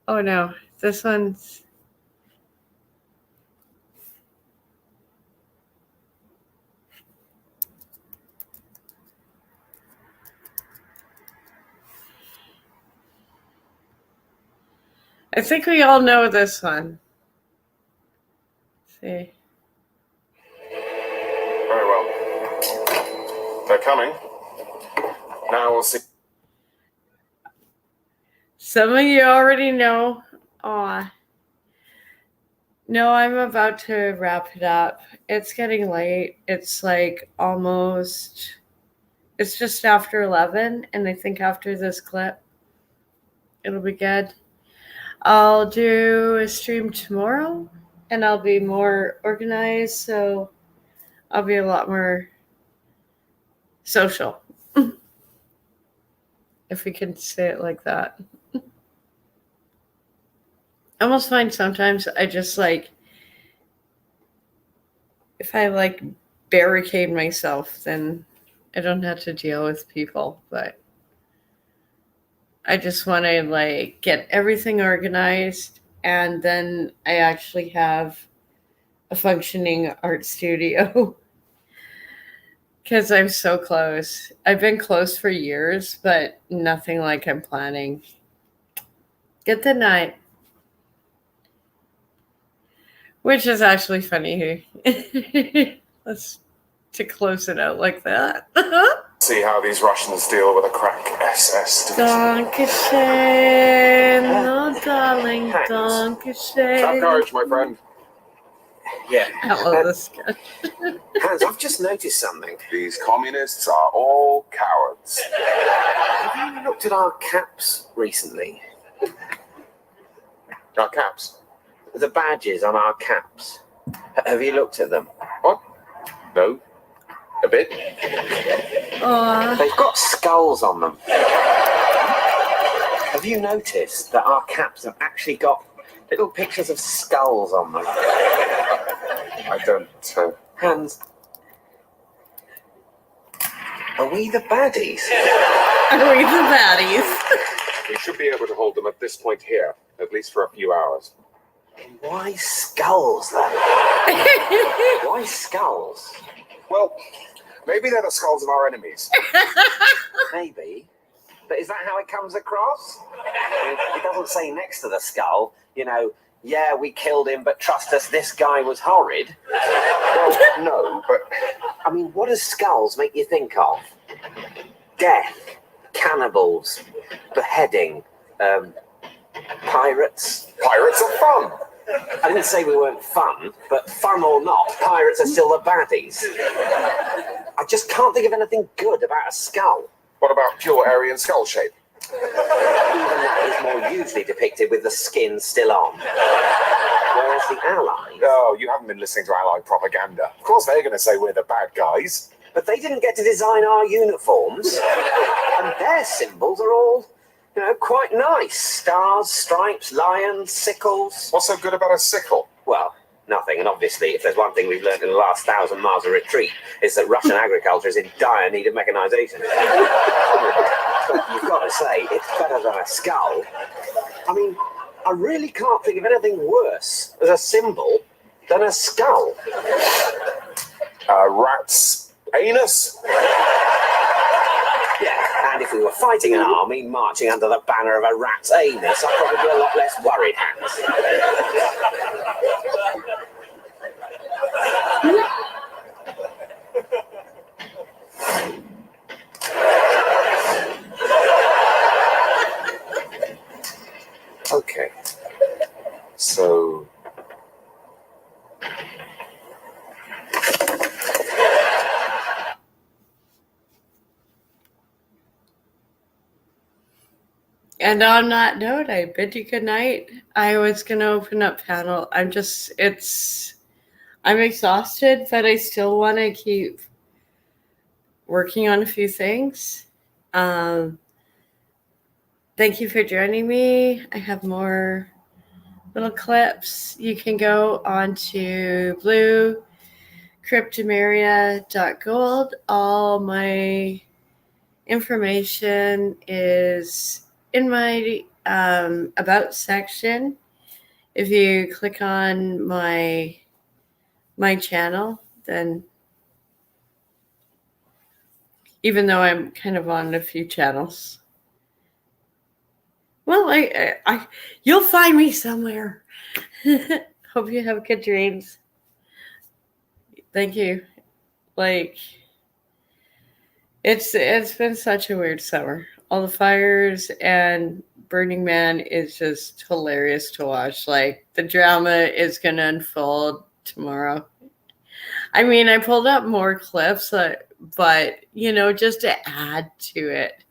Oh no, this one's. I think we all know this one. Let's see. Very well. They're coming. Now we'll see. Some of you already know. Aw. No, I'm about to wrap it up. It's getting late. It's like almost, it's just after 11, and I think after this clip, it'll be good. I'll do a stream tomorrow, and I'll be more organized, so I'll be a lot more social, if we can say it like that. I almost find sometimes I just like, if I like barricade myself, then I don't have to deal with people, but I just want to like get everything organized, and then I actually have a functioning art studio because I'm so close. I've been close for years, but nothing like I'm planning. Good night. Which is actually funny. Let's to close it out like that. See how these Russians deal with a crack SS. Dankeschön. Oh, darling. Dankeschön. Have courage, my friend. Yeah. I love this guy. Hans, I've just noticed something. These communists are all cowards. Have you looked at our caps recently? Our caps? The badges on our caps. Have you looked at them? What? No. A bit. They've got skulls on them. Have you noticed that our caps have actually got little pictures of skulls on them? I don't. Hans, are we the baddies? Are we the baddies? We should be able to hold them at this point here, at least for a few hours. Why skulls, then? Why skulls? Well, Maybe they're the skulls of our enemies. Maybe. But is that how it comes across? It doesn't say next to the skull, yeah, we killed him, but trust us, this guy was horrid. Well, no, but... I mean, what do skulls make you think of? Death, cannibals, beheading, pirates. Pirates are fun. I didn't say we weren't fun, but fun or not, pirates are still the baddies. I just can't think of anything good about a skull. What about pure Aryan skull shape? Even that is more usually depicted with the skin still on. Whereas the Allies... Oh, you haven't been listening to Allied propaganda. Of course they're going to say we're the bad guys. But they didn't get to design our uniforms. And their symbols are all, quite nice. Stars, stripes, lions, sickles. What's so good about a sickle? Well, nothing. And obviously, if there's one thing we've learned in the last 1,000 miles of retreat, it's that Russian agriculture is in dire need of mechanization. But you've got to say, it's better than a skull. I mean, I really can't think of anything worse as a symbol than a skull. Rat's anus? Yeah, and if we were fighting an army marching under the banner of a rat's anus, I'd probably be a lot less worried, Hans. Okay. So... And on that note, I bid you good night. I was going to open up panel. I'm exhausted, but I still want to keep working on a few things. Thank you for joining me. I have more little clips. You can go on to bluecryptameria.gold. All my information is in my about section. If you click on my channel, then even though I'm kind of on a few channels, well, I you'll find me somewhere. Hope you have good dreams. Thank you. It's been such a weird summer. All the fires and Burning Man is just hilarious to watch. The drama is going to unfold tomorrow. I mean, I pulled up more clips, but, just to add to it,